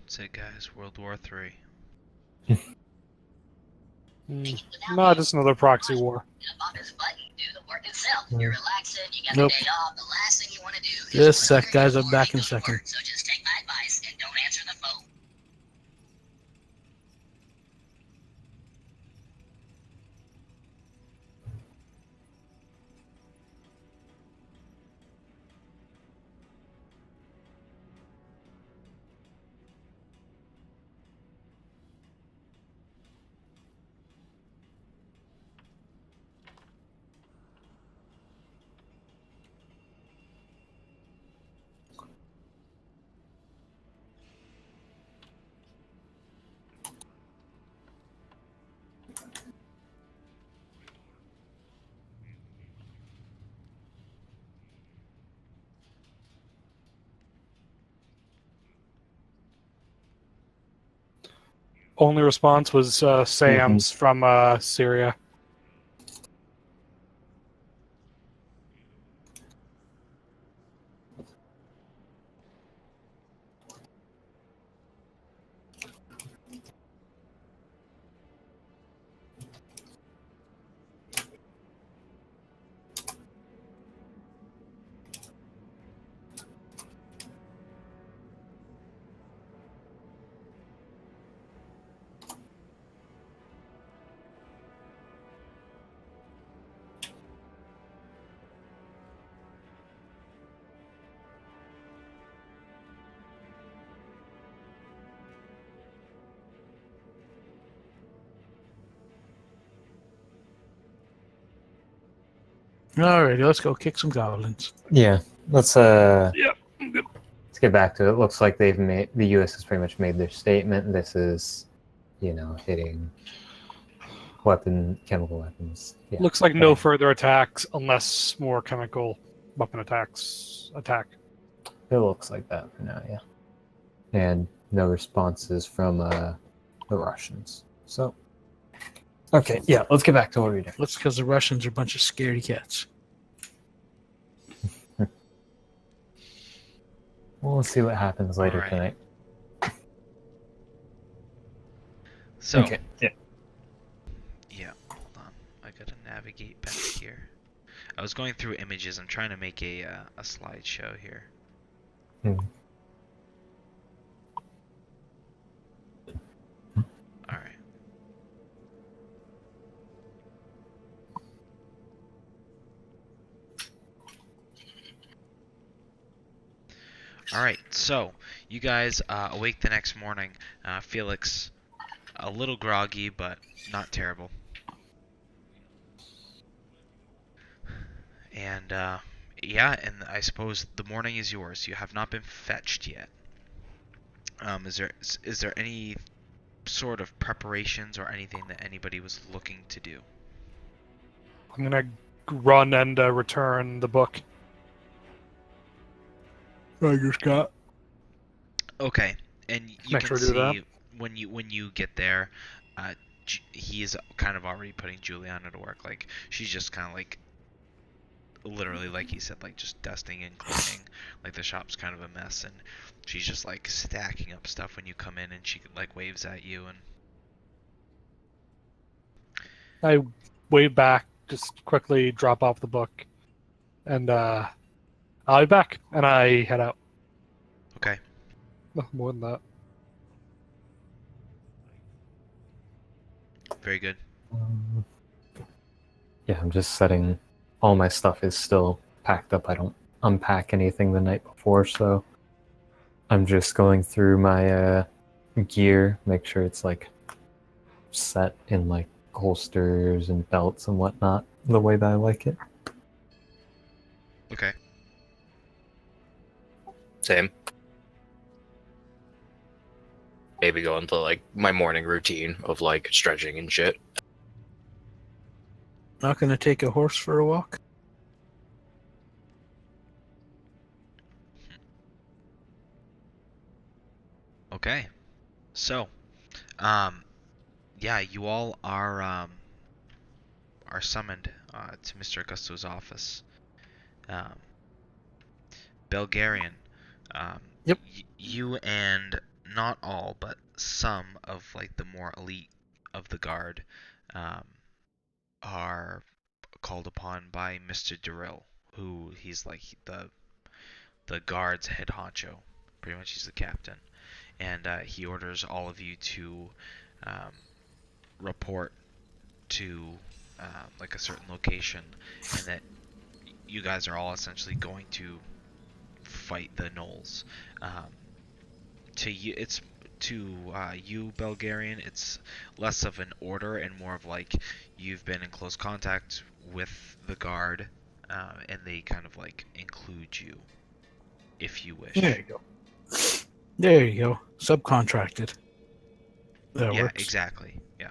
S1: That's it, guys. World War III.
S5: No, just another proxy war.
S2: Nope. Just a sec, guys. I'm back in a second.
S5: Only response was Sam's from Syria.
S2: Alrighty, let's go kick some goblins.
S4: Yeah, let's
S5: Yep.
S4: let's get back to it. It looks like they've made the U.S. has pretty much made their statement. This is, hitting chemical weapons. Yeah.
S5: Looks like no further attacks unless more chemical weapon attacks attack.
S4: It looks like that for now, yeah. And no responses from the Russians. So, okay, yeah, let's get back to what we're doing.
S2: That's because the Russians are a bunch of scaredy cats.
S4: We'll see what happens later
S1: Alright.
S4: tonight.
S1: So,
S4: Okay, yeah.
S1: yeah, hold on. I gotta navigate back here. I was going through images. I'm trying to make a slideshow here. Alright. Alright, so you guys awake the next morning. Felix, a little groggy, but not terrible. And yeah, and I suppose the morning is yours. You have not been fetched yet. Is there any sort of preparations or anything that anybody was looking to do?
S5: I'm gonna run and return the book.
S2: Roger, Scott.
S1: Okay, and you
S5: Make
S1: can
S5: sure to do that.
S1: see when you get there, he is kind of already putting Juliana to work. Like she's just kind of like, literally, like he said, like just dusting and cleaning. Like the shop's kind of a mess, and she's just like stacking up stuff when you come in, and she like waves at you and.
S5: I wave back, just quickly drop off the book, and I'll be back. And I head out.
S1: Okay.
S5: No, more than that.
S1: Very good.
S4: Yeah, I'm just setting. All my stuff is still packed up. I don't unpack anything the night before, so I'm just going through my gear, make sure it's like set in like holsters and belts and whatnot, the way that I like it.
S1: Okay.
S3: Same. Maybe go into like my morning routine of like stretching and shit.
S2: Not going to take a horse for a walk?
S1: Okay. So, yeah, you all are summoned to Mr. Augusto's office. Belgarian.
S2: Yep.
S1: You and not all, but some of like the more elite of the guard um, are called upon by Mr. Durrell, who he's like the guard's head honcho. Pretty much, he's the captain, and he orders all of you to um, report to like a certain location, and that you guys are all essentially going to fight the gnolls. To you, it's to you, Belgarian. It's less of an order and more of like you've been in close contact with the guard, and they kind of like include you if you wish.
S2: There you go. There you go. Subcontracted. That
S1: Yeah,
S2: works.
S1: exactly. Yeah.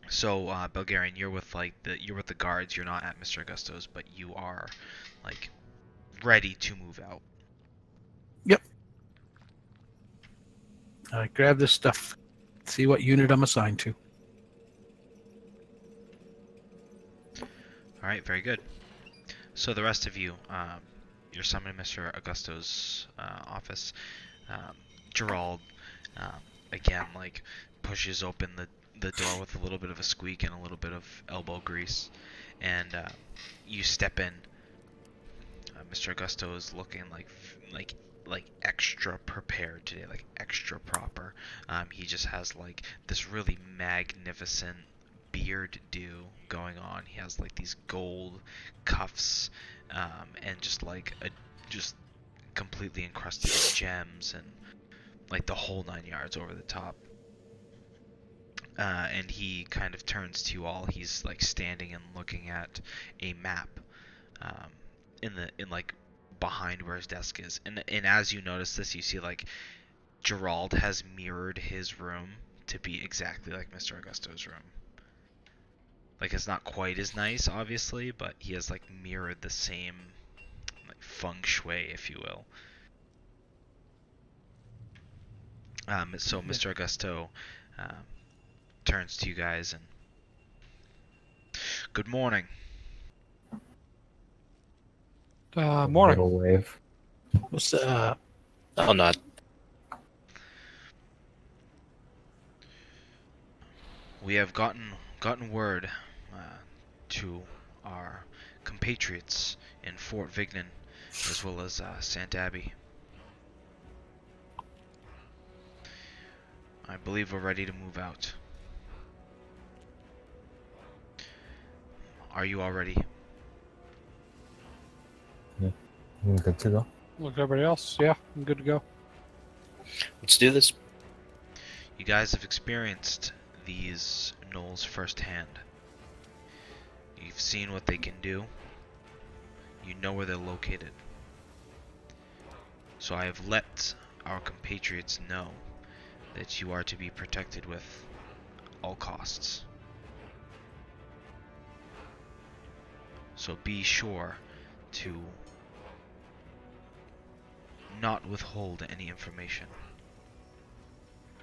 S1: So, Belgarian, you're with the guards. You're not at Mr. Augusto's, but you are like ready to move out.
S2: Yep. I grab this stuff. See what unit I'm assigned to.
S1: All right, very good. So the rest of you, you're summoning Mr. Augusto's office. Gerald, um, again, like pushes open the door with a little bit of a squeak and a little bit of elbow grease, and you step in. Mr. Augusto is looking like extra prepared today, like extra proper. He just has like this really magnificent beard do going on. He has like these gold cuffs, and just completely encrusted in gems and like the whole 9 yards over the top. And he kind of turns to you all. He's like standing and looking at a map, um, in like behind where his desk is. And as you notice this, you see like Gerald has mirrored his room to be exactly like Mr. Augusto's room. Like it's not quite as nice, obviously, but he has like mirrored the same like feng shui, if you will. So Mr. Augusto turns to you guys and, good morning.
S5: Morning.
S4: Little wave.
S2: What's
S3: I'll not.
S1: We have gotten word to our compatriots in Fort Vignan, as well as St. Abbey. I believe we're ready to move out. Are you all ready?
S4: I'm good to go.
S5: Look, everybody else. Yeah, I'm good to go.
S3: Let's do this.
S1: You guys have experienced these gnolls firsthand. You've seen what they can do. You know where they're located. So I have let our compatriots know that you are to be protected with all costs. So be sure to not withhold any information,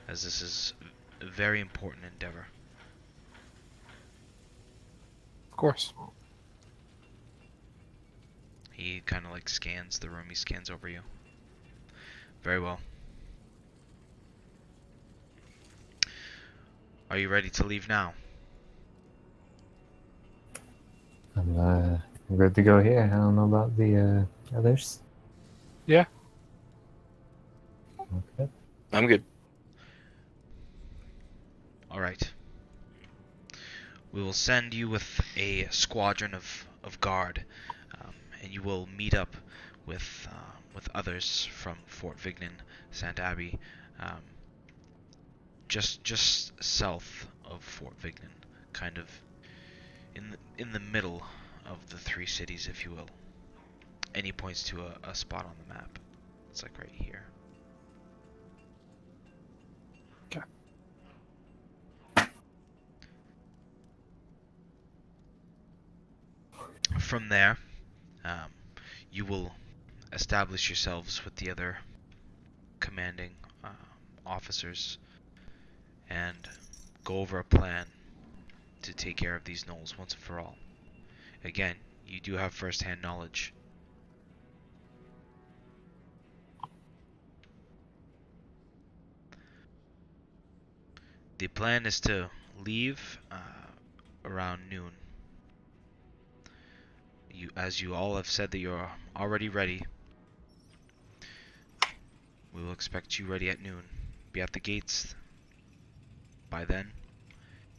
S1: as this is a very important endeavor.
S5: Of course.
S1: He kind of like scans the room. He scans over you. Very well. Are you ready to leave now?
S4: I'm good to go here. I don't know about the others.
S5: Yeah.
S4: Okay.
S3: I'm good.
S1: Alright. We will send you with a squadron of guard, and you will meet up with others from Fort Vignan, St. Abbey, just south of Fort Vignan, kind of in the middle of the three cities, if you will. And he points to a spot on the map. It's like right here.
S5: Okay.
S1: From there, you will establish yourselves with the other commanding officers and go over a plan to take care of these gnolls once and for all. Again, you do have first-hand knowledge. The plan is to leave around noon. As you all have said that you're already ready, we will expect you ready at noon. Be at the gates by then,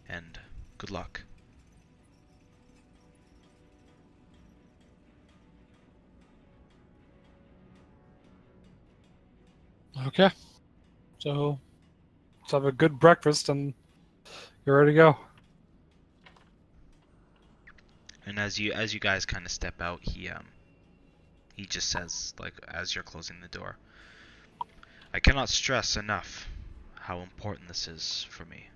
S1: and good luck.
S5: Okay. So let's have a good breakfast and you're ready to go.
S1: And as you guys kind of step out, he just says, like, as you're closing the door, I cannot stress enough how important this is for me.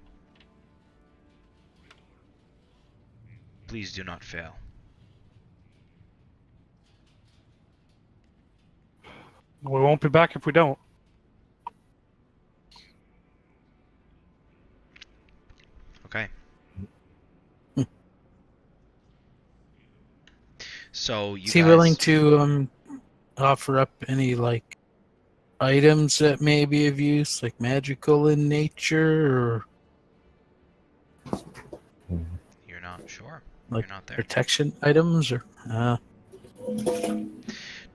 S1: Please do not fail.
S5: We won't be back if we don't.
S1: Okay. So you
S2: Is he
S1: guys,
S2: willing to offer up any like items that may be of use, like magical in nature, or
S1: you're not sure.
S2: like
S1: You're not there.
S2: protection items, or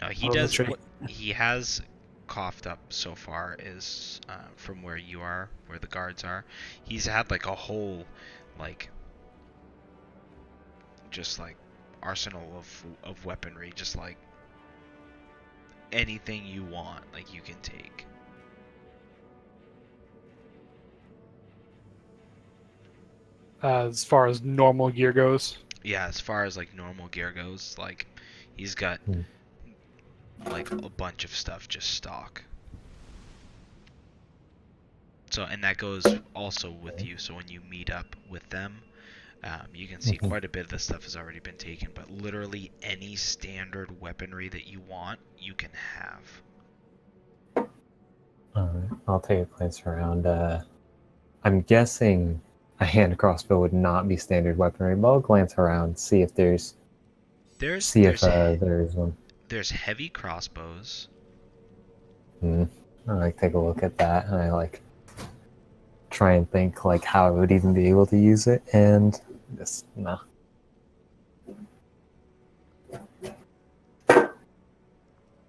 S1: No, he
S2: oh,
S1: does.
S2: that's right.
S1: What he has coughed up so far is from where you are, where the guards are. He's had like a whole, like, just like arsenal of weaponry, just like anything you want, like you can take.
S5: As far as normal gear goes.
S1: Yeah, as far as like normal gear goes, like he's got
S4: Hmm.
S1: like a bunch of stuff just stock. So, and that goes also with you. So when you meet up with them, you can see
S4: Mhm.
S1: quite a bit of the stuff has already been taken. But literally any standard weaponry that you want, you can have.
S4: I'll take a glance around. I'm guessing a hand crossbow would not be standard weaponry, but I'll glance around, see if there's
S1: There's
S4: there is one.
S1: there's heavy crossbows.
S4: I like take a look at that, and I like try and think like how I would even be able to use it, and this no.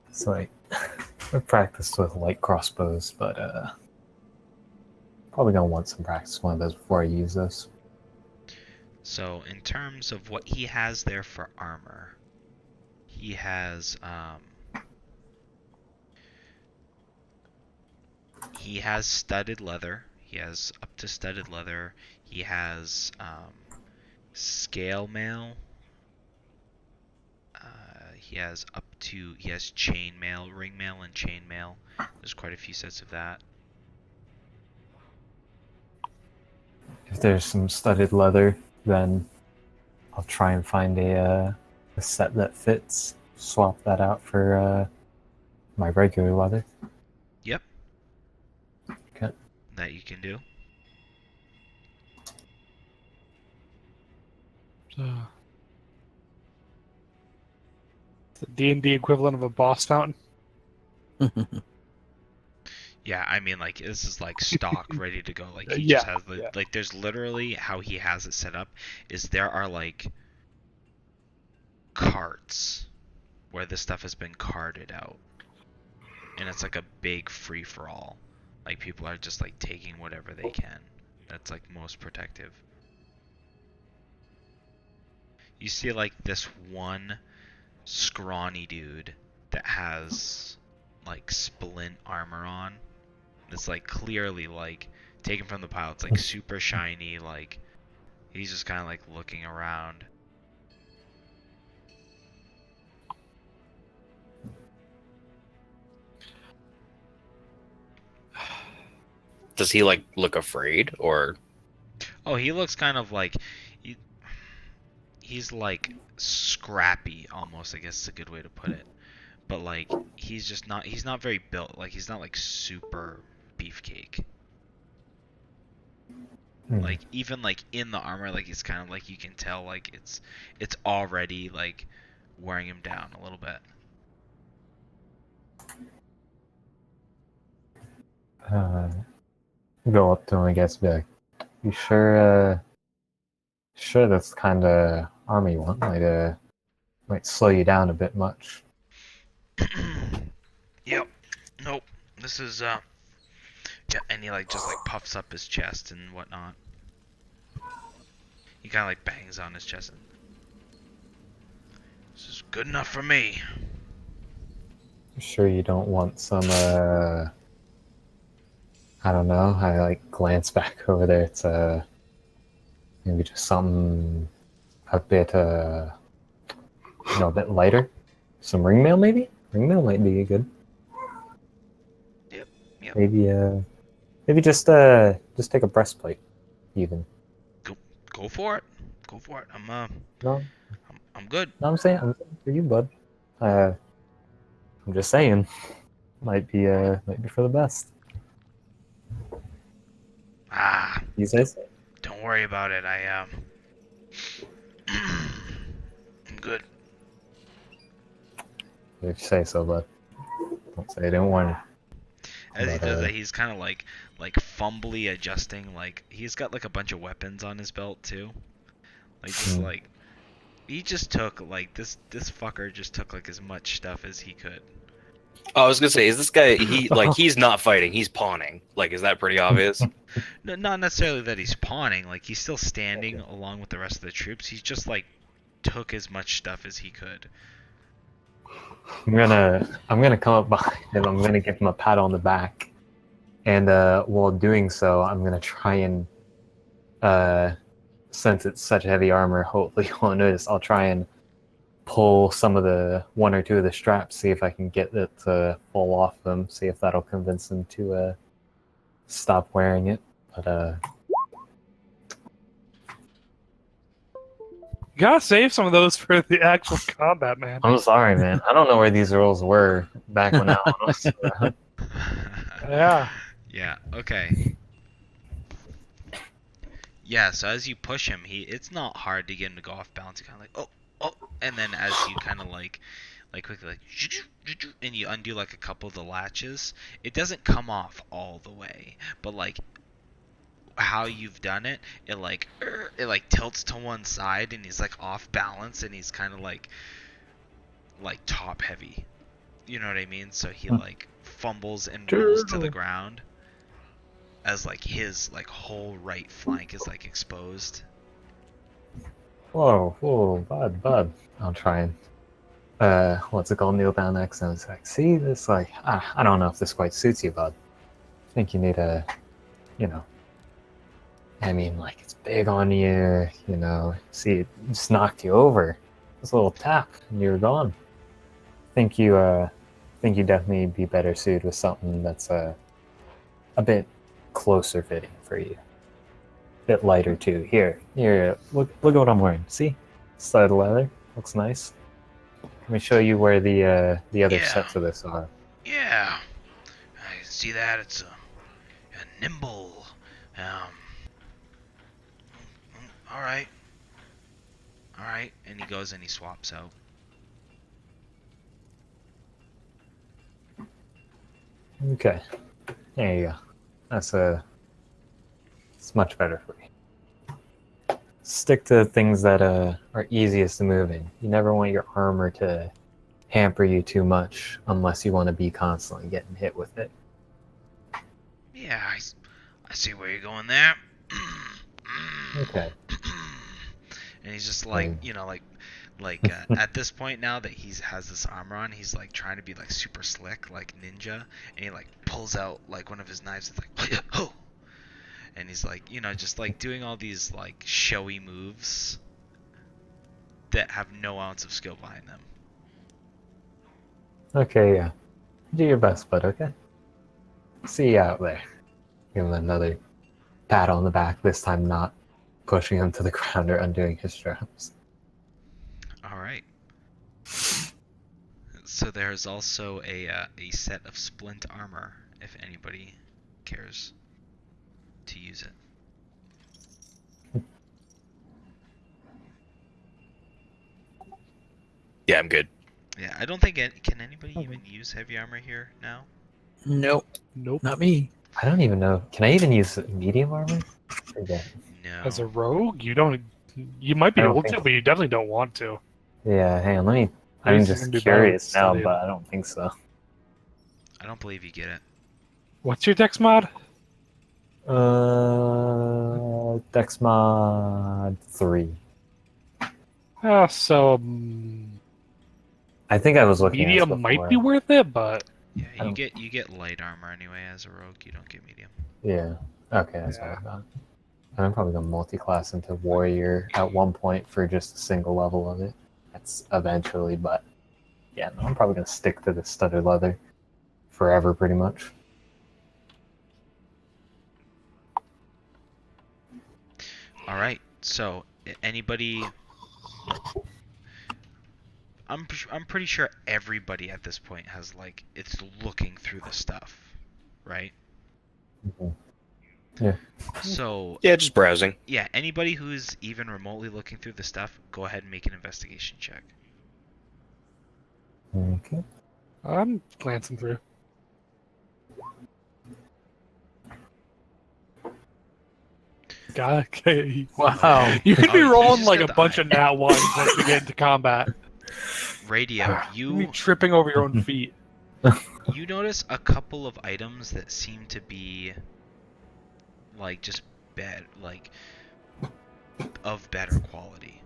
S4: It's like I've practiced with light crossbows, but probably gonna want some practice with one of those before I use those.
S1: So in terms of what he has there for armor, he has studded leather. He has up to studded leather. He has scale mail. He has chain mail, ring mail, and chain mail. There's quite a few sets of that.
S4: If there's some studded leather, then I'll try and find a set that fits. Swap that out for my regular leather.
S1: Yep.
S4: Okay.
S1: That you can do.
S5: The D&D equivalent of a boss fountain.
S1: Yeah, I mean, like, this is like stock ready to go. Like, he
S5: Yeah,
S1: just has the
S5: yeah.
S1: like. There's literally how he has it set up is there are like carts where this stuff has been carted out, and it's like a big free for all. Like, people are just like taking whatever they can. That's like most protective. You see like this one scrawny dude that has like splint armor on. It's like clearly like taken from the pile. It's like super shiny. Like he's just kind of like looking around.
S3: Does he like look afraid or?
S1: Oh, he looks kind of like he's like scrappy almost. I guess is a good way to put it. But like he's not very built. Like he's not like super beefcake. Like even like in the armor, like it's kind of like you can tell like it's already like wearing him down a little bit.
S4: Go up to him, I guess, be like, You sure? Sure, that's the kind of armor you want. Might slow you down a bit much.
S1: Yep. Nope. This is yeah, and he like just like puffs up his chest and whatnot. He kind of like bangs on his chest. And, this is good enough for me.
S4: Sure, you don't want some. I don't know. I like glance back over there. It's maybe just something a bit a bit lighter. Some ringmail maybe. Ringmail might be good.
S1: Yep. Yep.
S4: Maybe just take a breastplate, even.
S1: Go for it. Go for it.
S4: No,
S1: I'm good.
S4: no, I'm saying for you, bud. I'm just saying, might be for the best.
S1: Ah,
S4: You say so.
S1: don't worry about it. I'm good.
S4: If you say so, bud. Don't say I didn't warn you.
S1: As he
S4: But,
S1: does that, he's kind of like fumbly adjusting. Like he's got like a bunch of weapons on his belt too. Like just like he just took like this fucker just took like as much stuff as he could.
S3: Oh, I was gonna say, is this guy? He's not fighting. He's pawning. Like, is that pretty obvious?
S1: No, not necessarily that he's pawning. Like he's still standing along with the rest of the troops. He's just like took as much stuff as he could.
S4: I'm gonna come up behind him. I'm gonna give him a pat on the back, and while doing so, I'm gonna try and since it's such heavy armor, hopefully you won't notice. I'll try and pull one or two of the straps, see if I can get it to fall off them. See if that'll convince them to stop wearing it. But
S5: You gotta save some of those for the actual combat, man.
S4: I'm sorry, man. I don't know where these rules were back when Alan was around.
S5: Yeah.
S1: Yeah. Okay. Yeah. So as you push him, it's not hard to get him to go off balance. You kind of like oh, and then as you kind of like quickly and you undo like a couple of the latches, it doesn't come off all the way, but like how you've done it, it like tilts to one side and he's like off balance and he's kind of like top heavy. You know what I mean? So he like fumbles and rolls to the ground as like his like whole right flank is like exposed.
S4: Whoa, bud. I'll try and what's it called? Kneel down next, and it's like, see, this like I don't know if this quite suits you, bud. I think you need I mean, like it's big on you, See, it just knocked you over. Just a little tap, and you're gone. Think you definitely be better suited with something that's a bit closer fitting for you. A bit lighter too. Here, look at what I'm wearing. See, side leather looks nice. Let me show you where the other
S1: Yeah.
S4: sets of this are.
S1: Yeah, I see that. It's a nimble. All right, and he goes and he swaps out.
S4: Okay, there you go. It's much better for you. Stick to things that are easiest to move in. You never want your armor to hamper you too much unless you want to be constantly getting hit with it.
S1: Yeah, I see where you're going there.
S4: Okay.
S1: And he's just like, at this point now that has this armor on, he's like trying to be like super slick, like ninja, and he like pulls out like one of his knives. It's like, oh, and he's like, just like doing all these like showy moves that have no ounce of skill behind them.
S4: Okay, yeah. Do your best, bud, okay? See you out there. Give him another pat on the back, this time not pushing him to the ground or undoing his straps.
S1: All right. So there's also a set of splint armor if anybody cares to use it.
S3: Yeah, I'm good.
S1: Yeah, I don't think can anybody even use heavy armor here now?
S2: Nope.
S5: Nope.
S2: Not me.
S4: I don't even know. Can I even use medium armor? Forget.
S1: No.
S5: As a rogue, you don't. You might be
S4: I don't
S5: able
S4: think
S5: to,
S4: so.
S5: but you definitely don't want to.
S4: Yeah, hang on. Let me.
S5: Maybe
S4: I'm
S5: it's
S4: just
S5: gonna be better
S4: curious now,
S5: studying.
S4: but I don't think so.
S1: I don't believe you get it.
S5: What's your dex mod?
S4: Dex mod 3.
S5: So
S4: I think I was looking at this
S5: medium might be
S4: before.
S5: worth it, but
S1: Yeah,
S4: I don't-
S1: you get light armor anyway as a rogue. You don't get medium.
S4: Yeah. Okay, that's
S5: Yeah.
S4: what I got. And I'm probably gonna multi-class into warrior at one point for just a single level of it. That's eventually, but yeah, no, I'm probably gonna stick to the studded leather forever, pretty much.
S1: All right. So anybody? I'm pretty sure everybody at this point has like it's looking through the stuff, right?
S4: Mhm.
S1: So
S3: Yeah, just browsing.
S1: yeah, anybody who's even remotely looking through the stuff, go ahead and make an investigation check.
S4: Okay.
S5: I'm glancing through. God, okay.
S2: Wow.
S5: You could
S1: Oh,
S5: be
S1: you
S5: rolling
S1: just
S5: like
S1: got
S5: a
S1: the
S5: bunch
S1: eye.
S5: of nat ones once you get into combat.
S1: Radio,
S5: You'd be
S1: you
S5: tripping over your own feet.
S1: you notice a couple of items that seem to be like just bad, like of better quality.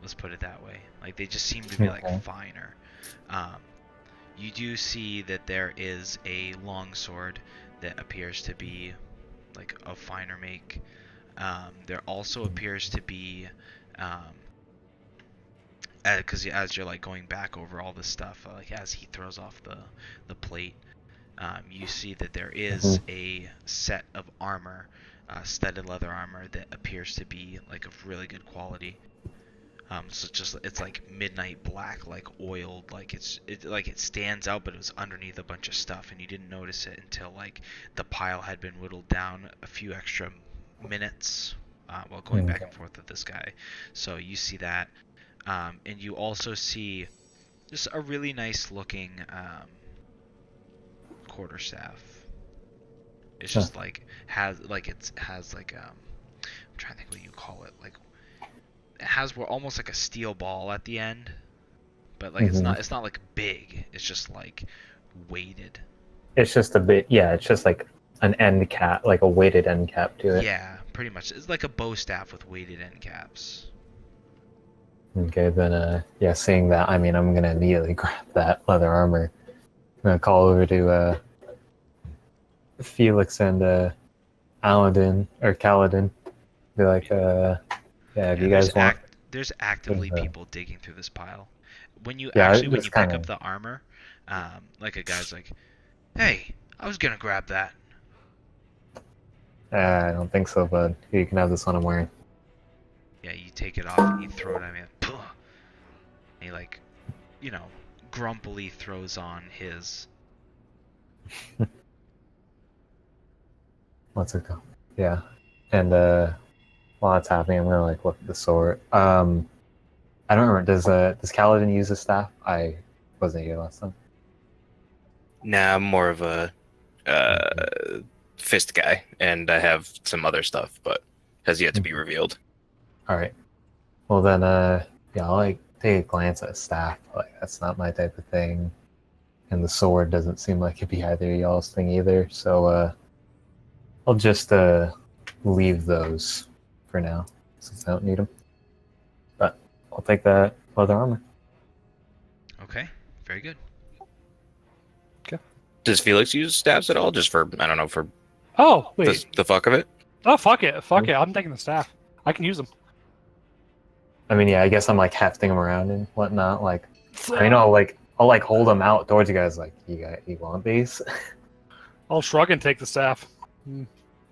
S1: Let's put it that way. Like they just seem to be like
S4: Okay.
S1: finer. Um, you do see that there is a longsword that appears to be like a finer make. There also appears to be, because as you're like going back over all this stuff, like as he throws off the plate, you see that there is a set of armor, studded leather armor that appears to be like of really good quality. So it's like midnight black, like oiled, like it stands out, but it was underneath a bunch of stuff, and you didn't notice it until like the pile had been whittled down a few extra minutes while going back and forth with this guy. So you see that, and you also see just a really nice looking quarterstaff. It's just like has like I'm trying to think what you call it, like it has almost like a steel ball at the end, but like it's not like big. It's just like weighted.
S4: It's just a bit, yeah, it's just like an end cap, like a weighted end cap to it.
S1: Yeah, pretty much. It's like a bow staff with weighted end caps.
S4: Okay, then, yeah, seeing that, I mean, I'm gonna immediately grab that leather armor. I'm gonna call over to, Felix and, Aladin, or Kaladin. Be like, yeah, if you guys want...
S1: There's actively people digging through this pile. When you
S4: Yeah,
S1: when you pick
S4: kinda...
S1: up the armor, like a guy's like, "Hey, I was gonna grab that."
S4: I don't think so, bud. You can have this one I'm wearing.
S1: Yeah, you take it off and you throw it at me. And he like, grumpily throws on his.
S4: What's it called? Yeah. And, while that's happening, I'm gonna, like, look at the sword. I don't remember, does Kaladin use a staff? I wasn't here last time.
S3: Nah, I'm more of a fist guy, and I have some other stuff, but has yet to be revealed.
S4: Alright. Well then, yeah, I'll like take a glance at a staff. Like that's not my type of thing. And the sword doesn't seem like it'd be either of y'all's thing either. So I'll just leave those for now, since I don't need them. But I'll take that leather armor.
S1: Okay, very good.
S3: Does Felix use staffs at all? Just for, I don't know, for
S5: Oh wait.
S3: the fuck of it?
S5: Oh fuck it. Fuck it. I'm taking the staff. I can use them.
S4: I mean, yeah, I guess I'm like hefting them around and whatnot. Like, I mean, I'll like hold them out towards you guys. Like, you want these?
S5: I'll shrug and take the staff.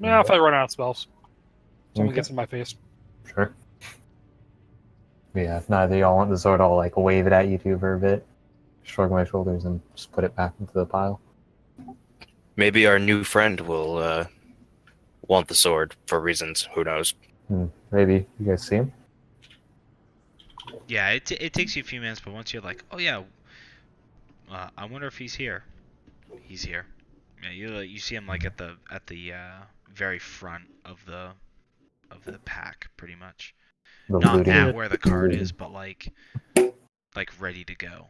S5: Yeah, if I run out of spells. Someone
S4: Okay.
S5: gets in my face.
S4: Sure. Yeah, if neither of y'all want the sword, I'll like wave it at you two for a bit, shrug my shoulders, and just put it back into the pile.
S3: Maybe our new friend will want the sword for reasons. Who knows?
S4: Maybe you guys see him.
S1: Yeah, it takes you a few minutes, but once you're like, oh yeah, I wonder if he's here. He's here. Yeah, you see him like at the very front of the pack, pretty much.
S4: The
S1: Not
S4: looting.
S1: at where the card
S4: looting.
S1: is, but like ready to go.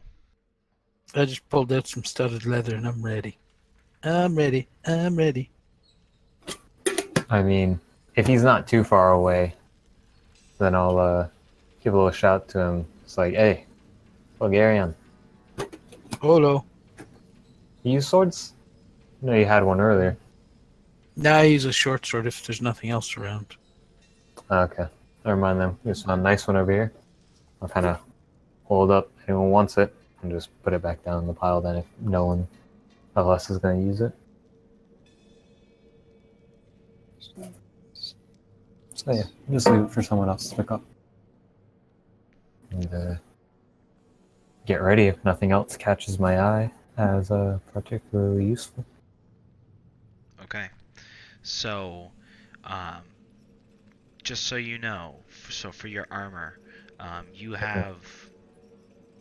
S2: I just pulled out some studded leather and I'm ready. I'm ready. I'm ready.
S4: I mean, if he's not too far away, then I'll give a little shout to him. It's like, hey, Bulgarian,
S2: Holo.
S4: you use swords? No, you had one earlier.
S2: Now I use a short sword if there's nothing else around.
S4: Okay, never mind then. There's a nice one over here. I'll kind of hold up anyone wants it and just put it back down in the pile then if no one else is going to use it. So yeah, just leave it for someone else to pick up. And get ready if nothing else catches my eye as particularly useful.
S1: Okay. So, just so you know, so for your armor, you have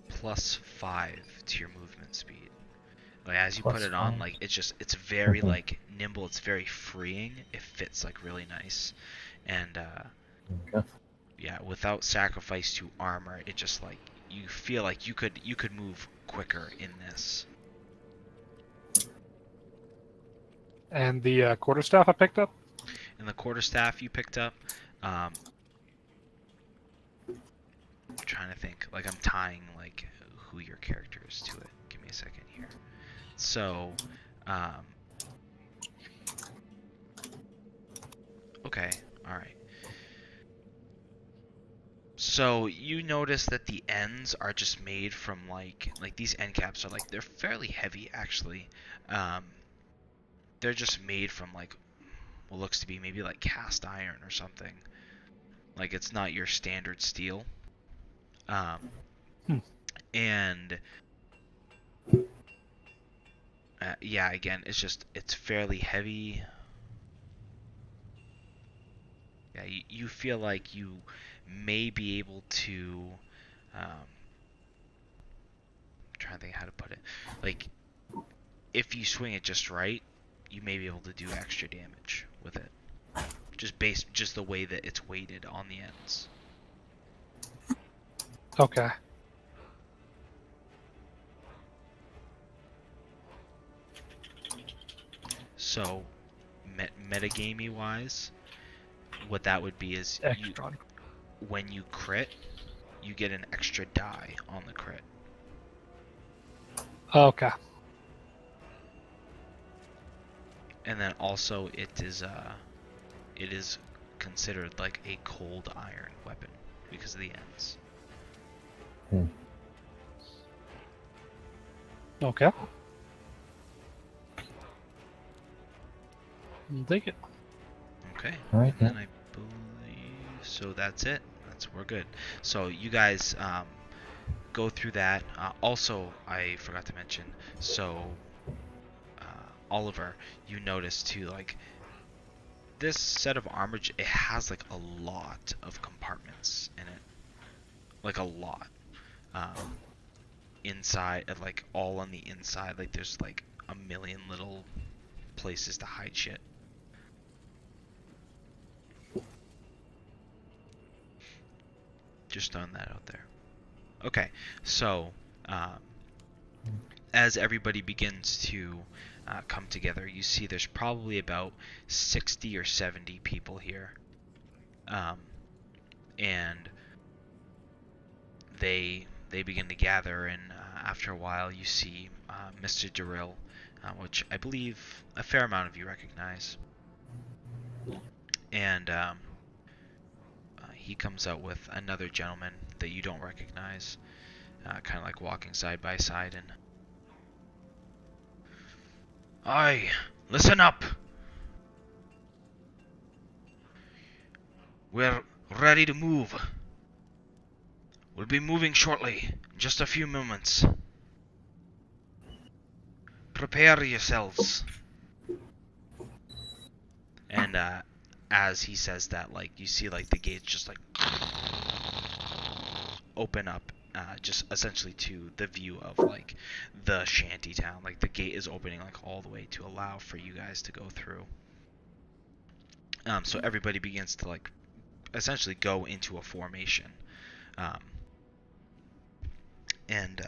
S1: +5 to your movement speed. Like as you put it on,
S4: +5.
S1: like it's very
S4: Mhm.
S1: like nimble. It's very freeing. It fits like really nice, and
S4: Okay.
S1: yeah, without sacrifice to armor, it just like you feel like you could move quicker in this.
S5: And the quarterstaff I picked up.
S1: And the quarterstaff you picked up, I'm trying to think. Like I'm tying like who your character is to it. Give me a second here. So, okay, all right. So you notice that the ends are just made from like these end caps are like they're fairly heavy actually. They're just made from like what looks to be maybe like cast iron or something. Like it's not your standard steel. And yeah, again, it's fairly heavy. Yeah, you feel like you may be able to. I'm trying to think how to put it. Like, if you swing it just right, you may be able to do extra damage with it. Just the way that it's weighted on the ends.
S5: Okay.
S1: So, metagamey wise, what that would be is
S5: Extra.
S1: when you crit, you get an extra die on the crit.
S5: Okay.
S1: And then also it is considered like a cold iron weapon because of the ends.
S5: Okay. I'll take it.
S1: Okay.
S4: All right.
S1: And then I believe so. That's it. We're good. So you guys go through that. Also, I forgot to mention. So Oliver, you notice too, like this set of armor, it has like a lot of compartments in it, like a lot. Inside, like all on the inside, like there's like a million little places to hide shit. Just throwing that out there. Okay, so as everybody begins to come together, you see there's probably about 60 or 70 people here, and they begin to gather, and after a while you see Mr. Durrill, which I believe a fair amount of you recognize, and he comes out with another gentleman that you don't recognize, kind of like walking side by side, and Aye, listen up. We're ready to move. We'll be moving shortly, in just a few moments. Prepare yourselves. And as he says that, like you see like the gates just like open up just essentially to the view of like the shanty town. Like the gate is opening like all the way to allow for you guys to go through. So everybody begins to like essentially go into a formation. And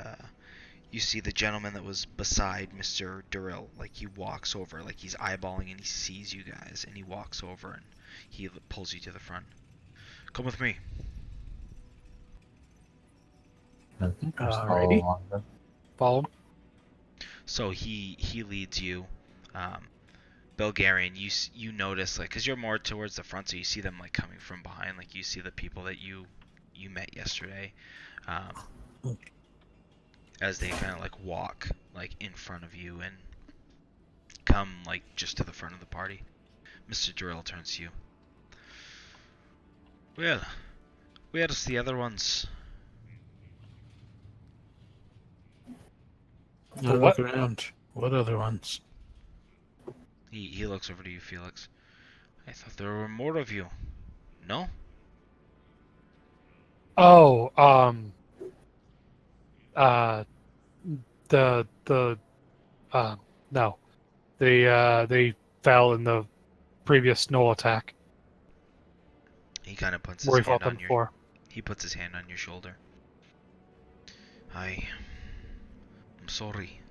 S1: you see the gentleman that was beside Mr. Durrell, like he walks over, like he's eyeballing and he sees you guys, and he walks over and he pulls you to the front. Come with me.
S4: I think we're
S2: Alrighty.
S4: all on the-
S5: Follow him.
S1: So he leads you. Bulgarian, you notice, like, because you're more towards the front, so you see them like coming from behind, like you see the people that you met yesterday, as they kind of like walk like in front of you and come like just to the front of the party. Mr. Durrell turns to you. Well, where's the other ones?
S2: Now
S5: What?
S2: look around. What other ones?
S1: He looks over to you, Felix. I thought there were more of you. No?
S5: Oh, the no, they fell in the previous Knoll attack
S1: He kind of puts
S5: where
S1: his
S5: he fought
S1: hand
S5: them
S1: on your.
S5: before.
S1: He puts his hand on your shoulder. I'm sorry.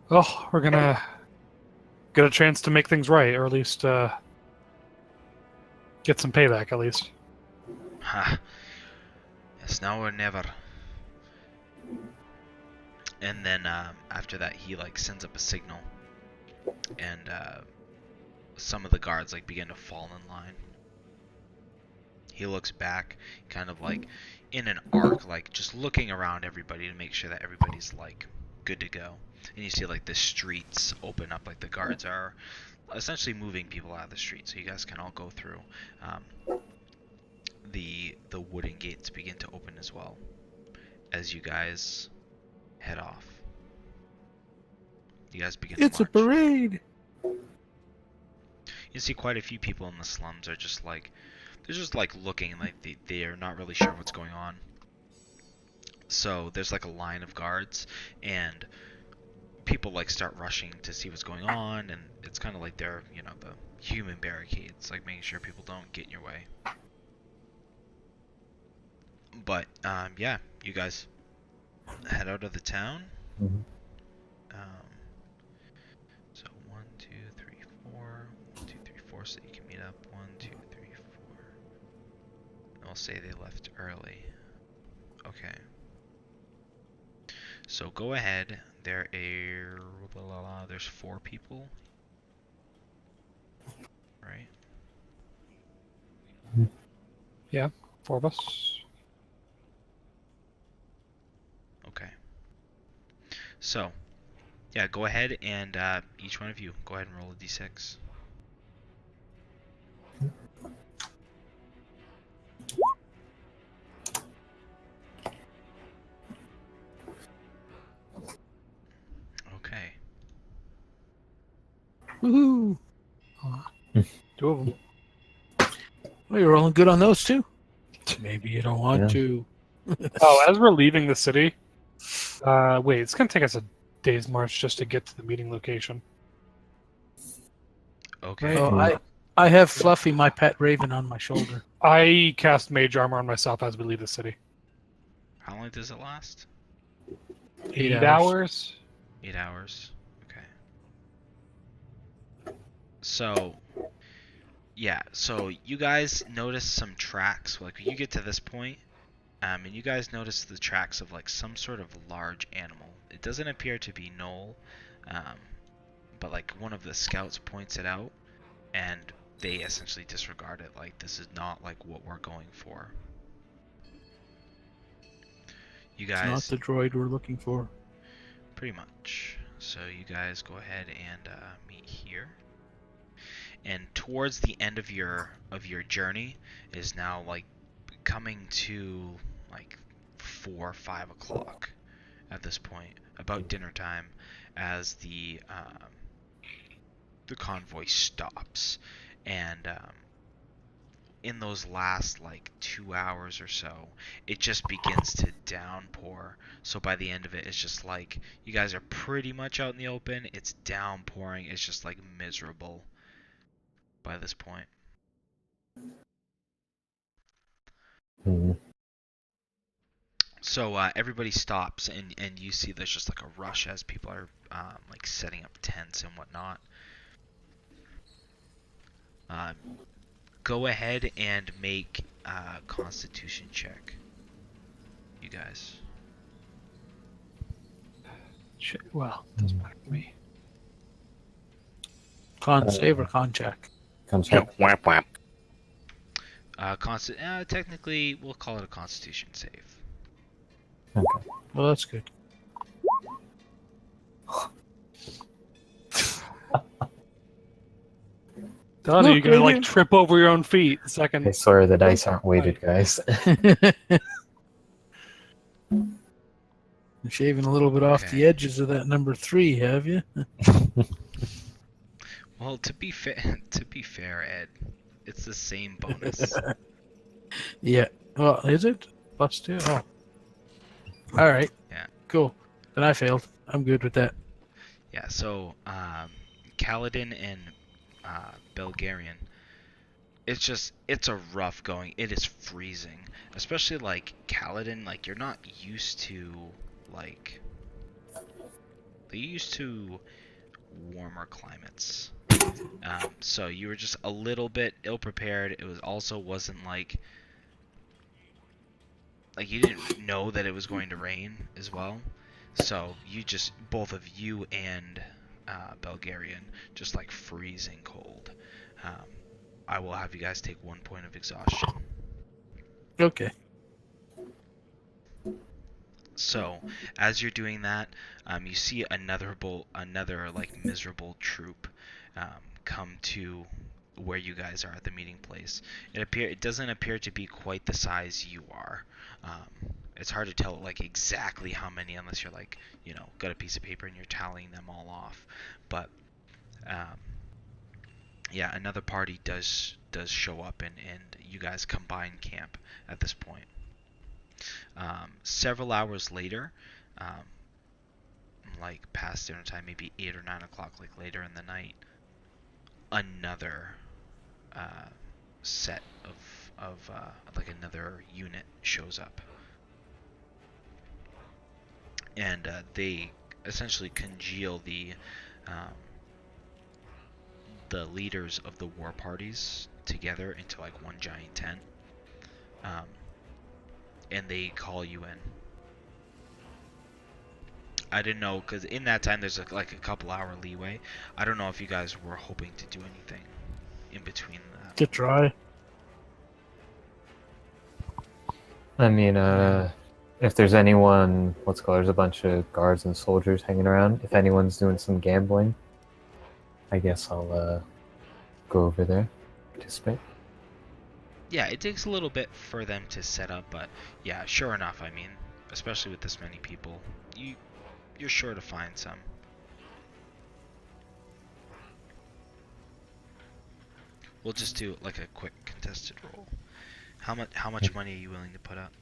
S5: Oh, we're gonna get a chance to make things right, or at least get some payback, at least.
S1: Ha. It's now or never. And then after that, he like sends up a signal, and some of the guards like begin to fall in line. He looks back, kind of like in an arc, like just looking around everybody to make sure that everybody's like good to go. And you see like the streets open up, like the guards are essentially moving people out of the street, so you guys can all go through. The wooden gates begin to open as well as you guys head off. You guys begin
S2: It's
S1: to
S2: a
S1: march.
S2: parade.
S1: You see quite a few people in the slums are just like, they're just like looking like they're not really sure what's going on. So there's like a line of guards, and people like start rushing to see what's going on, and it's kind of like they're, you know, the human barricades, like making sure people don't get in your way. But yeah, you guys head out of the town.
S4: Mhm.
S1: So 1, 2, 3, 4. 1, 2, 3, 4. So you can meet up. 1, 2, 3, 4. And we'll say they left early. Okay. So go ahead. There's 4 people, right?
S5: Yeah, 4 of us.
S1: Okay. So, yeah, go ahead and each one of you go ahead and roll a d6. Okay.
S2: Woohoo!
S5: 2 of them.
S2: Well, you're rolling good on those too. Maybe you don't want
S4: Yeah.
S2: to.
S5: Oh, as we're leaving the city, wait, it's gonna take us a day's march just to get to the meeting location.
S1: Okay.
S2: Oh, I have Fluffy, my pet raven, on my shoulder.
S5: I cast mage armor on myself as we leave the city.
S1: How long does it last?
S5: 8 hours.
S1: 8 hours. Okay. So, yeah. So you guys notice some tracks. Like you get to this point, and you guys notice the tracks of like some sort of large animal. It doesn't appear to be Knoll, but like one of the scouts points it out, and they essentially disregard it. Like this is not like what we're going for. You
S2: It's
S1: guys.
S2: not the droid we're looking for.
S1: Pretty much. So you guys go ahead and meet here. And towards the end of your journey is now like coming to like 4 or 5 o'clock at this point, about dinner time, as the convoy stops, and in those last like 2 hours or so, it just begins to downpour. So by the end of it, it's just like you guys are pretty much out in the open. It's downpouring. It's just like miserable by this point.
S4: Hmm.
S1: So everybody stops, and you see there's just like a rush as people are like setting up tents and whatnot. Um, Go ahead and make a Constitution check, you guys.
S5: Well, doesn't matter to me.
S2: Con save or con check?
S4: Come check.
S3: Whap whap.
S1: Technically, we'll call it a Constitution save.
S4: Okay.
S2: Well, that's good.
S5: Donnie, you're
S2: Look,
S5: gonna
S2: right
S5: like
S2: here.
S5: trip over your own feet the second.
S4: I swear the dice aren't weighted, guys.
S2: You're shaving a little bit off
S1: Okay.
S2: the edges of that number 3, have you?
S1: Well, to be fair, Ed, it's the same bonus.
S2: Yeah. Well, is it? +2? Oh. Alright.
S1: Yeah.
S2: Cool. Then I failed. I'm good with that.
S1: Yeah. So, Kaladin and Belgarian, it's a rough going. It is freezing, especially like Kaladin. Like you're not used to like they're used to warmer climates. So you were just a little bit ill prepared. It was also wasn't like you didn't know that it was going to rain as well. So you just both of you and Belgarian just like freezing cold. I will have you guys take 1 point of exhaustion.
S2: Okay.
S1: So as you're doing that, you see another like miserable troop come to where you guys are at the meeting place. It doesn't appear to be quite the size you are. It's hard to tell like exactly how many unless you're like got a piece of paper and you're tallying them all off. But yeah, another party does show up and you guys combine camp at this point. Several hours later, like past dinner time, maybe 8 or 9 o'clock, like later in the night, another set of like another unit shows up, and they essentially congeal the leaders of the war parties together into like one giant tent, and they call you in. I didn't know, because in that time there's like a couple hour leeway. I don't know if you guys were hoping to do anything in between that.
S2: To try.
S4: I mean, if there's anyone, there's a bunch of guards and soldiers hanging around. If anyone's doing some gambling, I guess I'll go over there, participate.
S1: Yeah, it takes a little bit for them to set up, but yeah, sure enough, I mean, especially with this many people, you're sure to find some. We'll just do like a quick contested roll. How much money are you willing to put up?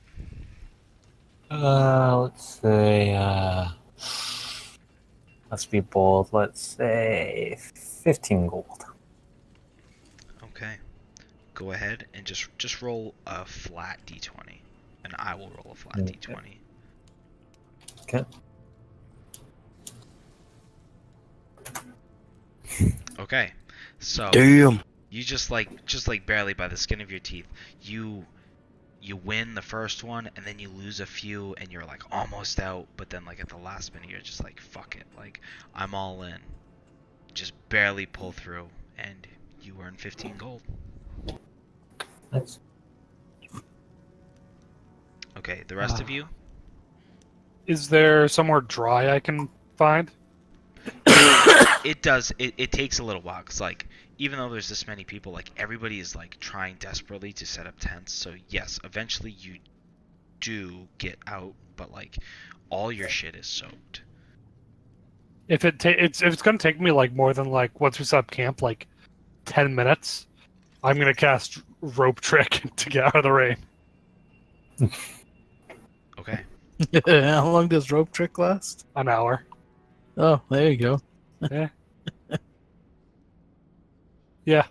S4: Let's say, let's be bold. Let's say 15 gold.
S1: Okay. Go ahead and just roll a flat d20, and I will roll a flat
S4: Okay.
S1: d20.
S4: Okay.
S1: Okay. So
S3: Damn.
S1: you just like barely by the skin of your teeth, you win the first one, and then you lose a few, and you're like almost out, but then like at the last minute you're just like fuck it, like I'm all in. Just barely pull through, and you earn 15 gold.
S4: Nice.
S1: Okay, the rest of you?
S5: Is there somewhere dry I can find?
S1: It does. It takes a little while, because like even though there's this many people, like everybody is like trying desperately to set up tents. So yes, eventually you do get out, but like all your shit is soaked.
S5: If it's gonna take me like more than like once we set up camp, like 10 minutes, I'm gonna cast rope trick to get out of the rain.
S1: Okay.
S2: How long does rope trick last?
S5: An hour.
S2: Oh, there you go.
S5: Yeah.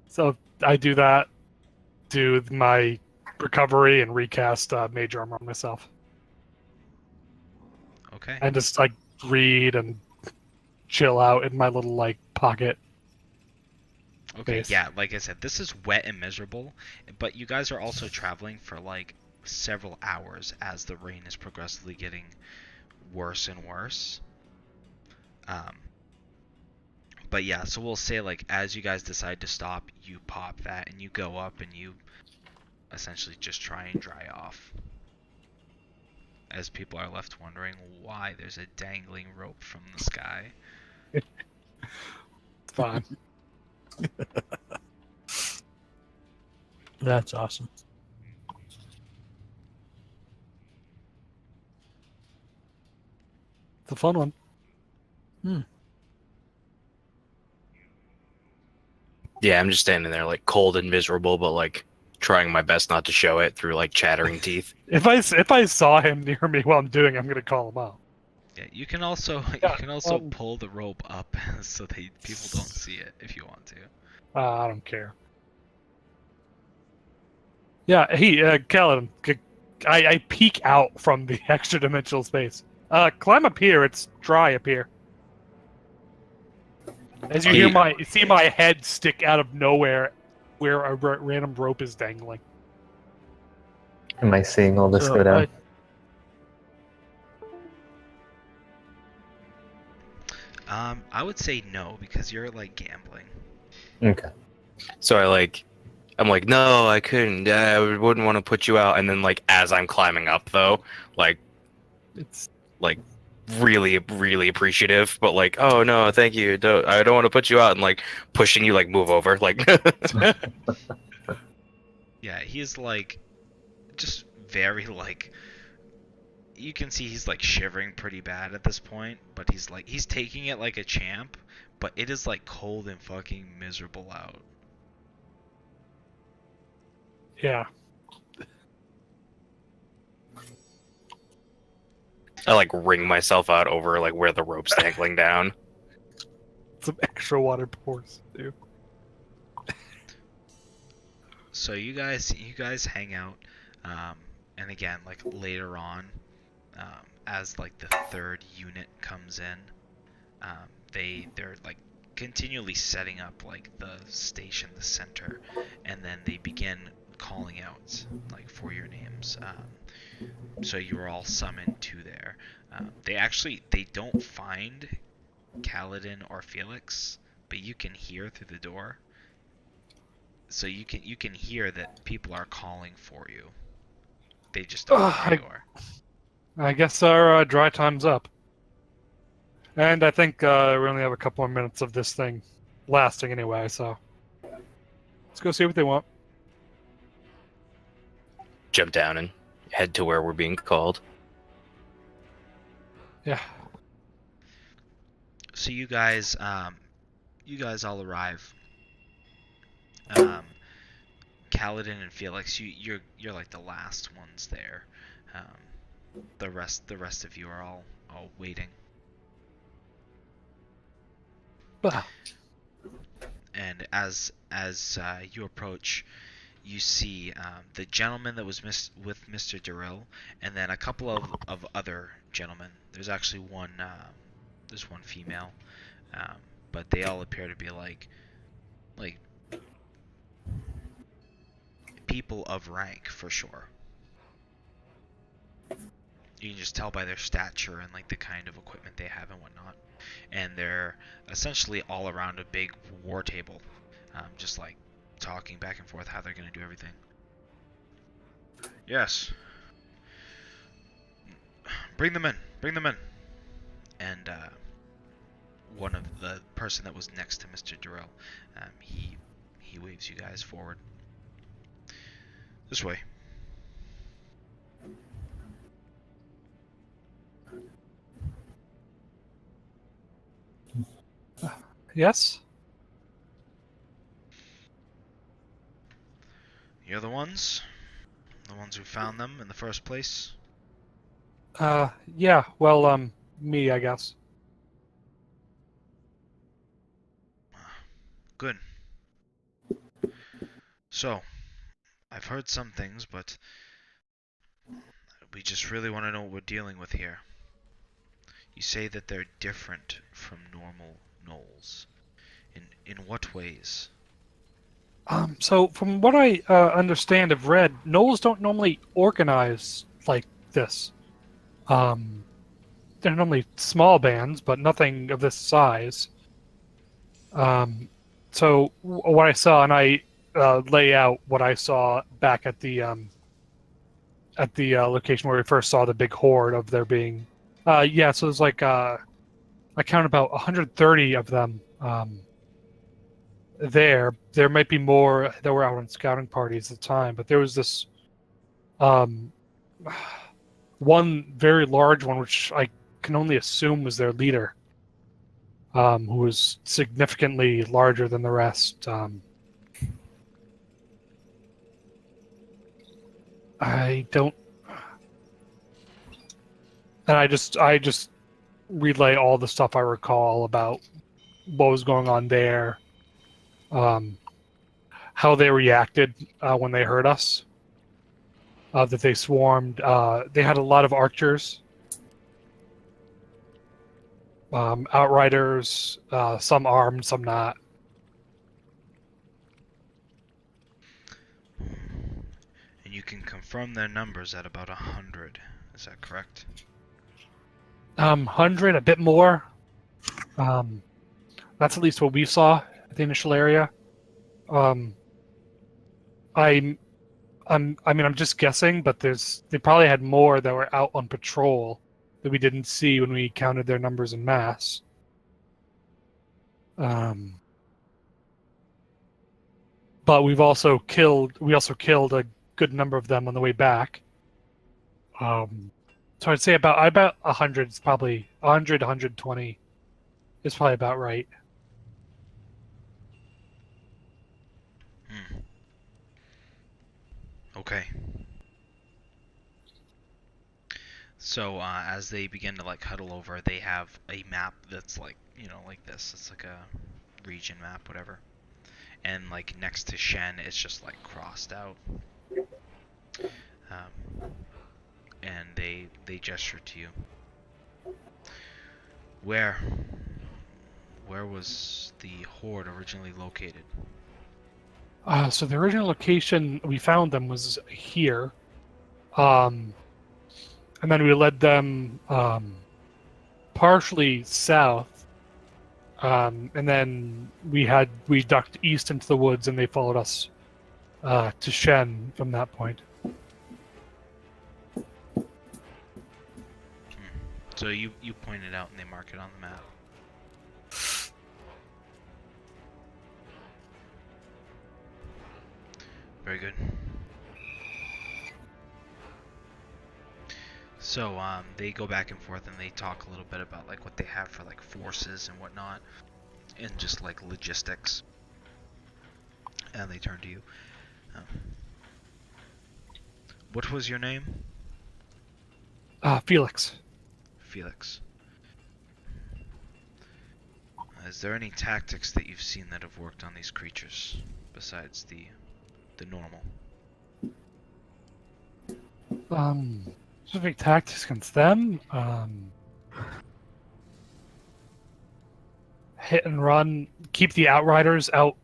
S5: So I do that, do my recovery, and recast mage armor on myself,
S1: Okay.
S5: and just like read and chill out in my little like pocket.
S1: Okay,
S5: Base.
S1: yeah, like I said, this is wet and miserable, but you guys are also traveling for like several hours as the rain is progressively getting worse and worse. But yeah, so we'll say like as you guys decide to stop, you pop that and you go up and you essentially just try and dry off. As people are left wondering why there's a dangling rope from the sky.
S5: It's fine.
S2: That's awesome.
S5: It's a fun one.
S3: Yeah, I'm just standing there like cold and miserable, but like trying my best not to show it through like chattering teeth.
S5: If I saw him near me while I'm doing, I'm gonna call him out.
S1: Yeah, you can also
S5: Yeah,
S1: pull the rope up so that people don't see it if you want to.
S5: I don't care. Yeah, Kaladin, I peek out from the extra dimensional space. Climb up here. It's dry up here. As you see my head stick out of nowhere, where a random rope is dangling.
S4: Am I seeing all this go down?
S1: I would say no because you're like gambling.
S4: Okay.
S3: So I'm like, no, I couldn't. I wouldn't want to put you out. And then like as I'm climbing up though, like
S5: It's
S3: like really, really appreciative, but like, oh no, thank you. I don't want to put you out, and like pushing you like move over, like.
S1: Yeah, he's like just very like you can see he's like shivering pretty bad at this point, but he's taking it like a champ, but it is like cold and fucking miserable out.
S5: yeah.
S3: I like wring myself out over like where the rope's dangling down.
S5: Some extra water pours too.
S1: So you guys hang out, and again like later on, as like the third unit comes in, they're like continually setting up like the station, the center, and then they begin calling out like for your names. So you are all summoned to there. They don't find Kaladin or Felix, but you can hear through the door. So you can hear that people are calling for you. They just don't open the door.
S5: I guess our dry time's up. And I think we only have a couple more minutes of this thing lasting anyway, so let's go see what they want.
S3: Jump down and head to where we're being called.
S5: Yeah.
S1: So you guys all arrive. Kaladin and Felix, you're like the last ones there. The rest of you are all waiting. And as you approach, you see the gentleman that was with Mr. Durrell, and then a couple of other gentlemen. There's actually one female, but they all appear to be like people of rank for sure. You can just tell by their stature and like the kind of equipment they have and whatnot. And they're essentially all around a big war table, just like talking back and forth how they're going to do everything. Yes. Bring them in. And one of the person that was next to Mr. Durrell, he waves you guys forward. This way.
S5: Yes?
S1: You're the ones? The ones who found them in the first place?
S5: Yeah, well, me, I guess.
S1: Good. So, I've heard some things, but we just really want to know what we're dealing with here. You say that they're different from normal gnolls. In what ways?
S5: So from what I understand of read, gnolls don't normally organize like this. Um, they're normally small bands, but nothing of this size. So what I saw, and I lay out what I saw back at the location where we first saw the big horde of there being. Yeah, so there's like I counted about 130 of them there. There might be more that were out on scouting parties at the time, but there was this um, one very large one, which I can only assume was their leader, who was significantly larger than the rest. I don't, and I just relay all the stuff I recall about what was going on there, um, how they reacted when they heard us, that they swarmed. They had a lot of archers, outriders, some armed, some not.
S1: And you can confirm their numbers at about 100. Is that correct?
S5: 100, a bit more. Um, that's at least what we saw at the initial area. Um, I I'm just guessing, but they probably had more that were out on patrol that we didn't see when we counted their numbers in mass. Um, but we also killed a good number of them on the way back. So I'd say about 100 is probably 100, 120 is probably about right.
S1: Hmm. Okay. So as they begin to like huddle over, they have a map that's like like this. It's like a region map, whatever. And like next to Shen, it's just like crossed out. And they gesture to you. Where was the horde originally located?
S5: So the original location we found them was here, and then we led them partially south, and then we ducked east into the woods, and they followed us to Shen from that point.
S1: So you point it out and they mark it on the map. Very good. So they go back and forth and they talk a little bit about like what they have for like forces and whatnot, and just like logistics. And they turn to you. What was your name?
S5: Felix.
S1: Felix. Is there any tactics that you've seen that have worked on these creatures besides the normal?
S5: Specific tactics against them. Hit and run. Keep the outriders out.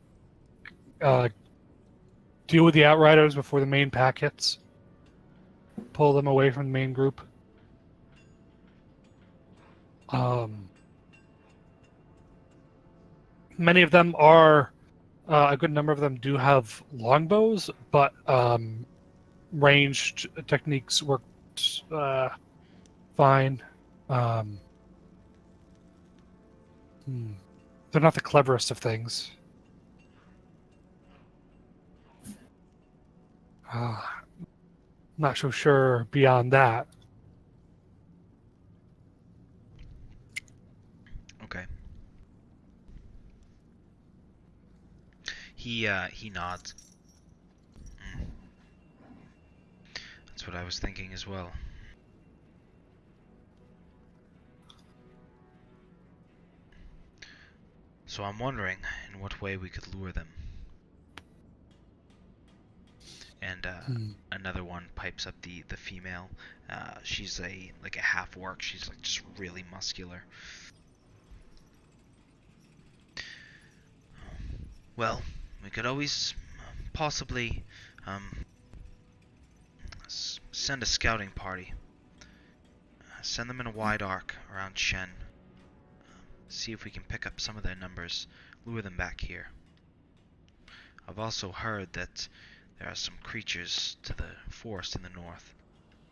S5: Deal with the outriders before the main pack hits. Pull them away from the main group. Many of them are. A good number of them do have longbows, but ranged techniques work fine. They're not the cleverest of things. Not so sure beyond that.
S1: Okay. He nods. That's what I was thinking as well. So I'm wondering in what way we could lure them. And another one pipes up the female. She's like a half orc. She's like just really muscular. Well, we could always possibly send a scouting party. Send them in a wide arc around Shen. See if we can pick up some of their numbers, lure them back here. I've also heard that there are some creatures to the forest in the north.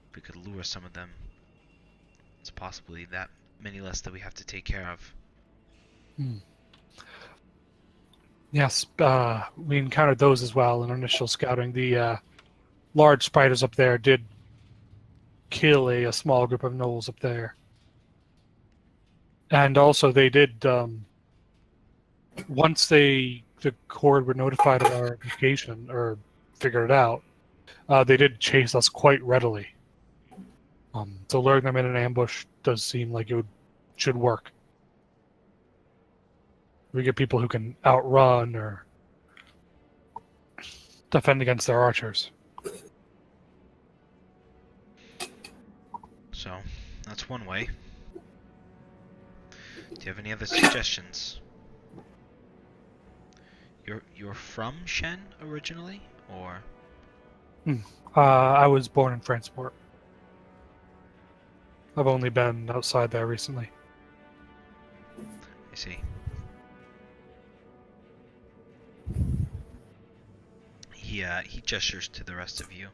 S1: If we could lure some of them, it's possibly that many less that we have to take care of.
S5: Yes, we encountered those as well in initial scouting. The large spiders up there did kill a small group of gnolls up there. And also they did, once the horde were notified of our location, or figured it out, they did chase us quite readily. So luring them in an ambush does seem like should work. We get people who can outrun or defend against their archers.
S1: So, that's one way. Do you have any other suggestions? You're from Shen originally, or?
S5: I was born in Franceport. I've only been outside there recently.
S1: I see. He gestures to the rest of you.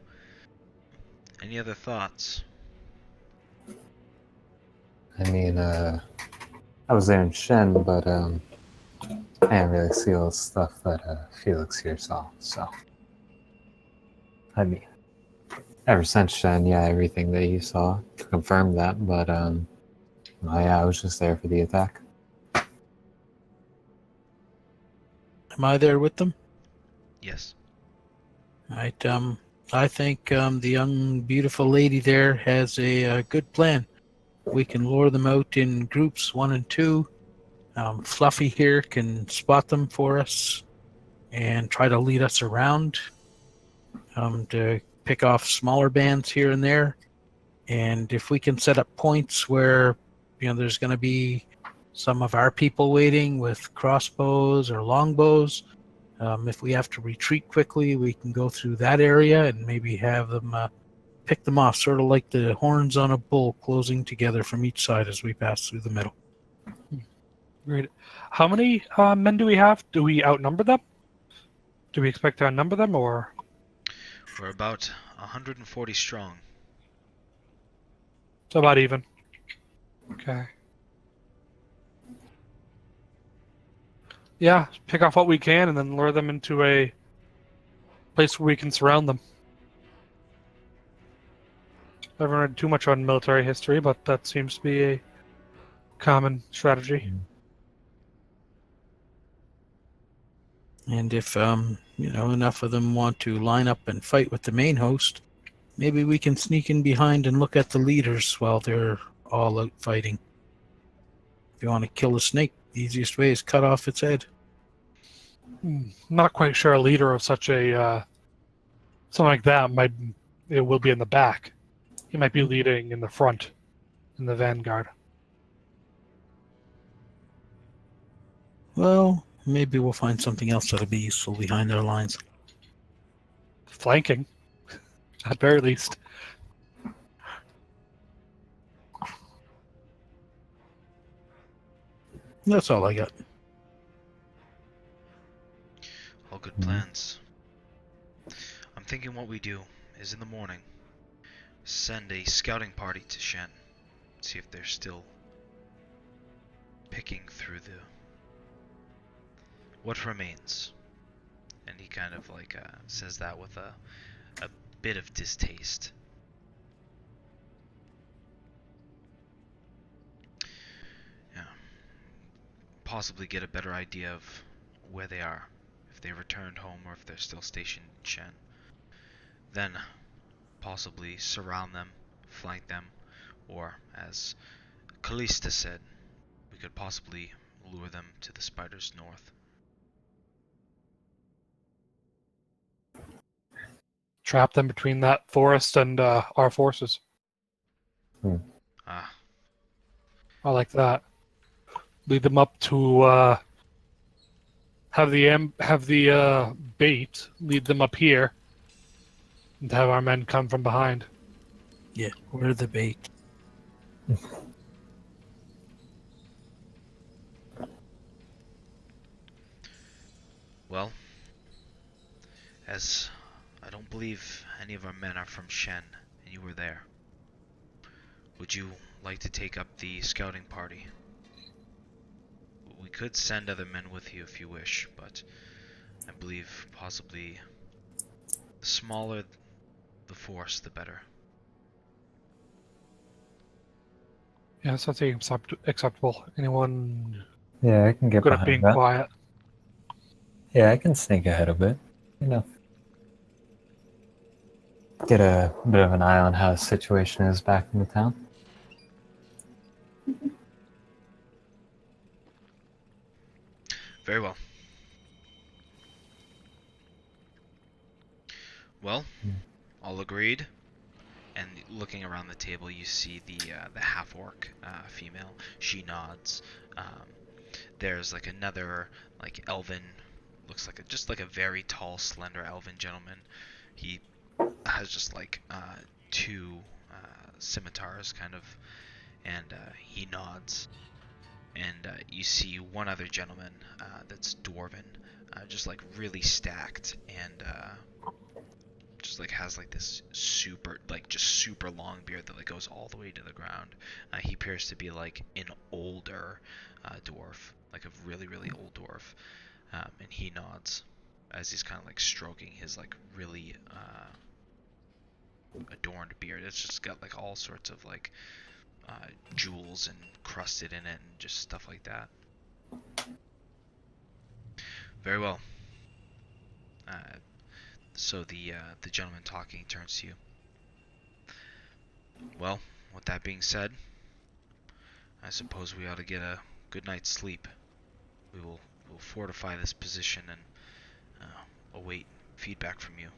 S1: Any other thoughts?
S4: I mean, I was there in Shen, but I didn't really see all the stuff that Felix here saw. So, I mean, ever since Shen, yeah, everything that you saw confirmed that. But yeah, I was just there for the attack.
S2: Am I there with them?
S1: Yes.
S2: Right. I think the young, beautiful lady there has a good plan. We can lure them out in groups 1 and 2. Fluffy here can spot them for us and try to lead us around to pick off smaller bands here and there. And if we can set up points where there's going to be some of our people waiting with crossbows or longbows, if we have to retreat quickly, we can go through that area and maybe have them pick them off, sort of like the horns on a bull closing together from each side as we pass through the middle.
S5: Great. How many men do we have? Do we outnumber them? Do we expect to outnumber them, or?
S1: We're about 140 strong.
S5: So about even. Okay. Yeah, pick off what we can and then lure them into a place where we can surround them. I haven't read too much on military history, but that seems to be a common strategy.
S2: And if enough of them want to line up and fight with the main host, maybe we can sneak in behind and look at the leaders while they're all out fighting. If you want to kill a snake, the easiest way is cut off its head.
S5: Not quite sure a leader of such a something like that will be in the back. He might be leading in the front, in the vanguard.
S2: Well, maybe we'll find something else that'll be useful behind their lines.
S5: Flanking, at very least.
S2: That's all I got.
S1: All good plans. I'm thinking what we do is in the morning, send a scouting party to Shen. See if they're still picking through what remains. And he kind of like says that with a bit of distaste. Yeah. Possibly get a better idea of where they are, if they returned home or if they're still stationed in Shen. Then possibly surround them, flank them, or, as Callista said, we could possibly lure them to the spiders north.
S5: Trap them between that forest and our forces.
S1: Ah,
S5: I like that. Lead them up to have the bait lead them up here, and have our men come from behind.
S2: Yeah, we're the bait.
S1: well, as I don't believe any of our men are from Shen, and you were there, would you like to take up the scouting party? We could send other men with you if you wish, but I believe possibly the smaller the force, the better.
S5: Yes, that seems acceptable. Anyone
S4: Yeah, I can get
S5: good at
S4: behind
S5: being
S4: that.
S5: quiet?
S4: Yeah, I can sneak ahead a bit. You know, get a bit of an eye on how the situation is back in the town.
S1: Very well. Well, all agreed. And looking around the table, you see the half orc female. She nods. There's like another like elven, looks like just like a very tall, slender elven gentleman. He has just like two scimitars, kind of, and he nods. And you see one other gentleman that's dwarven, just like really stacked, and just like has like this super like just super long beard that like goes all the way to the ground. He appears to be like an older dwarf, like a really old dwarf, and he nods as he's kind of like stroking his like really adorned beard. It's just got like all sorts of like jewels and crusted in it and just stuff like that. Very well. So the gentleman talking turns to you. Well, with that being said, I suppose we ought to get a good night's sleep. We'll fortify this position and await feedback from you,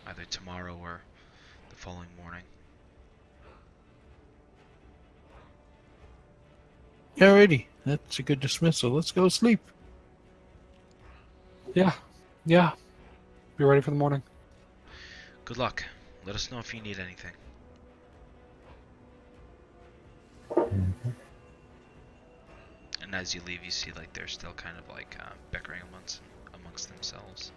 S1: either tomorrow or the following morning.
S2: Alrighty, that's a good dismissal. Let's go sleep.
S5: Yeah. Be ready for the morning.
S1: Good luck. Let us know if you need anything. And as you leave, you see like they're still kind of like bickering amongst themselves.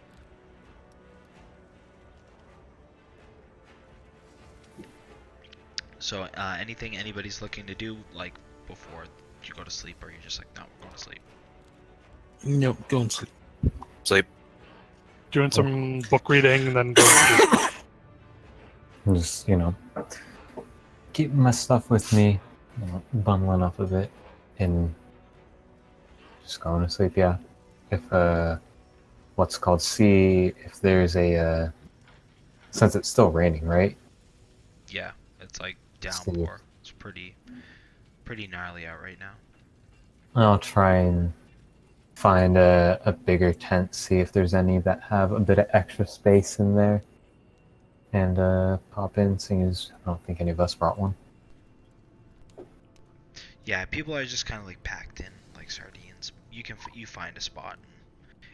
S1: So, anything anybody's looking to do like before you go to sleep, or you're just like, no, we're going to sleep.
S2: No, go and sleep.
S3: Sleep.
S5: Doing some book reading and then going to sleep.
S4: I'm just, keeping my stuff with me, bundling up a bit, and just going to sleep. Yeah. If what's called see if there's a since it's still raining, right?
S1: Yeah, it's like
S4: See.
S1: downpour. It's pretty gnarly out right now.
S4: I'll try and find a bigger tent, see if there's any that have a bit of extra space in there, and pop in, seeing as I don't think any of us brought one.
S1: Yeah, people are just kind of like packed in like sardines. You find a spot.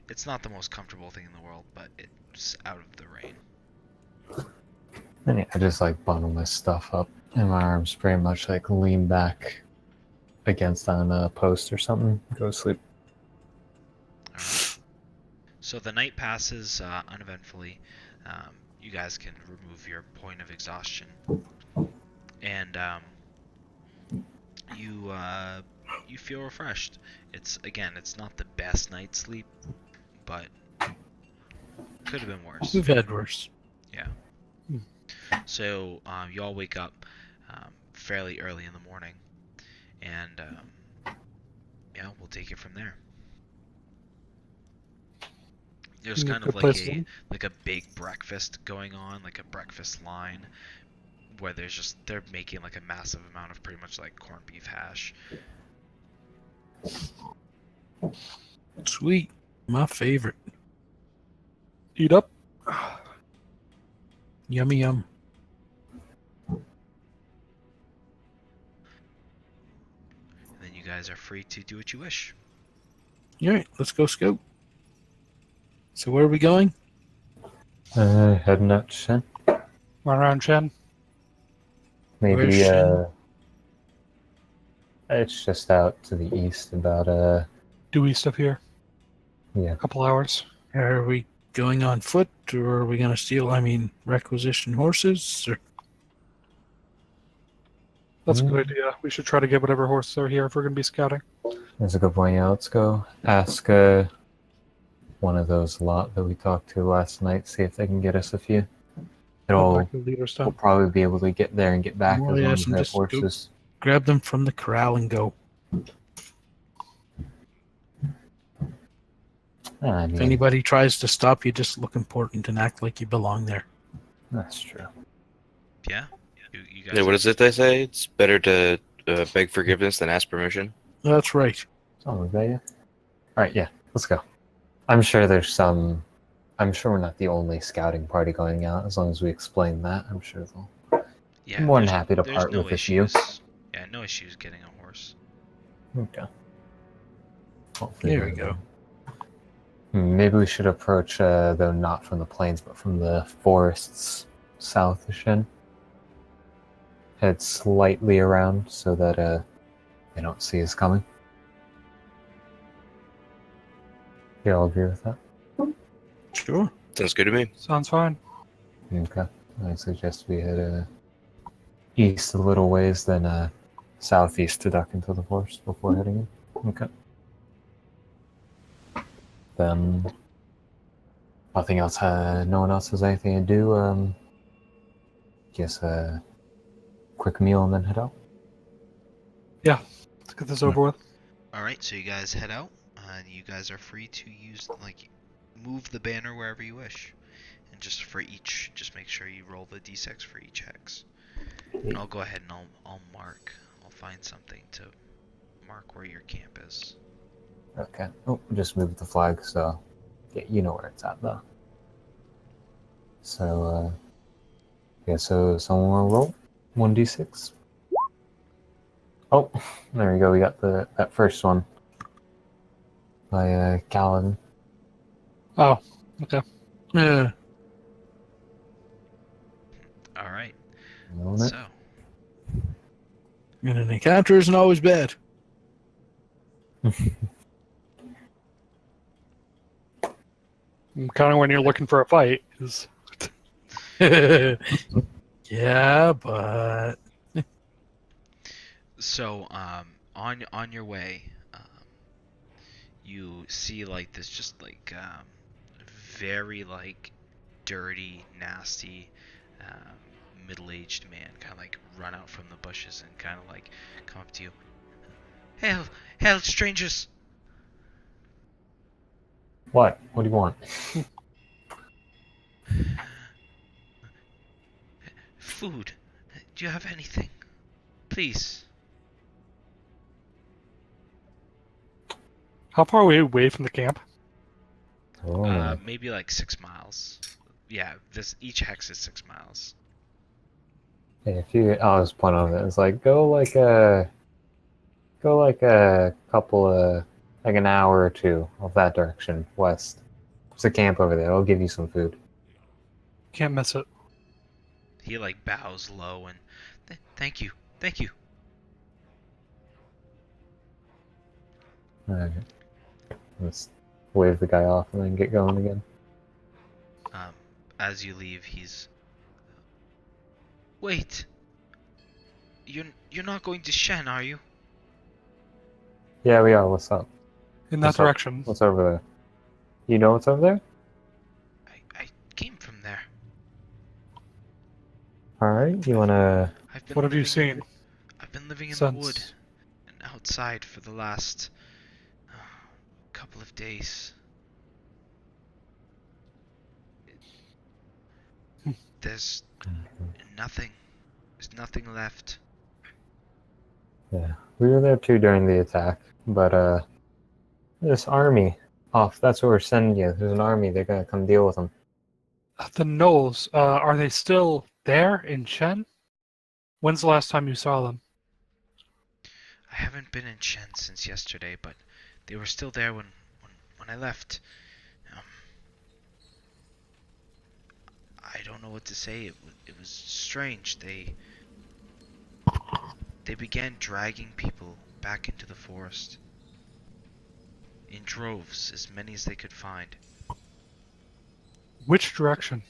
S1: It's not the most comfortable thing in the world, but it's out of the rain.
S4: And yeah, I just like bundle my stuff up, and my arms pretty much like lean back against on a post or something. Go to sleep.
S1: Alright. So the night passes uneventfully. You guys can remove your point of exhaustion, and you feel refreshed. It's not the best night's sleep, but could have been worse.
S2: We've had worse.
S1: Yeah. So you all wake up fairly early in the morning, and yeah, we'll take it from there. There's
S5: Yeah,
S1: kind of
S5: good place to
S1: like a big breakfast going on, like a breakfast line, where they're making like a massive amount of pretty much like corned beef hash.
S2: Sweet. My favorite.
S5: eat up.
S2: Yummy yum.
S1: And then you guys are free to do what you wish.
S2: All right, let's go scout. So where are we going?
S4: Heading out to Shen.
S5: Run around Chen.
S2: Where's
S4: Maybe
S2: Shen?
S4: it's just out to the east about
S5: Dewey stuff here.
S4: yeah.
S5: A couple hours.
S2: Are we going on foot, or are we going to steal? I mean, requisition horses? Or...
S5: That's a good idea. We should try to get whatever horses are here if we're going to be scouting.
S4: That's a good point. Yeah, let's go ask one of those lot that we talked to last night. See if they can get us a few.
S5: Go
S4: It'll
S5: back to the leader
S4: we'll
S5: stuff.
S4: probably be able to get there and get back
S2: Oh,
S4: as long
S2: yes,
S4: as
S2: and
S4: we have
S2: just go-
S4: horses.
S2: Grab them from the corral and go.
S4: I
S2: If
S4: mean,
S2: anybody tries to stop you, just look important and act like you belong there.
S4: that's true.
S1: Yeah? You guys
S3: Yeah, what is it they say? It's better to beg forgiveness than ask permission.
S2: That's right.
S4: Oh, is that you? All right, yeah, let's go. I'm sure there's some. I'm sure we're not the only scouting party going out. As long as we explain that, I'm sure they'll.
S1: Yeah,
S4: I'm more than
S1: there's-
S4: happy to
S1: there's
S4: part
S1: no
S4: with a few.
S1: issues. Yeah, no issues getting a horse.
S4: Okay. Hopefully
S2: There we
S4: they'll-
S2: go.
S4: Maybe we should approach, though not from the plains, but from the forests south of Shin. Head slightly around so that they don't see us coming. You all agree with that?
S2: Sure.
S3: Sounds good to me.
S5: Sounds fine.
S4: Okay. I suggest we head east a little ways, then southeast to duck into the forest before heading in. Okay. Then nothing else. No one else has anything to do. Guess a quick meal and then head out.
S5: Let's get this over with.
S1: Alright, so you guys head out, and you guys are free to use, like, move the banner wherever you wish. And just for each, just make sure you roll the d6 for each hex. And I'll go ahead and I'll find something to mark where your camp is.
S4: Okay. Oh, just moved the flag, so yeah, you know where it's at though. So yeah, so someone will roll 1d6. Oh, there we go. We got that first one by Callan.
S5: Oh, okay.
S2: Yeah.
S1: Alright,
S4: Own it.
S1: so,
S2: And an encounter isn't always bad.
S5: Kind of when you're looking for a fight is
S2: Yeah, but
S1: so, on your way, you see, like, this just, like, very, like, dirty, nasty, middle-aged man kind of, like, run out from the bushes and kind of, like, come up to you. Hail, strangers!
S4: What? What do you want?
S1: Food. Do you have anything? Please.
S5: how far are we away from the camp?
S4: Oh,
S1: Maybe like 6 miles. Yeah, each hex is 6 miles.
S4: hey, if you, I'll just point on it. It's like go like a couple of like an hour or two of that direction west. There's a camp over there. I'll give you some food.
S5: Can't miss it.
S1: He like bows low and thank you.
S4: Alright. Let's wave the guy off and then get going again.
S1: As you leave, he's. Wait. You're not going to Shen, are you?
S4: Yeah, we are. What's up?
S5: In that
S4: What's up?
S5: direction.
S4: What's over there? You know what's over there?
S1: I came from there.
S4: Alright, you wanna...
S1: I've been
S5: What have you
S1: living-
S5: seen?
S1: I've been living in the wood
S5: Since
S1: and outside for the last couple of days. there's nothing. There's nothing left.
S4: Yeah, we were there too during the attack, but this army off. That's where we're sending you. There's an army. They're gonna come deal with them.
S5: The Knolls, are they still there in Shen? When's the last time you saw them?
S1: I haven't been in Shen since yesterday, but they were still there when I left. Um, I don't know what to say. It was strange. They began dragging people back into the forest in droves, as many as they could find.
S5: Which direction?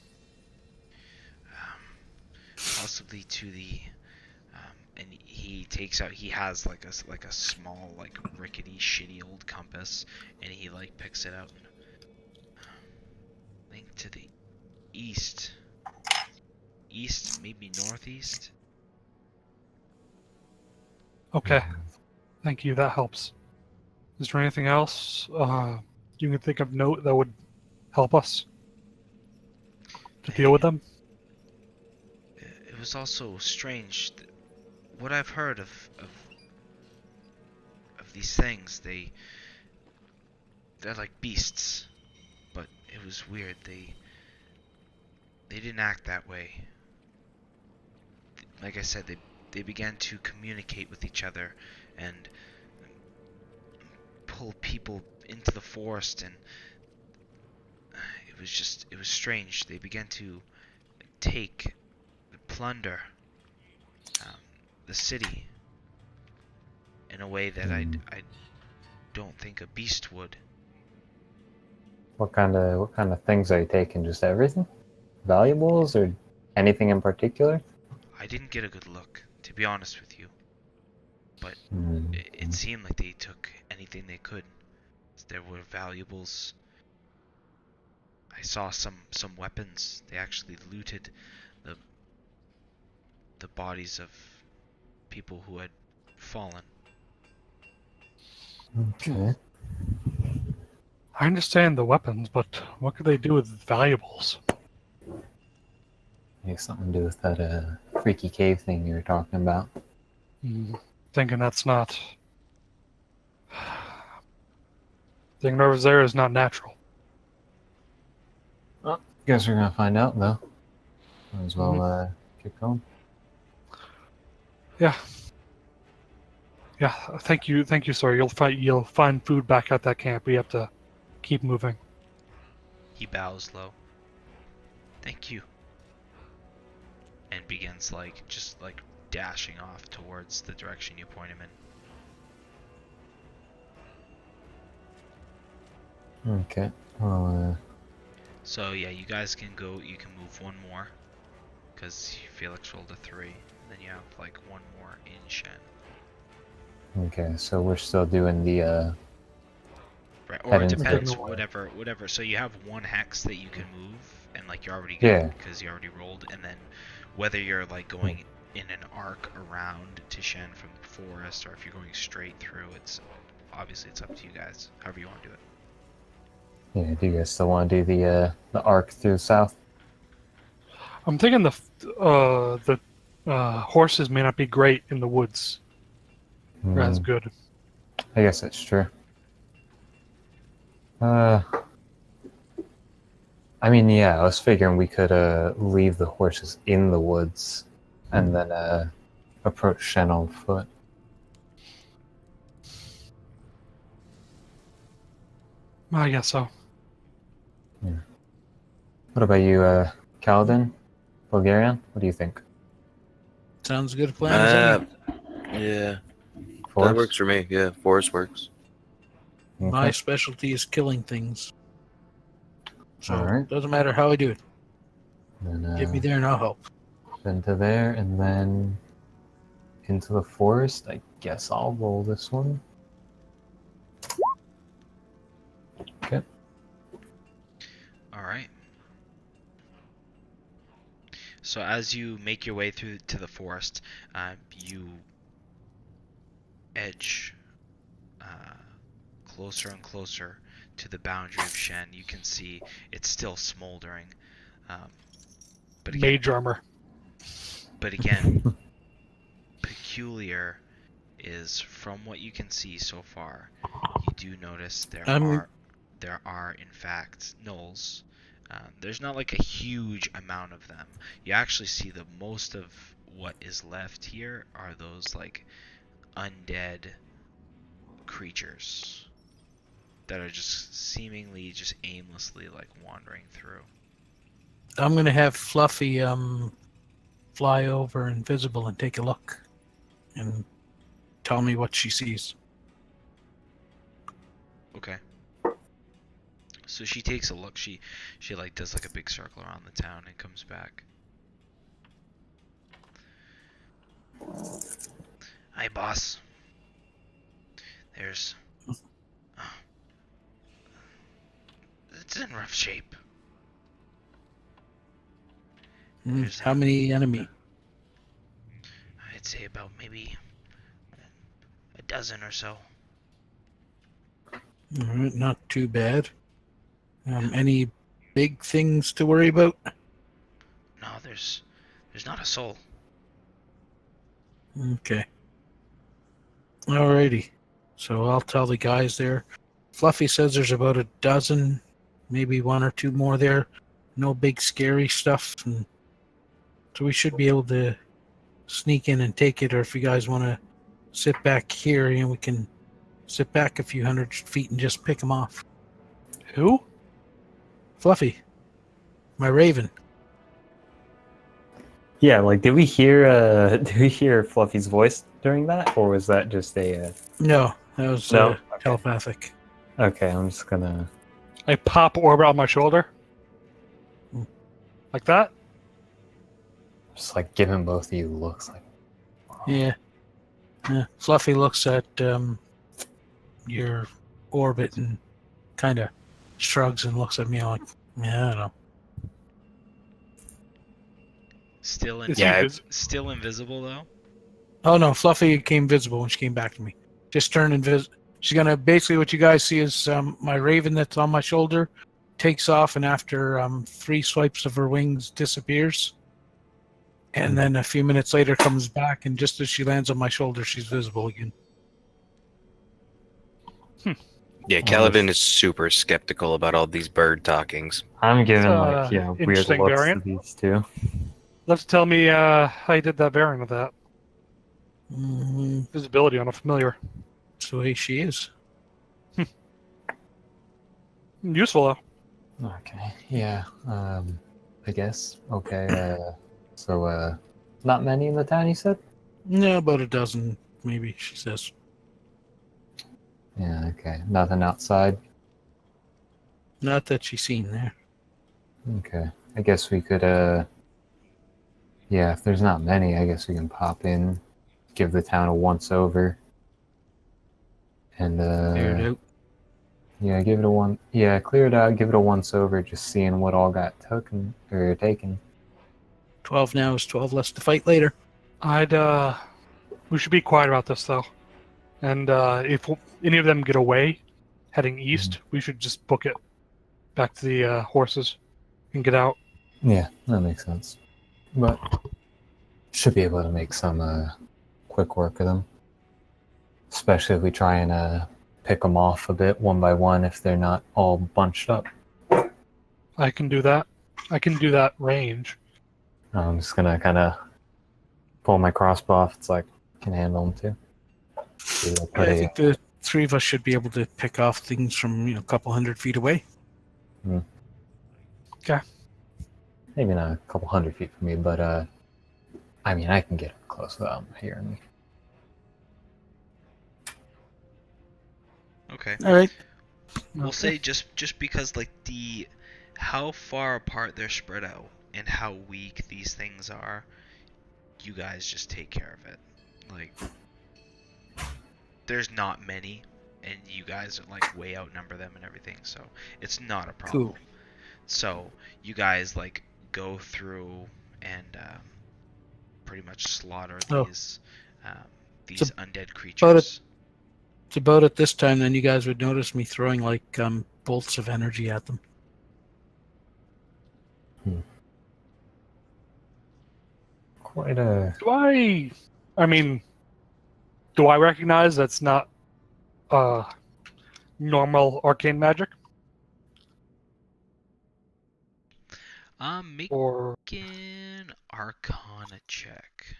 S1: Possibly to the and he has like a small, like, rickety, shitty old compass, and he like picks it out. I think to the east, maybe northeast.
S5: Okay, thank you. That helps. Is there anything else you can think of note that would help us to deal with them?
S1: It was also strange. What I've heard of these things, they're like beasts, but it was weird. They didn't act that way. Like I said, they began to communicate with each other and pull people into the forest, and it was strange. They began to take, plunder the city in a way that I don't think a beast would.
S4: What kind of things are you taking? Just everything? Valuables or anything in particular?
S1: I didn't get a good look, to be honest with you, but
S4: Hmm.
S1: it seemed like they took anything they could. There were valuables. I saw some weapons. They actually looted the bodies of people who had fallen.
S4: Okay.
S5: I understand the weapons, but what could they do with valuables?
S4: Maybe something to do with that freaky cave thing you were talking about.
S5: Thinking that's not. Thinking whatever's there is not natural.
S4: Guess we're gonna find out though. Might as well keep going.
S5: Yeah. Yeah. Thank you, sir. You'll find food back at that camp. We have to keep moving.
S1: He bows low. Thank you. And begins just dashing off towards the direction you point him in.
S4: Okay. Well,
S1: So yeah, you guys can go. You can move one more, because Felix rolled a 3. And then you have one more in Shen.
S4: okay, so we're still doing the
S1: Right, or
S4: Head
S1: it
S4: into
S1: depends.
S5: the-
S1: Whatever. So you have one hex that you can move, and you're already
S4: Yeah.
S1: good because you already rolled. And then whether you're going in an arc around to Shen from the forest, or if you're going straight through, it's up to you guys. However you want to do it.
S4: yeah. Do you guys still want to do the arc through the south?
S5: I'm thinking the horses may not be great in the woods. Or as
S4: Hmm,
S5: good.
S4: I guess that's true. I mean, yeah. I was figuring we could leave the horses in the woods, and then approach Shen on foot.
S5: I guess so.
S4: What about you, Kaladin? Bulgarian? What do you think?
S2: Sounds a good plan as any.
S3: Yeah,
S4: Forest?
S3: that works for me. Yeah, forest works.
S4: Okay.
S2: My specialty is killing things. So
S4: Alright.
S2: doesn't matter how I do it.
S4: Then,
S2: Get me there and I'll help.
S4: Then to there, and then into the forest. I guess I'll roll this one. Okay.
S1: All right. So as you make your way through to the forest, you edge closer and closer to the boundary of Shen. You can see it's still smoldering, But again,
S5: Mage armor.
S1: but again, peculiar is from what you can see so far. You do notice there are in fact gnolls. There's not like a huge amount of them. You actually see the most of what is left here are those like undead creatures that are just seemingly just aimlessly like wandering through.
S2: I'm gonna have Fluffy fly over invisible and take a look and tell me what she sees.
S1: Okay. So she takes a look. She like does like a big circle around the town and comes back. Hi, boss. There's it's in rough shape. There's
S2: How many enemy?
S1: I'd say about maybe a dozen or so.
S2: All right, not too bad. Any big things to worry about?
S1: No, there's not a soul.
S2: Okay. Alrighty. So I'll tell the guys there. Fluffy says there's about a dozen, maybe one or two more there. No big scary stuff. And so we should be able to sneak in and take it, or if you guys want to sit back here, we can sit back a few 100 feet and just pick them off.
S5: Who?
S2: Fluffy. My raven.
S4: Yeah, like did we hear Fluffy's voice during that, or was that just a?
S2: No, that was
S4: No? Okay.
S2: telepathic.
S4: Okay, I'm just gonna.
S5: I pop Orbit on my shoulder. Like that?
S4: Just like giving both of you looks like.
S2: Yeah. Fluffy looks at your orbit and kind of shrugs and looks at me like, yeah, I don't know.
S1: Still
S5: Is he
S1: still invisible though.
S2: Oh no, Fluffy came visible when she came back to me. Just turned invisible. She's gonna basically what you guys see is my raven that's on my shoulder takes off, and after 3 swipes of her wings disappears, and then a few minutes later comes back, and just as she lands on my shoulder, she's visible again.
S3: Yeah, Caliban is super skeptical about all these bird talkings.
S4: I'm giving
S5: It's,
S4: weird
S5: interesting
S4: looks
S5: variant.
S4: to these two.
S5: Let's tell me how you did that variant of that. Visibility on a familiar.
S2: That's the way she is.
S5: Useful though.
S4: Okay, yeah. I guess. Okay. So not many in the town, you said?
S2: No, about a dozen, maybe. She says.
S4: Yeah. Okay. Nothing outside.
S2: Not that she's seen there.
S4: Okay. I guess we could. Yeah. If there's not many, I guess we can pop in, give the town a once over, and
S2: Clear it out.
S4: yeah, give it a one. Yeah, clear it out. Give it a once over, just seeing what all got taken.
S2: 12 now is 12 less to fight later.
S5: We should be quiet about this though. And if any of them get away, heading east, we should just book it back to the horses and get out.
S4: Yeah, that makes sense. But should be able to make some quick work of them, especially if we try and pick them off a bit one by one if they're not all bunched up.
S5: I can do that. I can do that range.
S4: I'm just gonna kind of pull my crossbow off. It's like I can handle them too.
S2: I think the 3 of us should be able to pick off things from a couple 100 feet away.
S5: Okay.
S4: Maybe not a couple 100 feet from me, but I mean I can get up close without them hearing me.
S1: Okay.
S2: All right.
S1: We'll say just because like how far apart they're spread out and how weak these things are, you guys just take care of it. Like there's not many, and you guys are like way outnumber them and everything, so it's not a problem.
S2: Cool.
S1: So you guys like go through and pretty much slaughter these undead creatures.
S2: It's about at this time then you guys would notice me throwing like bolts of energy at them.
S4: Quite a.
S5: I mean, do I recognize that's not normal arcane magic?
S1: Make
S5: Or
S1: an Arcana check.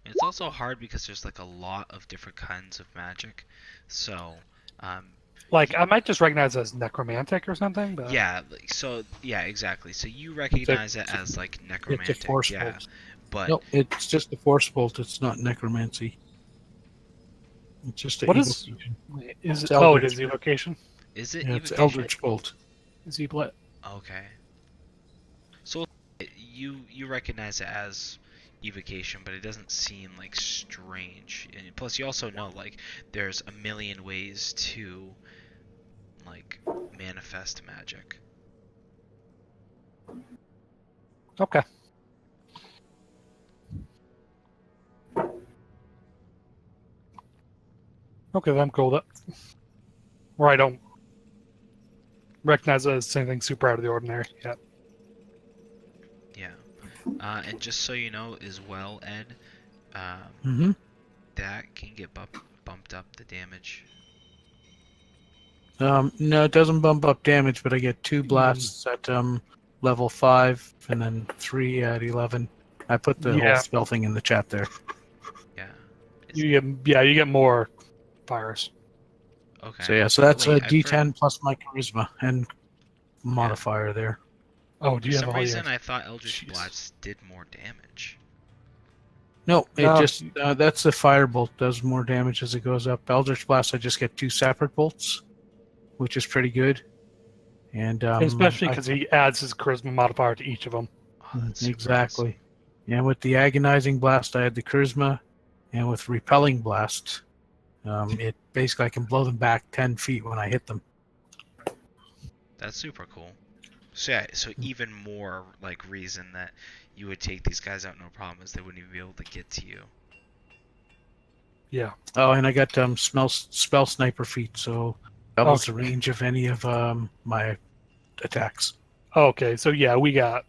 S1: It's also hard because there's like a lot of different kinds of magic. So, um,
S5: like I might just recognize it as necromantic or something, but
S1: yeah, yeah, exactly. So you
S2: It's a,
S1: recognize it as like
S2: it's a
S1: necromantic,
S2: force
S1: yeah.
S2: bolt.
S1: But
S2: No, it's just a force bolt. It's not necromancy. It's just an
S5: what is
S2: evocation.
S5: is
S2: It's
S5: it? Oh, it
S2: eldritch.
S5: is evocation.
S1: is it
S2: Yeah, it's
S1: evocation?
S2: eldritch bolt.
S5: Is he what?
S1: Okay. So you recognize it as evocation, but it doesn't seem like strange. And plus, you also know like there's a million ways to like manifest magic.
S5: Okay. Okay, then I'm cool with it. Or I don't recognize it as anything super out of the ordinary yet.
S1: Yeah. And just so you know as well, Ed,
S2: Mm-hmm.
S1: that can get bumped up the damage.
S2: No, it doesn't bump up damage, but I get 2 blasts at level 5 and then 3 at 11. I put the whole
S5: Yeah,
S2: spell thing in the chat there.
S1: Yeah.
S5: you get more fires.
S1: Okay.
S2: So yeah, so that's a
S1: Wait,
S2: D10 plus my charisma and modifier there.
S5: Oh, do
S1: For
S5: you have
S1: some
S5: all
S1: reason,
S5: your?
S1: I thought Eldritch
S5: Jeez.
S1: Blasts did more damage.
S2: No, it
S5: No,
S2: just that's the firebolt does more damage as it goes up. Eldritch Blast, I just get 2 separate bolts, which is pretty good. And
S5: especially because he adds his charisma modifier to each of them.
S1: Oh, that's super
S2: exactly. And with the agonizing blast, I had the charisma, and with repelling blast, it basically I can blow them back 10 feet when I hit them.
S1: awesome. That's super cool. So yeah, so even more like reason that you would take these guys out no problem is they wouldn't even be able to get to you.
S5: Yeah.
S2: Oh, and I got spell sniper feet, so doubles the range of any of my attacks.
S5: Okay, so yeah, we got.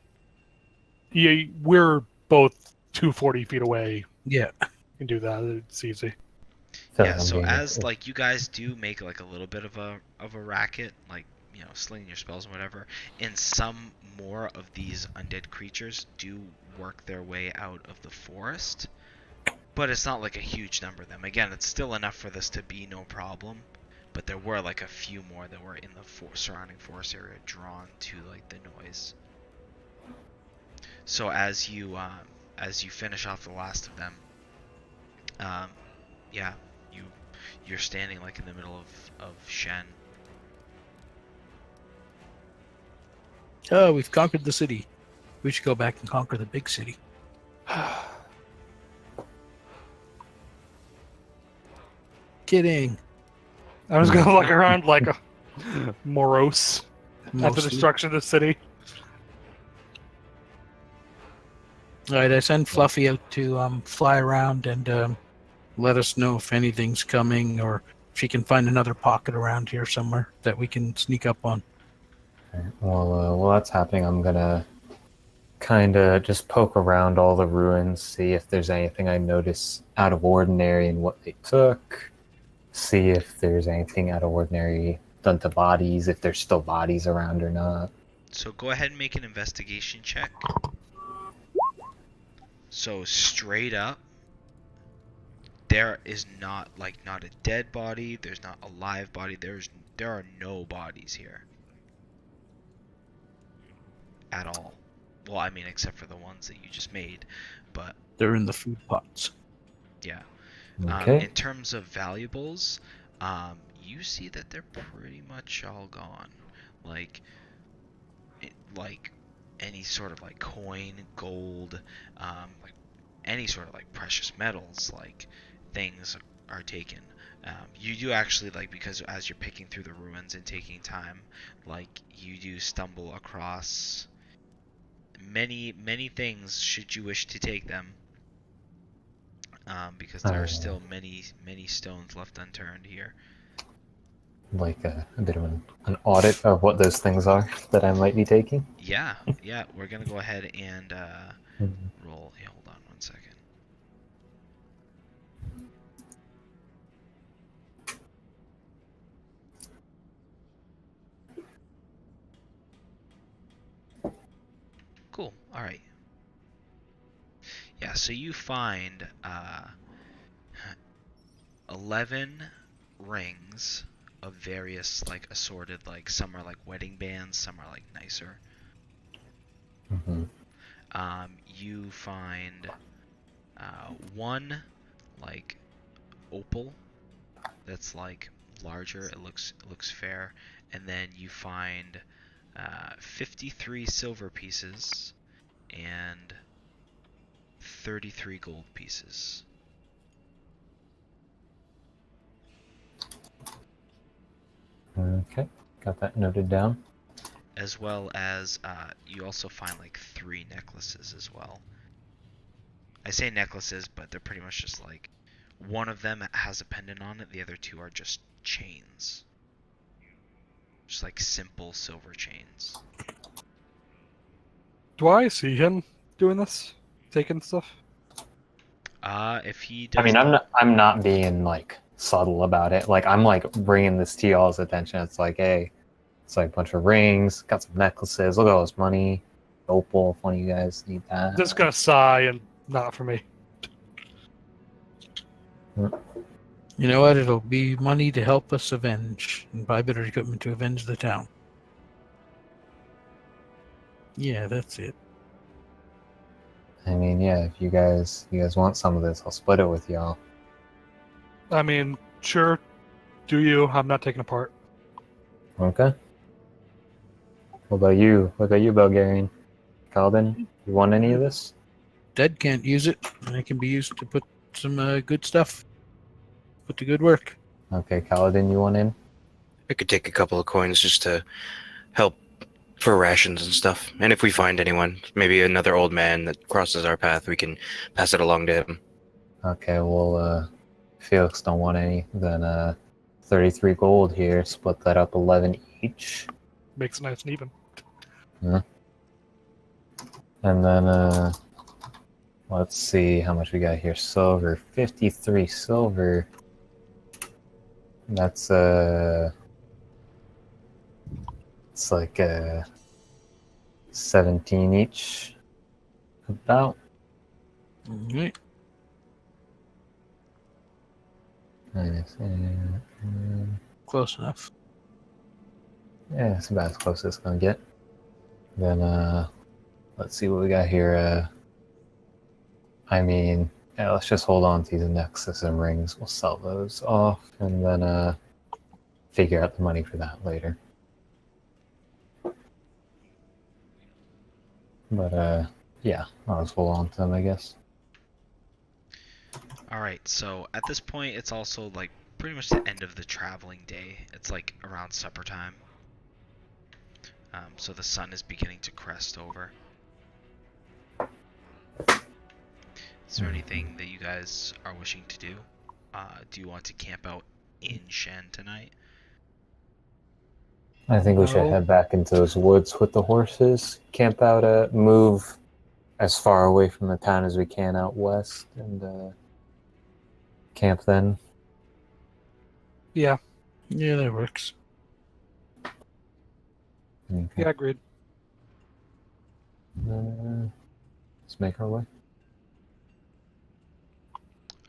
S5: Yeah, we're both 240 feet away.
S2: Yeah.
S5: You can do that. It's easy.
S1: Yeah, so as like you guys do make like a little bit of a racket, like slinging your spells and whatever, and some more of these undead creatures do work their way out of the forest, but it's not like a huge number of them. Again, it's still enough for this to be no problem, but there were like a few more that were in the surrounding forest area drawn to like the noise. So as you finish off the last of them, yeah, you're standing like in the middle of Shen.
S2: Oh, we've conquered the city. We should go back and conquer the big city. Kidding.
S5: I was gonna look around like a morose at the
S2: Mostly.
S5: destruction of the city.
S2: All right, I send Fluffy out to fly around and let us know if anything's coming or if she can find another pocket around here somewhere that we can sneak up on.
S4: Well, while that's happening, I'm gonna kind of just poke around all the ruins, see if there's anything I notice out of ordinary in what they took, see if there's anything out of ordinary done to bodies, if there's still bodies around or not.
S1: So go ahead and make an investigation check. So straight up, there is not a dead body. There's not a live body. There are no bodies here at all. Well, I mean, except for the ones that you just made, but
S2: They're in the food pots.
S1: yeah.
S4: Okay.
S1: In terms of valuables, you see that they're pretty much all gone. Like any sort of like coin, gold, like any sort of like precious metals, like things are taken. You do actually because as you're picking through the ruins and taking time, like you do stumble across many things should you wish to take them. Because there are still many stones left unturned here.
S4: like a bit of an audit of what those things are that I might be taking?
S1: Yeah, yeah. We're gonna go ahead and
S4: Mhm.
S1: roll. Hey, hold on 1 second. Cool. All right. Yeah. So you find 11 rings of various like assorted, like some are like wedding bands, some are like nicer.
S4: Mhm.
S1: You find one like opal that's like larger. It looks fair, and then you find 53 silver pieces and 33 gold pieces.
S4: Okay, got that noted down.
S1: As well as you also find like 3 necklaces as well. I say necklaces, but they're pretty much just like one of them has a pendant on it, the other 2 are just chains. Just like simple silver chains.
S5: Do I see him doing this? Taking stuff?
S1: If he
S4: I
S1: does
S4: mean, I'm not being like subtle about it. Like I'm like bringing this to y'all's attention. It's like, hey, it's like a bunch of rings, got some necklaces. Look at all this money, opal. If one of you guys need that.
S5: Just gonna sigh and not for me.
S2: You know what? It'll be money to help us avenge and buy better equipment to avenge the town. Yeah, that's it.
S4: I mean, yeah, if you guys want some of this, I'll split it with y'all.
S5: I mean, sure, do you? I'm not taking a part.
S4: Okay. What about you? What about you, Bulgarian? Calvin, you want any of this?
S2: Dead can't use it, and it can be used to put some good stuff. Put to good work.
S4: Okay, Kaladin, you want in?
S3: I could take a couple of coins just to help for rations and stuff. And if we find anyone, maybe another old man that crosses our path, we can pass it along to him.
S4: Okay, well, Felix don't want any. Then 33 gold here. Split that up 11 each.
S5: Makes it nice and even.
S4: And then let's see how much we got here. Silver, 53 silver. That's it's like 17 each. About.
S2: All right.
S4: Minus,
S2: Close enough.
S4: yeah, it's about as close as it's gonna get. Then let's see what we got here. I mean, yeah, let's just hold on to these nexus and rings. We'll sell those off and then figure out the money for that later. But yeah, I'll just hold on to them, I guess.
S1: Alright, so at this point, it's also like pretty much the end of the traveling day. It's like around supper time. So the sun is beginning to crest over. Is there anything that you guys are wishing to do? Do you want to camp out in Shen tonight?
S4: I think we should
S2: No.
S4: head back into those woods with the horses, camp out, move as far away from the town as we can out west, and camp then.
S5: Yeah,
S2: Yeah, that works.
S4: Okay.
S5: yeah, agreed.
S4: Let's make our way.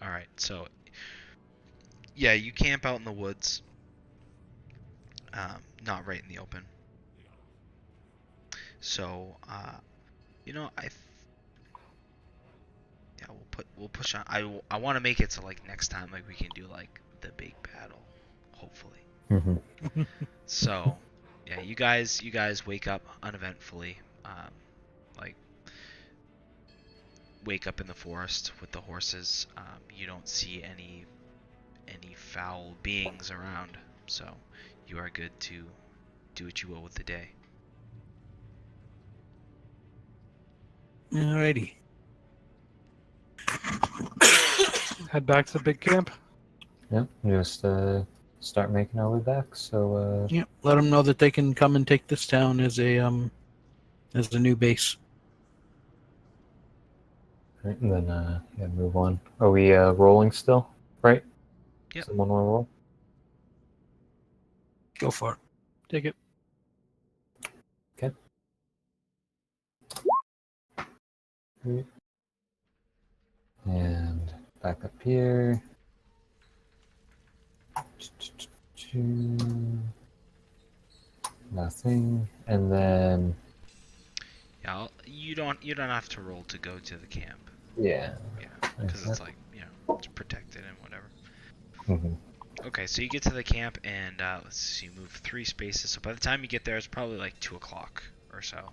S1: Alright, so yeah, you camp out in the woods. Not right in the open. So, yeah, we'll push on. I want to make it so like next time like we can do like the big battle, hopefully.
S4: Mm-hmm.
S1: So, yeah, you guys wake up uneventfully. Like wake up in the forest with the horses. You don't see any foul beings around, so you are good to do what you will with the day.
S2: Alrighty.
S5: Head back to the big camp.
S4: Yep, just start making our way back. So
S2: Yep. Let them know that they can come and take this town as a new base.
S4: right, and then yeah, move on. Are we rolling still? Right?
S1: Yep.
S4: Someone want to roll?
S2: Go for it.
S5: Take it.
S4: Okay. Right. And back up here. Nothing. And then
S1: Yeah, you don't have to roll to go to the camp.
S4: yeah.
S1: Yeah, because it's like, it's protected and whatever.
S4: Mhm.
S1: Okay, so you get to the camp and let's see, you move 3 spaces. So by the time you get there, it's probably like 2 o'clock or so.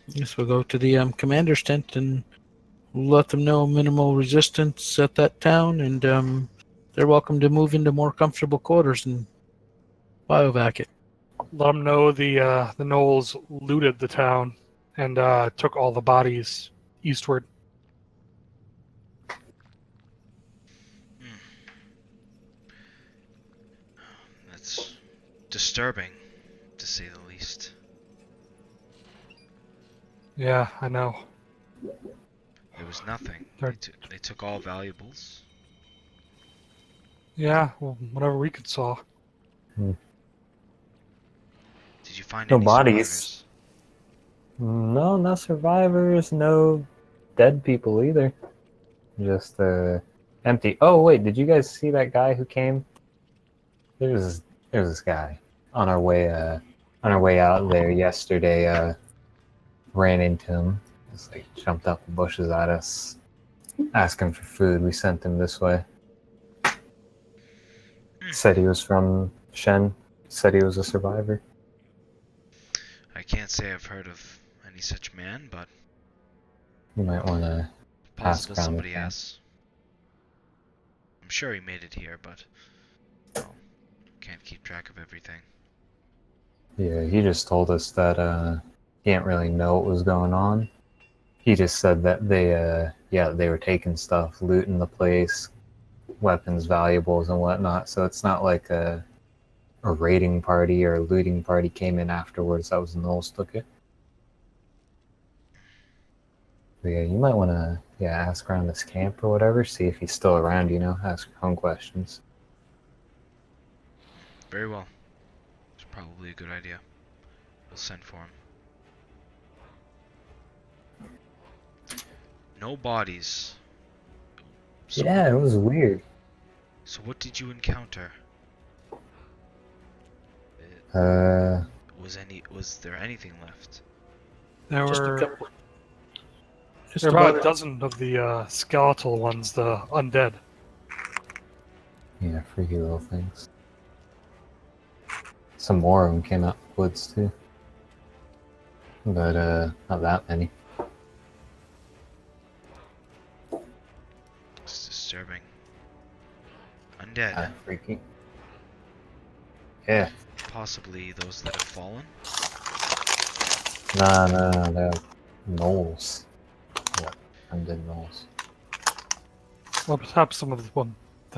S2: Yes, we'll go to the commander's tent and let them know minimal resistance at that town, and they're welcome to move into more comfortable quarters and biovac it.
S5: Let them know the Knolls looted the town and took all the bodies eastward.
S1: That's disturbing, to say the least.
S5: Yeah, I know.
S1: There was nothing.
S5: They're-
S1: They took all valuables.
S5: Yeah, well, whatever we could saw.
S1: Did you find
S4: No
S1: any
S4: bodies. No, no survivors, no dead people either. Just empty. Oh wait, did you guys see that guy who came? There's this guy on our way out there yesterday. Ran into him. Just like jumped up the bushes at us, asking for food. We sent him this way. Said he was from Shen. Said he was a survivor.
S1: I can't say I've heard of any such man, but
S4: You might want to ask
S1: possible
S4: around
S1: somebody
S4: the camp.
S1: has. I'm sure he made it here, but well, can't keep track of everything.
S4: Yeah, he just told us that he didn't really know what was going on. He just said that they were taking stuff, looting the place, weapons, valuables, and whatnot. So it's not like a raiding party or a looting party came in afterwards. That was Knowles took it. But yeah, you might want to ask around this camp or whatever, see if he's still around. Ask your own questions.
S1: Very well. It's probably a good idea. We'll send for him. No bodies. So,
S4: Yeah, it was weird.
S1: So what did you encounter? Was there anything left?
S5: There
S2: Just a
S5: were
S2: couple. Just
S5: there were about
S2: about
S5: a dozen of the skeletal ones, the undead.
S4: Yeah, freaky little things. Some more of them came out of the woods too. But not that many.
S1: It's disturbing. Undead.
S4: Freaky. Yeah.
S1: Possibly those that have fallen.
S4: No, they're gnolls. What? Undead gnolls.
S5: Well, perhaps some of the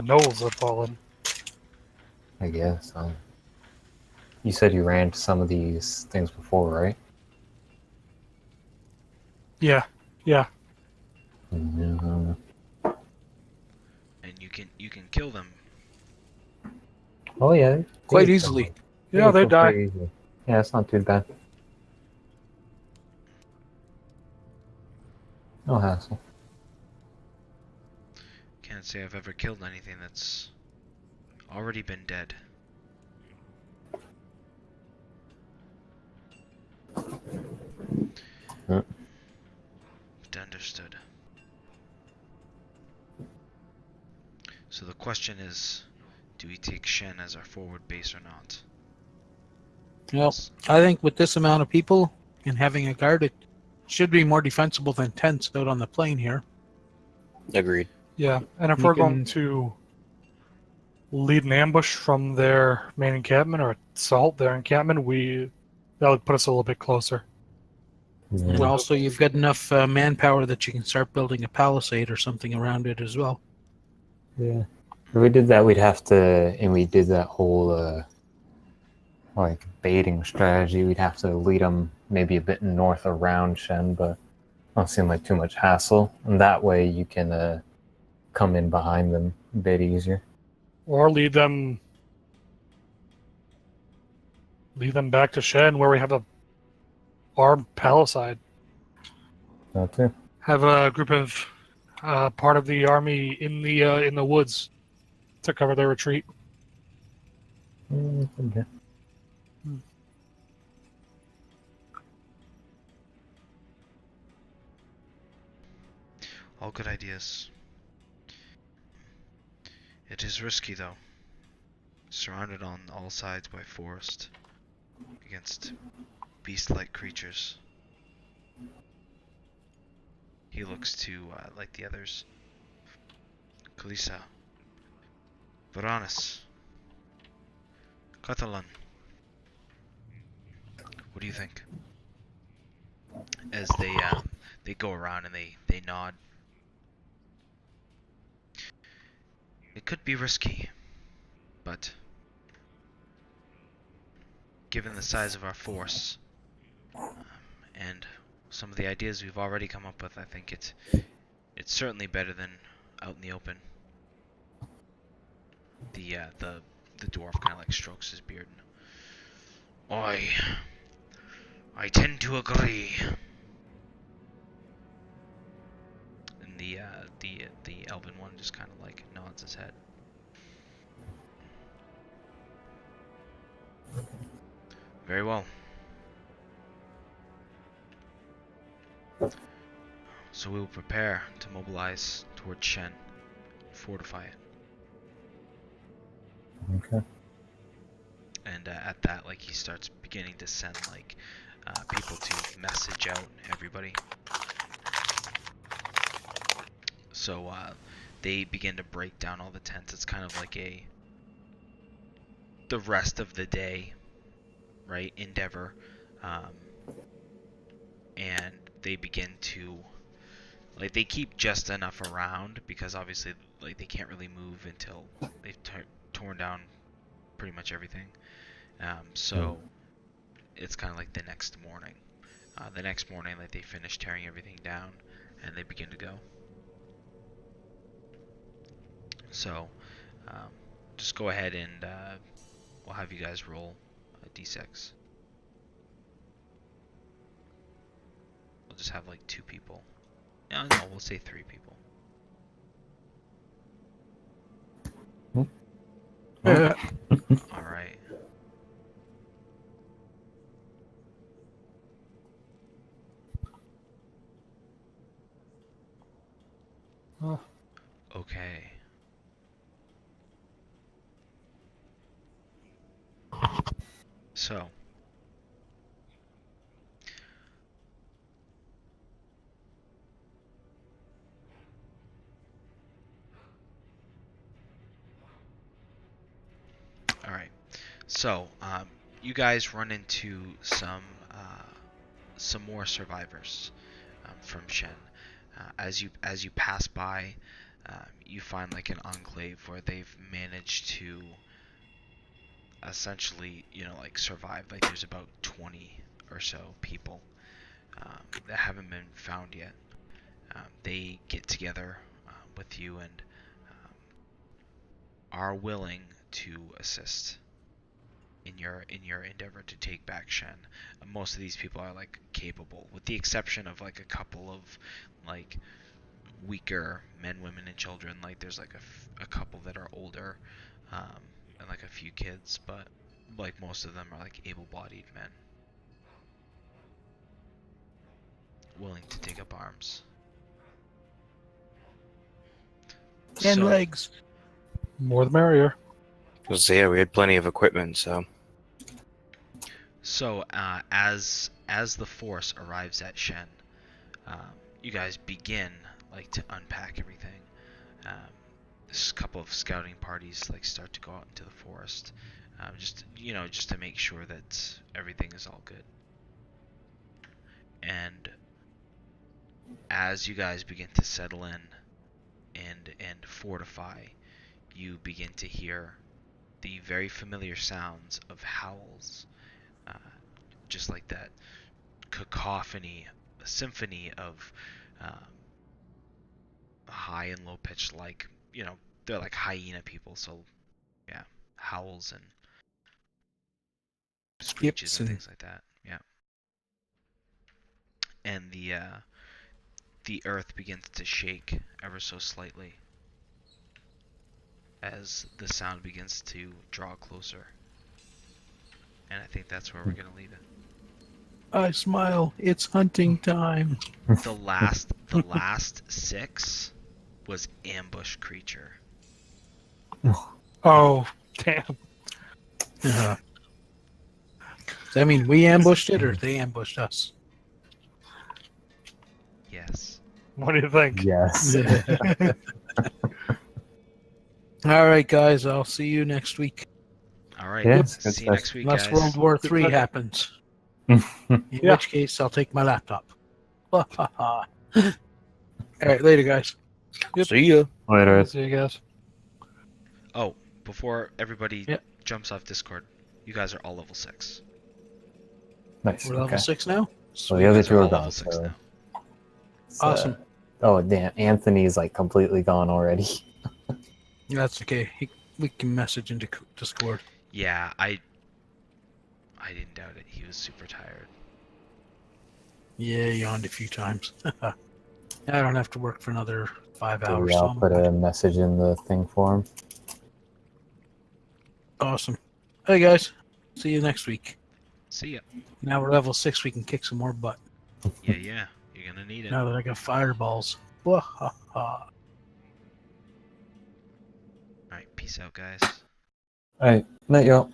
S5: Knolls have fallen.
S4: I guess. You said you ran to some of these things before, right?
S5: Yeah.
S4: Yeah, I don't know.
S1: And you can kill them.
S4: Oh yeah,
S2: quite
S4: they
S2: easily.
S5: Yeah, they
S4: kill
S5: die.
S4: pretty easily. Yeah, it's not too bad. No hassle.
S1: Can't say I've ever killed anything that's already been dead.
S4: Hmm.
S1: But understood. So the question is, do we take Shen as our forward base or not?
S2: Well, I think with this amount of people and having a guard, it should be more defensible than tents out on the plain here.
S3: Agreed.
S5: Yeah, and if
S2: You
S5: we're
S2: can-
S5: going to lead an ambush from their main encampment or assault their encampment, that would put us a little bit closer.
S4: Yeah.
S2: Well, also you've got enough manpower that you can start building a palisade or something around it as well.
S4: Yeah. If we did that, we'd have to, and we did that whole like baiting strategy. We'd have to lead them maybe a bit north around Shen, but don't seem like too much hassle. And that way, you can come in behind them a bit easier.
S5: Or lead them back to Shen where we have a armed palisade.
S4: That too.
S5: Have a group of part of the army in the woods to cover their retreat.
S4: Okay.
S1: All good ideas. It is risky though. Surrounded on all sides by forest. Against beast-like creatures. He looks to, like the others. Kalisa. Varanus. Catalan. What do you think? As they go around and they nod. It could be risky, but given the size of our force and some of the ideas we've already come up with, I think it's certainly better than out in the open. The dwarf kind of like strokes his beard. I tend to agree. And the elven one just kind of like nods his head. Very well. So we will prepare to mobilize towards Shen, fortify it.
S4: Okay.
S1: And at that, like, he starts beginning to send like people to message out everybody. So they begin to break down all the tents. It's kind of like the rest of the day, right? Endeavor, and they begin to like they keep just enough around because obviously like they can't really move until they've torn down pretty much everything. So it's kind of like the next morning. Like they finish tearing everything down and they begin to go. So just go ahead and we'll have you guys roll a d6. We'll just have like 2 people. No, we'll say 3 people. All right.
S5: Oh.
S1: Okay. So. All right. So, you guys run into some more survivors from Shen. As you pass by, you find like an enclave where they've managed to essentially, like survive. Like there's about 20 or so people that haven't been found yet. They get together with you and are willing to assist in your endeavor to take back Shen. Most of these people are like capable, with the exception of like a couple of like weaker men, women, and children. Like there's like a couple that are older, and like a few kids, but like most of them are like able-bodied men willing to take up arms.
S2: And
S1: So,
S2: legs.
S5: More the merrier.
S3: So yeah, we had plenty of equipment, so
S1: So as the force arrives at Shen, you guys begin like to unpack everything. This couple of scouting parties like start to go out into the forest, just to make sure that everything is all good. And as you guys begin to settle in and fortify, you begin to hear the very familiar sounds of howls, just like that cacophony, a symphony of high and low pitched, like, they're like hyena people, so yeah, howls and screeches
S2: Yips
S1: and
S2: and
S1: things like that. Yeah. And the earth begins to shake ever so slightly as the sound begins to draw closer. And I think that's where we're gonna leave it.
S2: I smile. It's hunting time.
S1: The last 6 was ambush creature.
S5: Oh, damn.
S2: Does that mean we ambushed it or they ambushed us?
S1: Yes.
S5: What do you think?
S4: Yes.
S2: All right, guys. I'll see you next week.
S1: All right.
S4: Yeah,
S1: See
S4: good
S1: you
S4: stuff.
S1: next week,
S2: Unless
S1: guys.
S2: World War III
S5: Good.
S2: happens. In
S5: Yeah.
S2: which case, I'll take my laptop. All right, later, guys.
S5: Yep.
S3: See ya.
S4: Later.
S5: See you guys.
S1: Oh, before everybody
S2: Yep.
S1: jumps off Discord, you guys are all level 6.
S4: Nice.
S2: We're level
S4: Okay.
S2: 6 now.
S4: Well, the
S1: You
S4: other
S1: guys
S4: two
S1: are
S4: are
S1: all
S4: gone.
S1: level 6
S4: So
S1: now.
S4: it's,
S2: Awesome.
S4: Oh damn! Anthony's like completely gone already.
S2: That's okay. We can message into Discord.
S1: Yeah, I didn't doubt it. He was super tired.
S2: Yeah, yawned a few times. I don't have to work for another 5
S4: So
S2: hours.
S4: yeah,
S2: So
S4: I'll
S2: I'm
S4: put
S2: good.
S4: a message in the thing for him.
S2: Awesome. Hey, guys. See you next week.
S1: See ya.
S2: Now we're level 6. We can kick some more butt.
S1: Yeah. You're gonna need it.
S2: Now that I got fireballs. Wahaha.
S1: All right. Peace out, guys.
S4: All right, night, y'all.